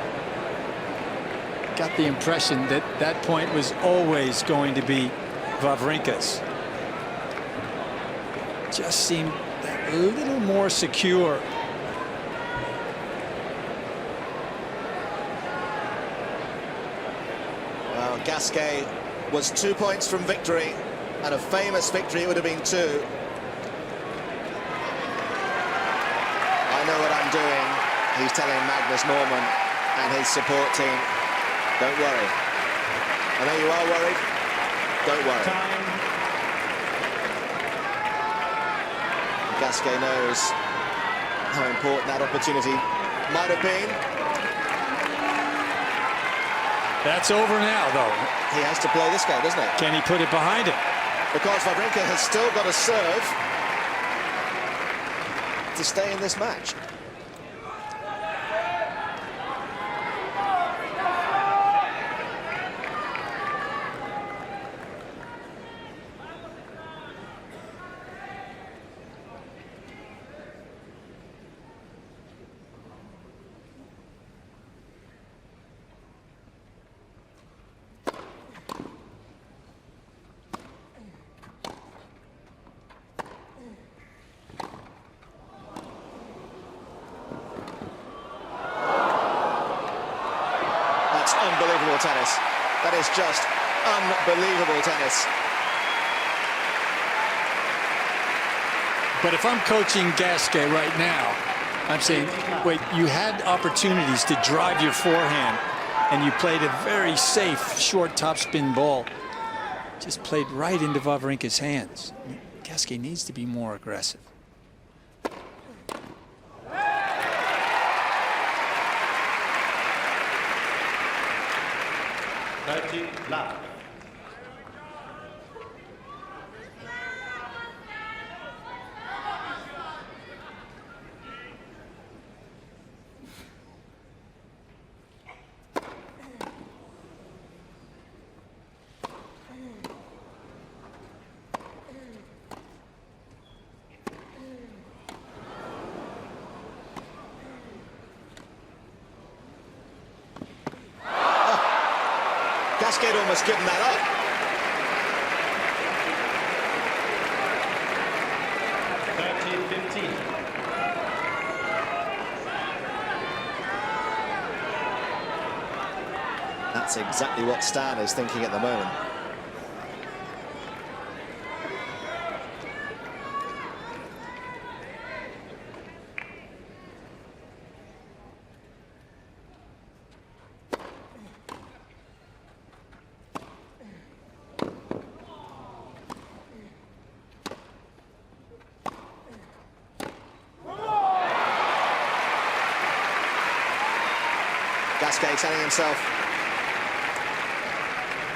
got the impression that that point was always going to be Wawrinka's. Just seemed a little more secure. Well, Gasquet was 2 points from victory, and a famous victory it would have been 2. I know what I'm doing, he's telling Magnus Norman and his support team. Don't worry. I know you are worried. Don't worry. Time. Gasquet knows how important that opportunity might have been. That's over now, though. He has to play this game, doesn't he? Can he put it behind him? Because Wawrinka has still got a serve. to stay in this match. Unbelievable tennis. That is just unbelievable tennis. But if I'm coaching Gasquet right now, I'm saying, wait, you had opportunities to drive your forehand, and you played a very safe, short topspin ball. Just played right into Wawrinka's hands. Gasquet needs to be more aggressive. 30 love. Gasquet almost given that up. That's exactly what Stan is thinking at the moment. Gasquet telling himself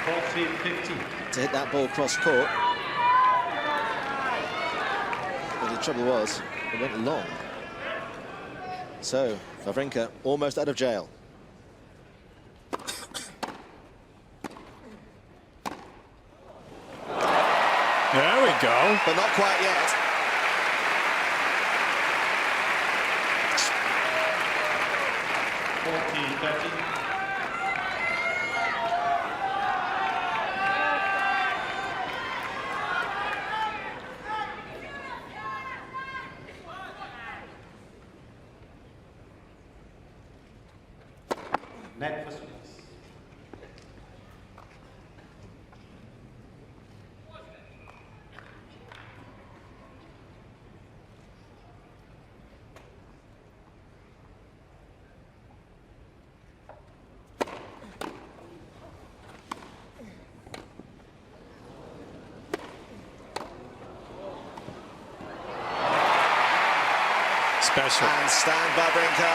40-15 to hit that ball cross court. But the trouble was, it went long. So, Wawrinka almost out of jail. There we go. But not quite yet. Net for Swiss. Special. And Stan Wawrinka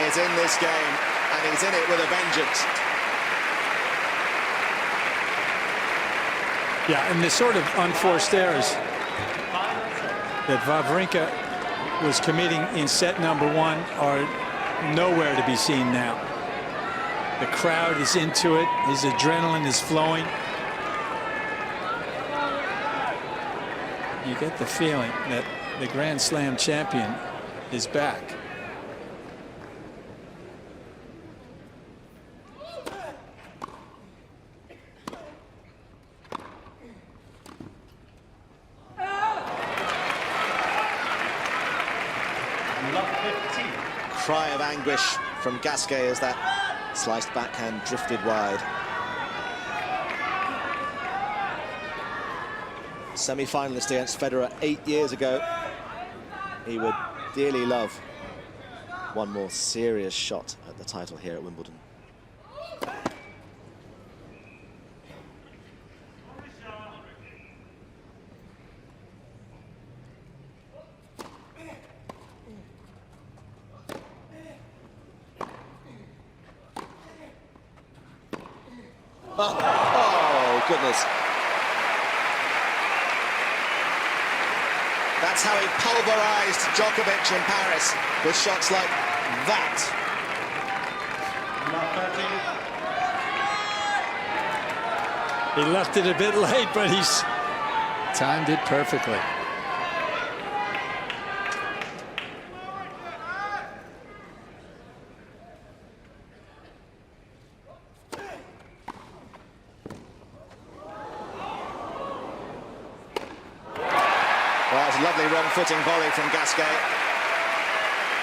is in this game, and he's in it with a vengeance. Yeah, and the sort of unforced errors that Wawrinka was committing in set number one are nowhere to be seen now. The crowd is into it. His adrenaline is flowing. You get the feeling that the Grand Slam champion is back. Cry of anguish from Gasquet as that sliced backhand drifted wide. Semi-finalist against Federer 8 years ago. He would dearly love one more serious shot at the title here at Wimbledon. Oh, goodness. That That's how he pulverized Djokovic in Paris with shots like that. He left it a bit late, but he's timed it perfectly. Well, it's a lovely wrong-footing volley from Gasquet.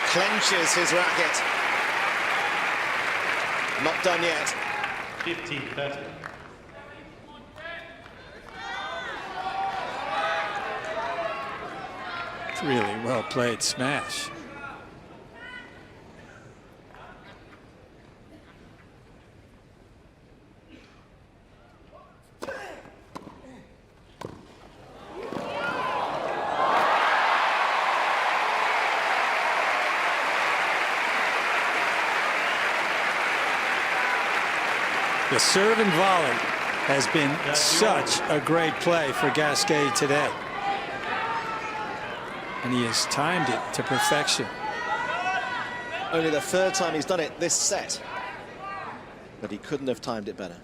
Clenches his racket. Not done yet. 15-30. Really well played smash. The serve and volley has been such a great play for Gasquet today. And he has timed it to perfection. Only the third time he's done it this set. But he couldn't have timed it better.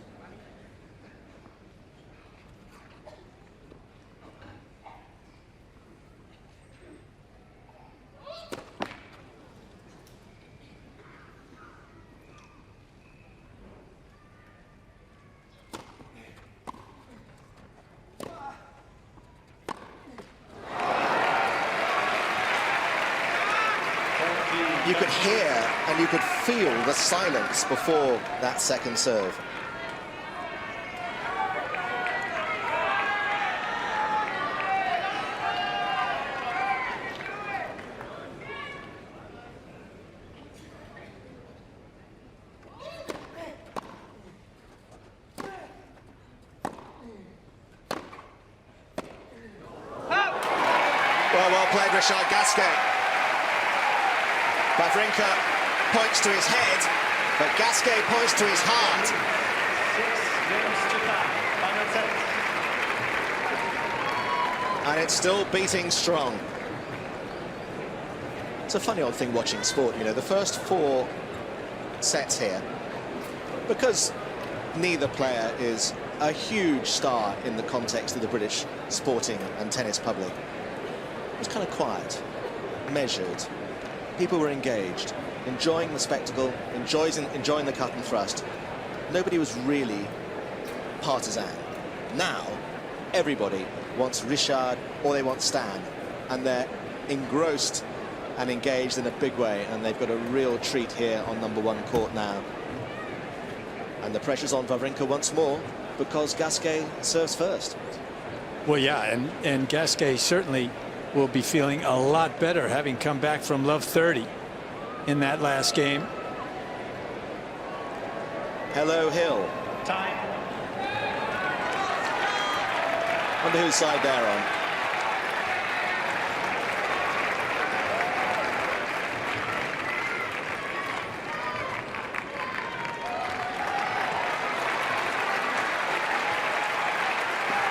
You could hear and you could feel the silence before that second serve. Well played, Richard Gasquet. Wawrinka points to his head, but Gasquet points to his heart. 6 games to 5, final set. And it's still beating strong. It's a funny old thing watching sport, you know, the first 4 sets here, because neither player is a huge star in the context of the British sporting and tennis public. It was kind of quiet, measured. People were engaged, enjoying the spectacle, enjoying the cut and thrust. Nobody was really partisan. Now, everybody wants Richard or they want Stan, and they're engrossed and engaged in a big way, and they've got a real treat here on #1 court now. And the pressure's on Wawrinka once more, because Gasquet serves first. Well, yeah, and Gasquet certainly will be feeling a lot better having come back from love 30 in that last game. Hello, Hill. Time. Wonder whose side they're on.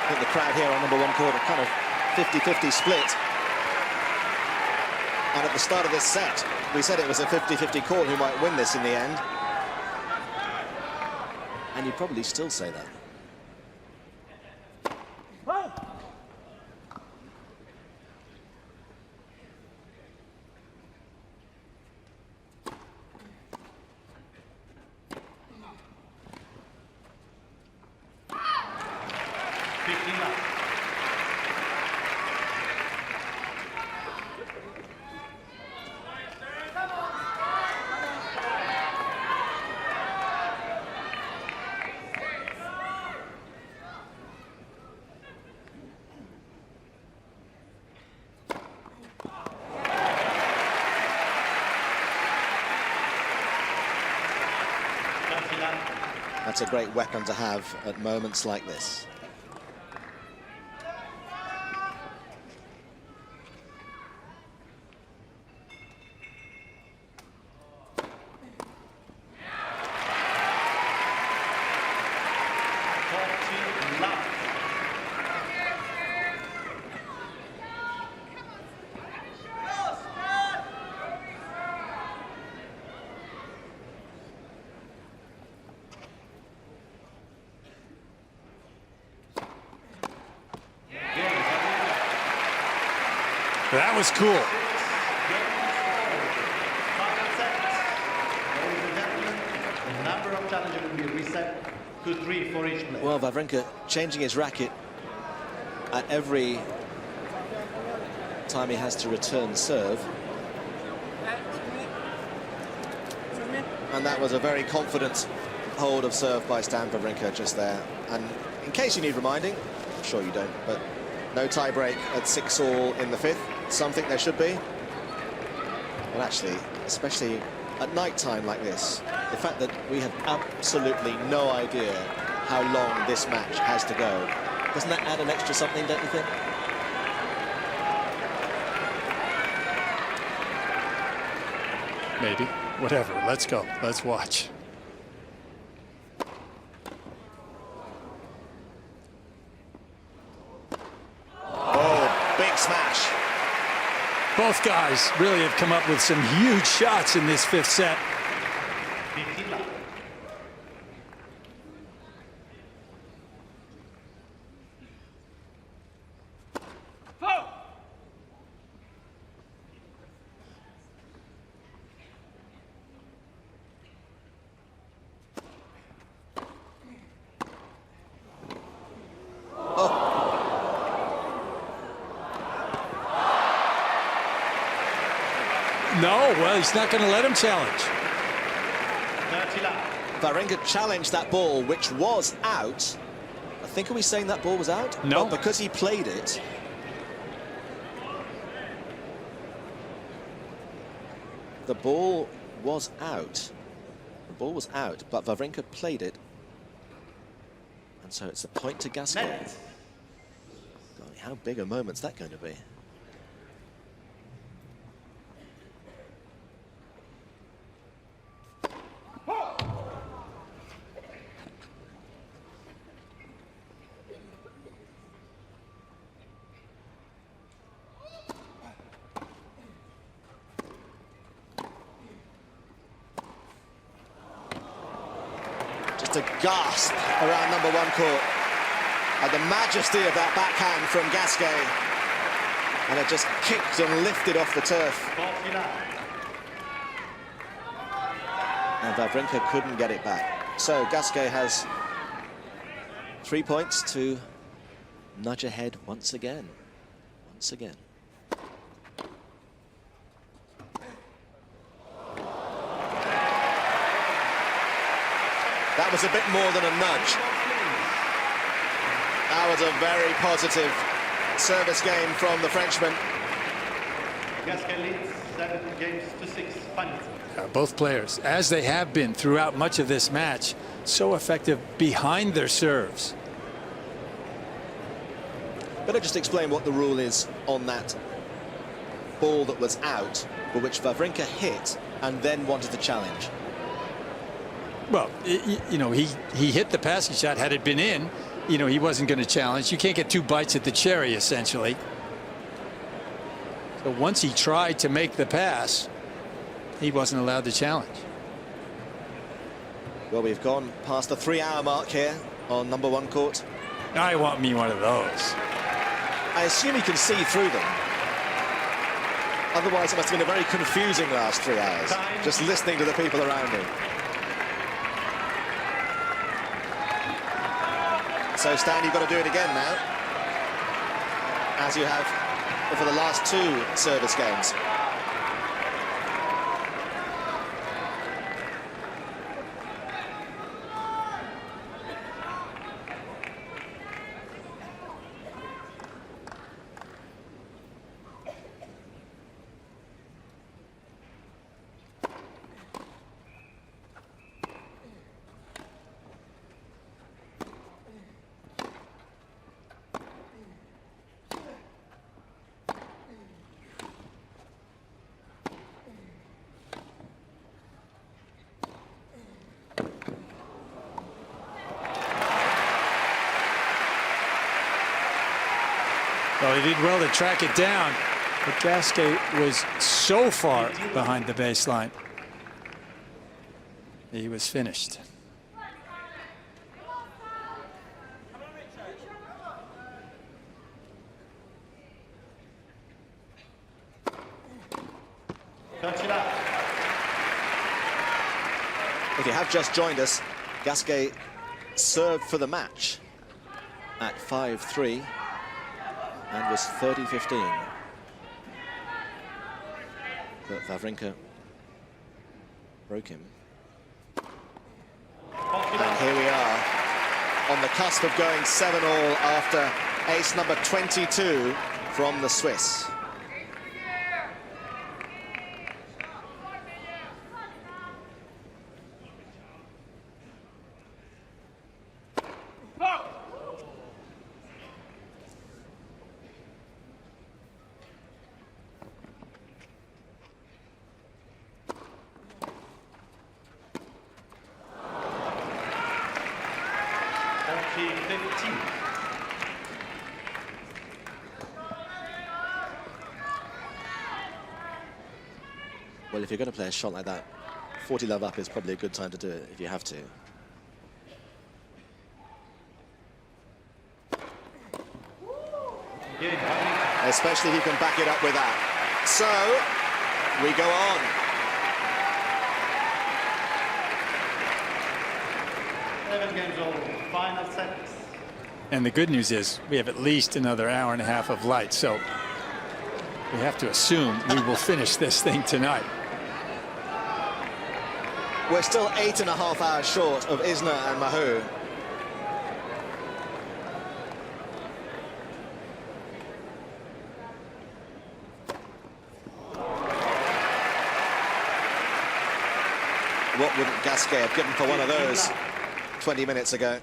I think the crowd here on #1 court are kind of 50-50 split. And at the start of this set, we said it was a 50-50 call who might win this in the end. And you'd probably still say that. That's a great weapon to have at moments like this. That was cool. Final set. Ladies and gentlemen, the number of challenges will be reset to 3 for each player. Well, Wawrinka changing his racket at every time he has to return serve. And that was a very confident hold of serve by Stan Wawrinka just there. And in case you need reminding, I'm sure you don't, but no tie break at 6-all in the 5th. Something there should be. But actually, especially at night time like this, the fact that we have absolutely no idea how long this match has to go, doesn't that add an extra something, don't you think? Maybe. Whatever. Let's go. Let's watch. Oh, big smash. Both guys really have come up with some huge shots in this 5th set. 15 love. No, well, he's not going to let him challenge. 30 love. Wawrinka challenged that ball, which was out. I think, are we saying that ball was out? No. But because he played it. The ball was out. The ball was out, but Wawrinka played it. And so it's a point to Gasquet. Net. God, how big a moment's that going to be? Just a gasp around number 1 court at the majesty of that backhand from Gasquet, and it just kicked and lifted off the turf. 40 love. And Wawrinka couldn't get it back. So Gasquet has 3 points to nudge ahead once again. Once again. That was a bit more than a nudge. That was a very positive service game from the Frenchman. Gasquet leads 7 games to 6. Final set. Both players, as they have been throughout much of this match, so effective behind their serves. Better just explain what the rule is on that ball that was out, but which Wawrinka hit and then wanted to challenge. Well, you know, he hit the passing shot. Had it been in, you know, he wasn't going to challenge. You can't get 2 bites at the cherry, essentially. So once he tried to make the pass, he wasn't allowed to challenge. Well, we've gone past the 3-hour mark here on number 1 court. I want me one of those. I assume he can see through them. Otherwise, it must have been a very confusing last 3 hours, just listening to the people around him. So, Stan, you've got to do it again now, as you have for the last 2 service games. Well, he did well to track it down, but Gasquet was so far behind the baseline. He was finished. If you have just joined us, Gasquet served for the match at 5-3 and was 30-15. But Wawrinka broke him. And here we are on the cusp of going 7-all after ace number 22 from the Swiss. Well, if you're going to play a shot like that, 40 love up is probably a good time to do it if you have to. Especially if you can back it up with that. So, we go on. 11 games all, final sets. And the good news is we have at least another hour and a half of light, so we have to assume we will finish this thing tonight. We're still 8.5 hours short of Isner and Mahou. What wouldn't Gasquet have given for one of those 20 minutes ago?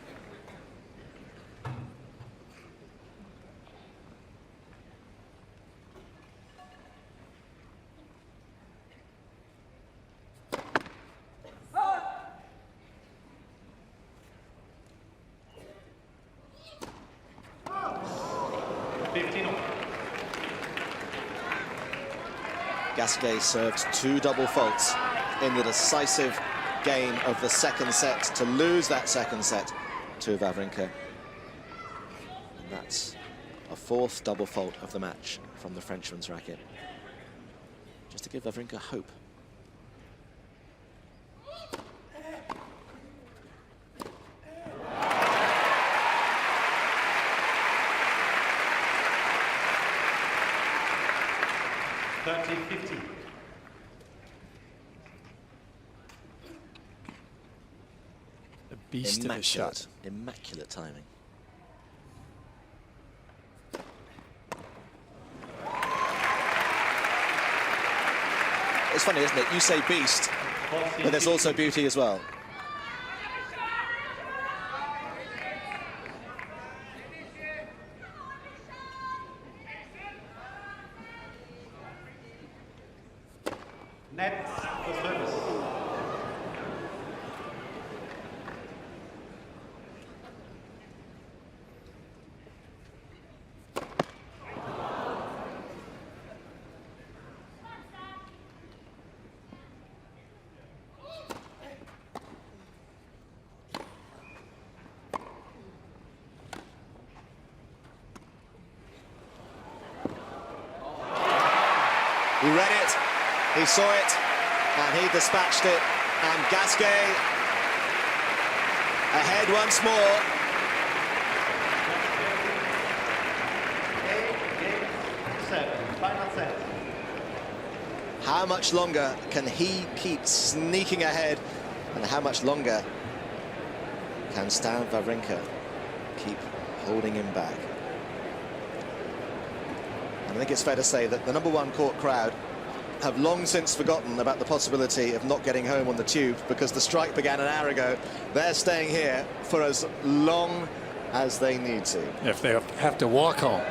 Gasquet served 2 double faults in the decisive game of the second set to lose that second set to Wawrinka. And that's a 4th double fault of the match from the Frenchman's racket. Just to give Wawrinka hope. The beast of a shot. Immaculate timing. It's funny, isn't it? You say beast, but there's also beauty as well. Net for service. He read it, he saw it, and he dispatched it. And Gasquet ahead once more. 8-7, final set. How much longer can he keep sneaking ahead, and how much longer can Stan Wawrinka keep holding him back? I think it's fair to say that the #1 court crowd have long since forgotten about the possibility of not getting home on the tube, because the strike began an hour ago. They're staying here for as long as they need to. If they have to walk home.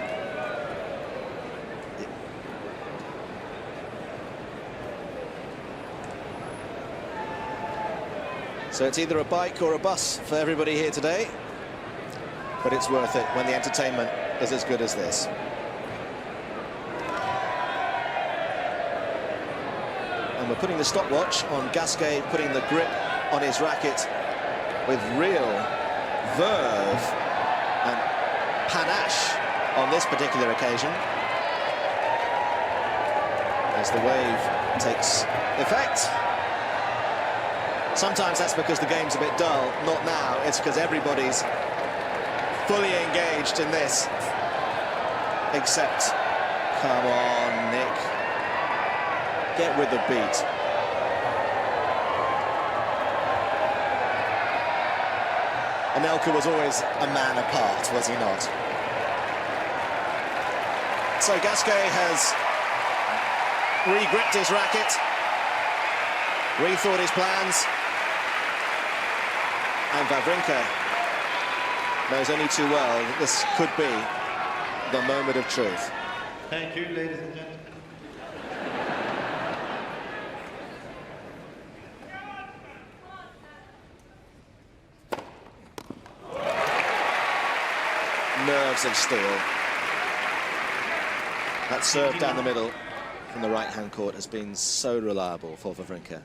So it's either a bike or a bus for everybody here today, but it's worth it when the entertainment is as good as this. And we're putting the stopwatch on Gasquet, putting the grip on his racket with real verve and panache on this particular occasion, as the wave takes effect. Sometimes that's because the game's a bit dull. Not now. It's because everybody's fully engaged in this. Except, come on, Nick. Get with the beat. Anelka was always a man apart, was he not? So Gasquet has re-gripped his racket, rethought his plans, and Wawrinka knows only too well that this could be the moment of truth. Thank you, ladies and gentlemen. Nerves of steel. That serve down the middle from the right-hand court has been so reliable for Wawrinka.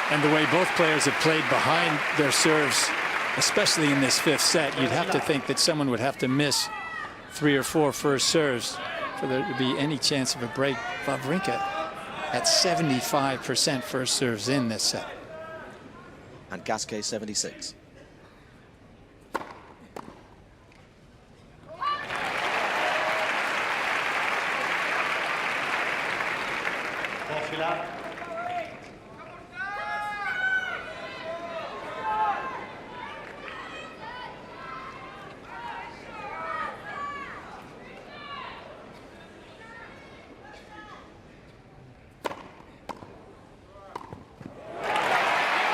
And the way both players have played behind their serves, especially in this fifth set, you'd have to think that someone would have to miss 3 or 4 first serves for there to be any chance of a break. Wawrinka at 75% first serves in this set. And Gasquet 76.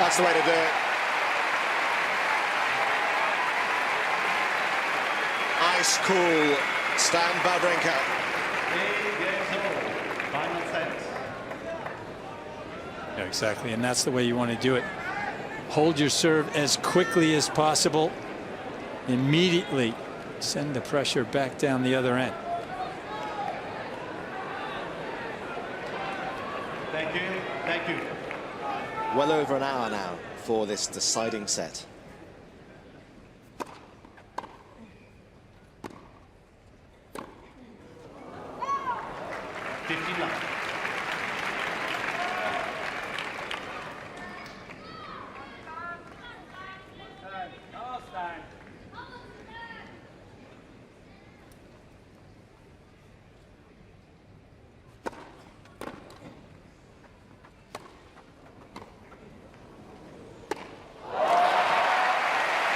That's the way to do it. Ice cool, Stan Wawrinka. Final set. Yeah, exactly, and that's the way you want to do it. Hold your serve as quickly as possible. Immediately send the pressure back down the other end. Thank you. Thank you. Well over an hour now for this deciding set.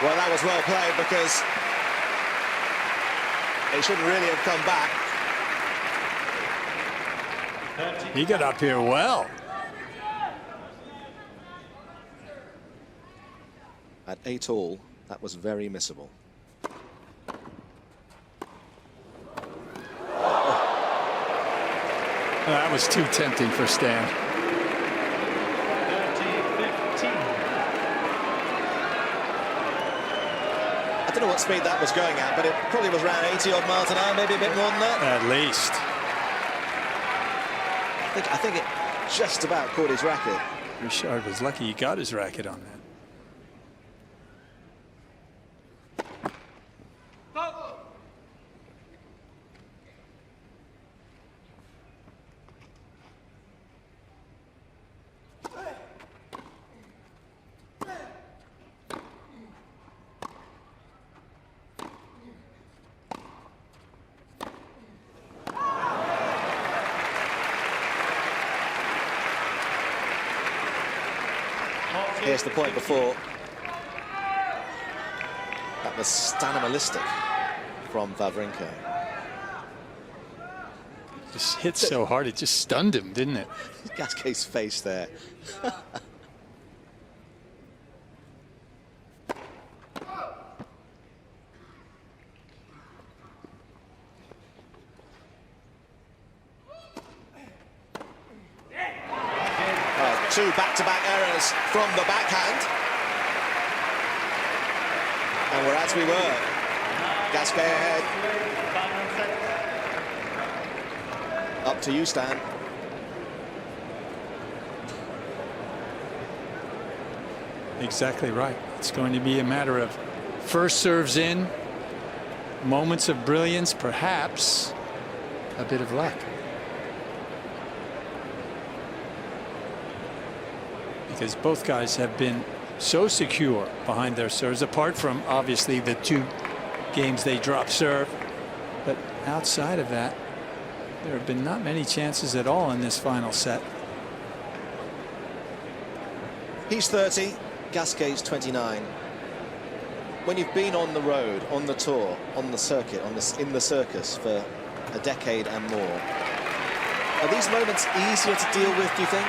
Well, that was well played because it shouldn't really have come back. He got up here well. At 8-all, that was very missable. That was too tempting for Stan. 30-15. I don't know what speed that was going at, but it probably was around 80-odd miles an hour, maybe a bit more than that. At least. I think it just about caught his racket. Richard was lucky he got his racket on that. Here's the point before. That was animalistic from Wawrinka. Just hit so hard, it just stunned him, didn't it? Gasquet's face there. Two back-to-back errors from the backhand. And we're as we were. Gasquet ahead. Final set. Up to you, Stan. Exactly right. It's going to be a matter of first serves in, moments of brilliance, perhaps a bit of luck. Because both guys have been so secure behind their serves, apart from obviously the 2 games they drop serve. But outside of that, there have been not many chances at all in this final set. He's 30, Gasquet's 29. When you've been on the road, on the tour, on the circuit, in the circus for a decade and more, are these moments easier to deal with, do you think?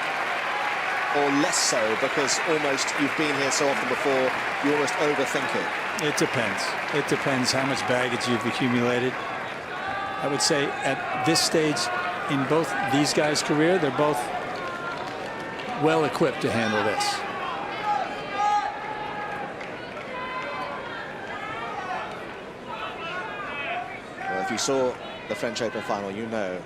Or less so, because almost you've been here so often before, you almost overthink it? It depends. It depends how much baggage you've accumulated. I would say at this stage in both these guys' career, they're both well equipped to handle this. Well, if you saw the French Open final, you know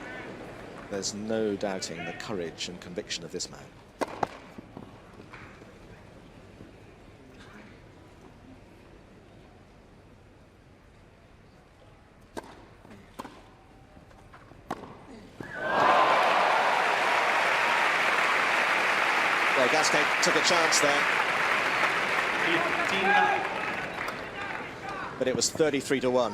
there's no doubting the courage and conviction of this man. Well, Gasquet took a chance there. 15. But it was 33-1.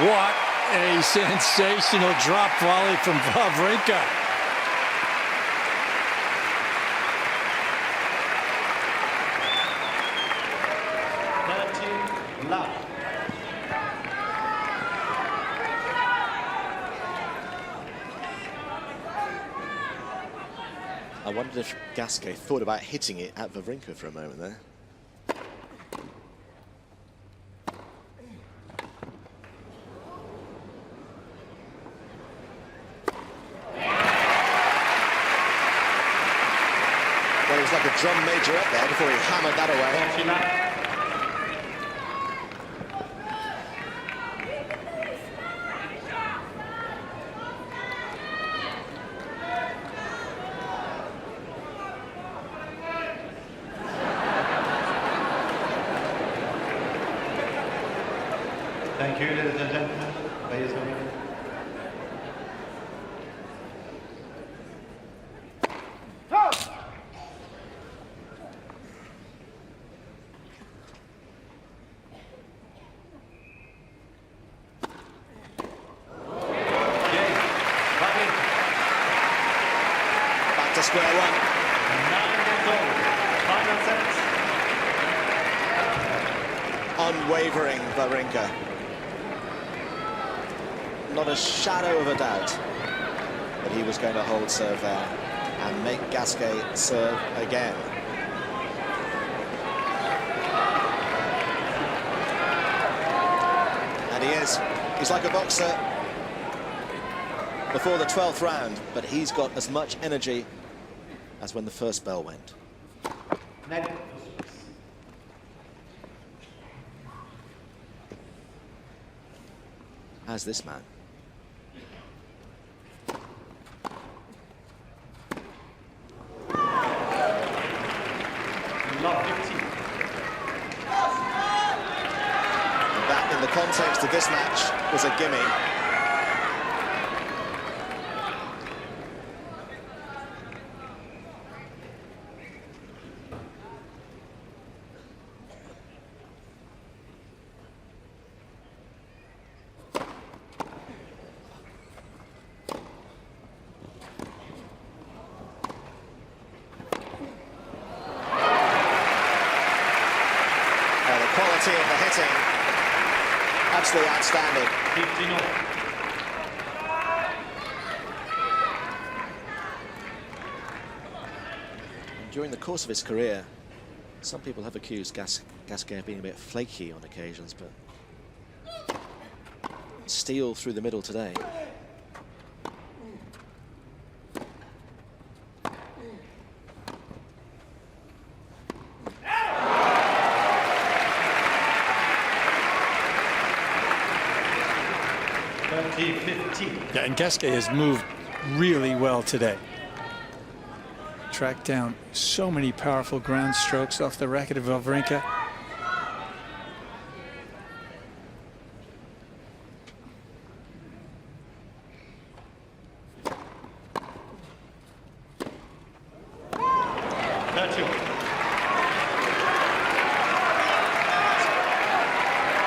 What a sensational drop volley from Wawrinka. Love. I wondered if Gasquet thought about hitting it at Wawrinka for a moment there. Well, it was like a drum majorette there before he hammered that away. Thank you, ladies and gentlemen. Ladies and gentlemen. Back to square one. 9 goals. Final set. Unwavering Wawrinka. Not a shadow of a doubt that he was going to hold serve there and make Gasquet serve again. And he is. He's like a boxer before the 12th round, but he's got as much energy as when the first bell went. Net. As this man. Love 15. And that, in the context of this match, was a gimme. quality of the hitting, absolutely outstanding. 15-all. During the course of his career, some people have accused Gasquet of being a bit flaky on occasions, but steel through the middle today. Yeah, and Gasquet has moved really well today. Tracked down so many powerful ground strokes off the racket of Wawrinka.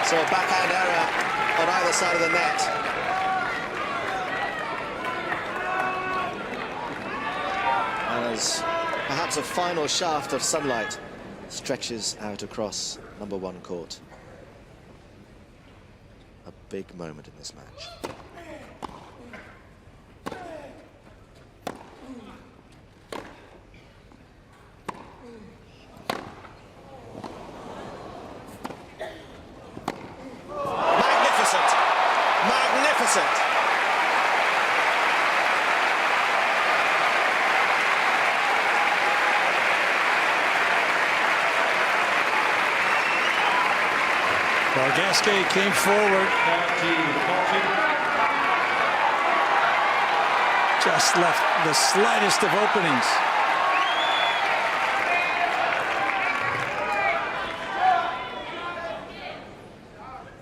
So a backhand error on either side of the net. As perhaps a final shaft of sunlight stretches out across number 1 court. A big moment in this match. Magnificent! Magnificent! Well, Gasquet came forward. Just left the slightest of openings.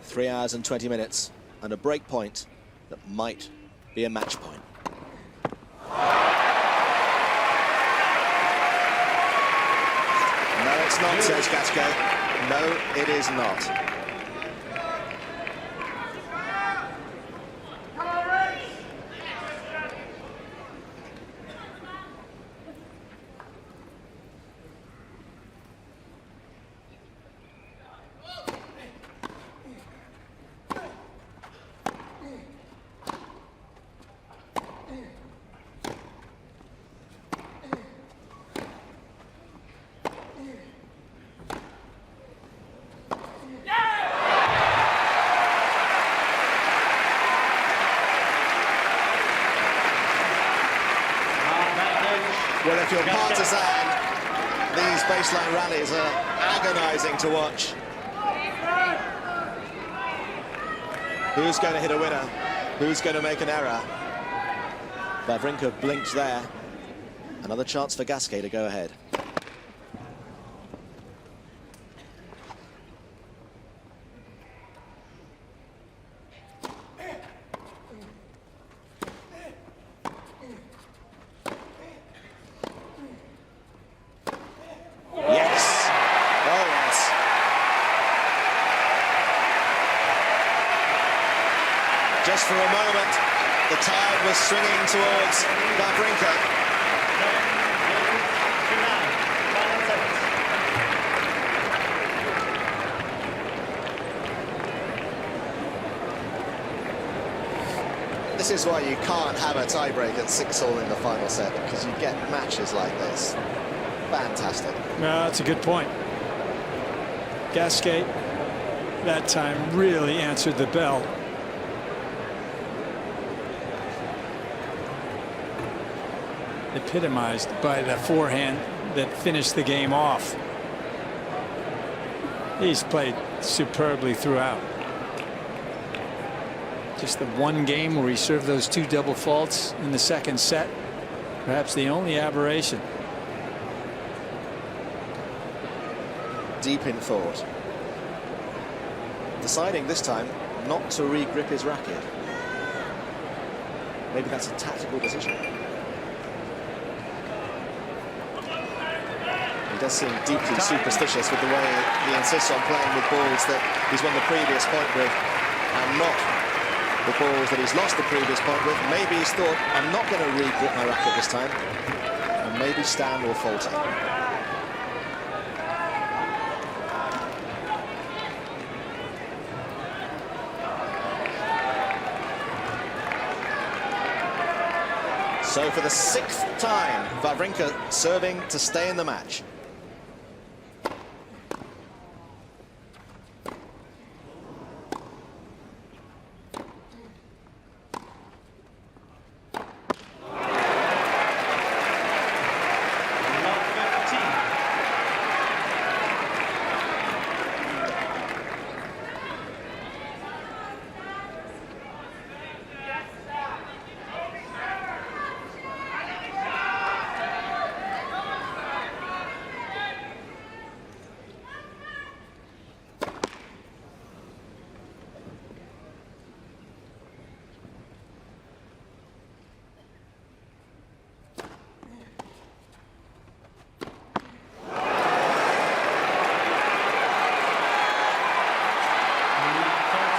Three hours and 20 minutes and a break point that might be a match point. No, it's not, says Gasquet. No, it is not. Well, if you're partisan, these baseline rallies are agonizing to watch. Who's going to hit a winner? Who's going to make an error? Wawrinka blinked there. Another chance for Gasquet to go ahead. Just for a moment, the tide was swinging towards Wawrinka. This is why you can't have a tiebreak at 6-all in the final set, because you get matches like this. Fantastic. No, that's a good point. Gasquet, that time, really answered the bell. Epitomized by the forehand that finished the game off. He's played superbly throughout. Just the one game where he served those 2 double faults in the second set, perhaps the only aberration. Deep in thought. Deciding this time not to re-grip his racket. Maybe that's a tactical decision. He does seem deeply superstitious with the way he insists on playing with balls that he's won the previous point with, and not the balls that he's lost the previous point with. Maybe he's thought, I'm not going to re-grip my racket this time, and maybe stand or falter. So for the 6th time, Wawrinka serving to stay in the match.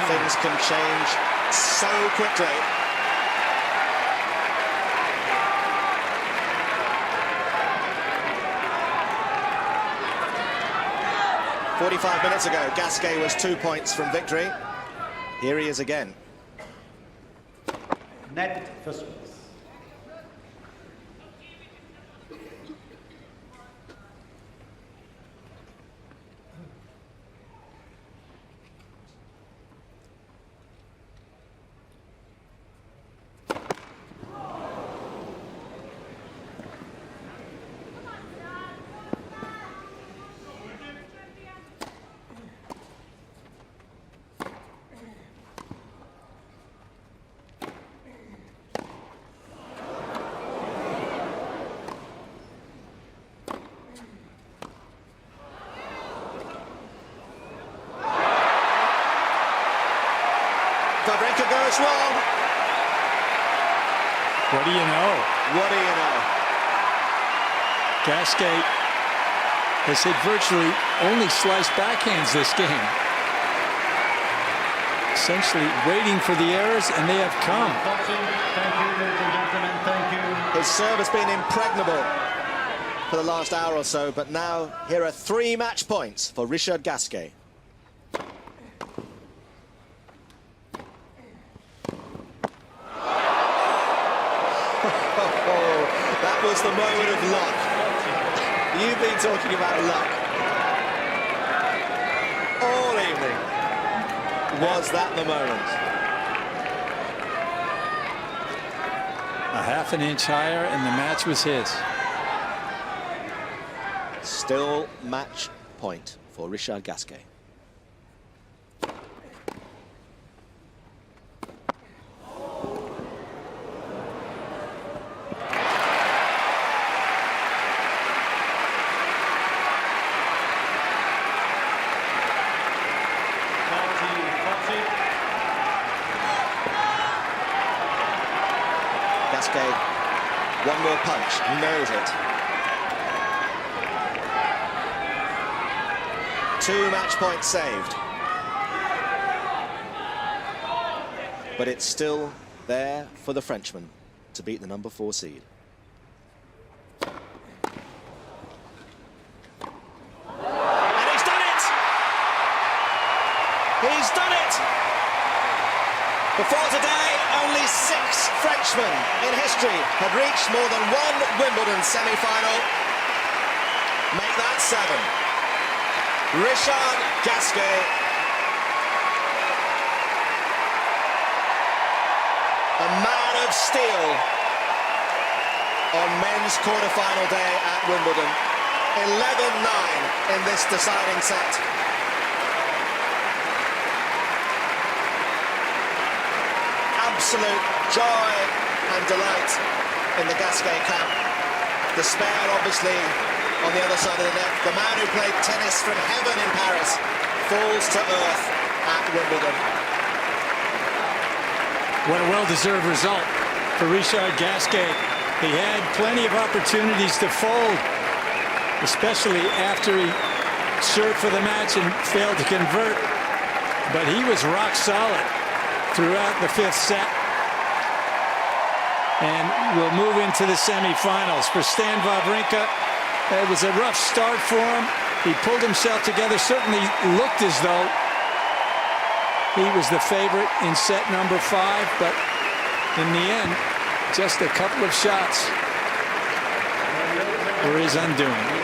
Things can change so quickly. "45 minutes ago, Gasquet was 2 points from victory. Here he is again. Net first place. Wawrinka goes wrong. What do you know? What do you know? Gasquet has hit virtually only slice backhands this game. Essentially waiting for the errors, and they have come. Thank you, ladies and gentlemen. Thank you. His serve has been impregnable for the last hour or so, but now here are 3 match points for Richard Gasquet. That was the moment of luck. You've been talking about luck all evening. Was that the moment? A half an inch higher, and the match was his. Still match point for Richard Gasquet. Gasquet, one more punch, he knows it. 2 match points saved. But it's still there for the Frenchman to beat the number 4 seed. And he's done it! He's done it! Before today, only 6 Frenchmen in history had reached more than 1 Wimbledon semi-final. Make that 7. Richard Gasquet, a man of steel on men's quarter-final day at Wimbledon. 11-9 in this deciding set. Absolute joy and delight in the Gasquet camp. Despair, obviously, on the other side of the net. The man who played tennis from heaven in Paris falls to earth at Wimbledon. What a well-deserved result for Richard Gasquet. He had plenty of opportunities to fold, especially after he served for the match and failed to convert. But he was rock solid throughout the 5th set. And we'll move into the semifinals. For Stan Wawrinka, it was a rough start for him. He pulled himself together, certainly looked as though he was the favorite in set number 5, but in the end, Just a couple of shots were his undoing.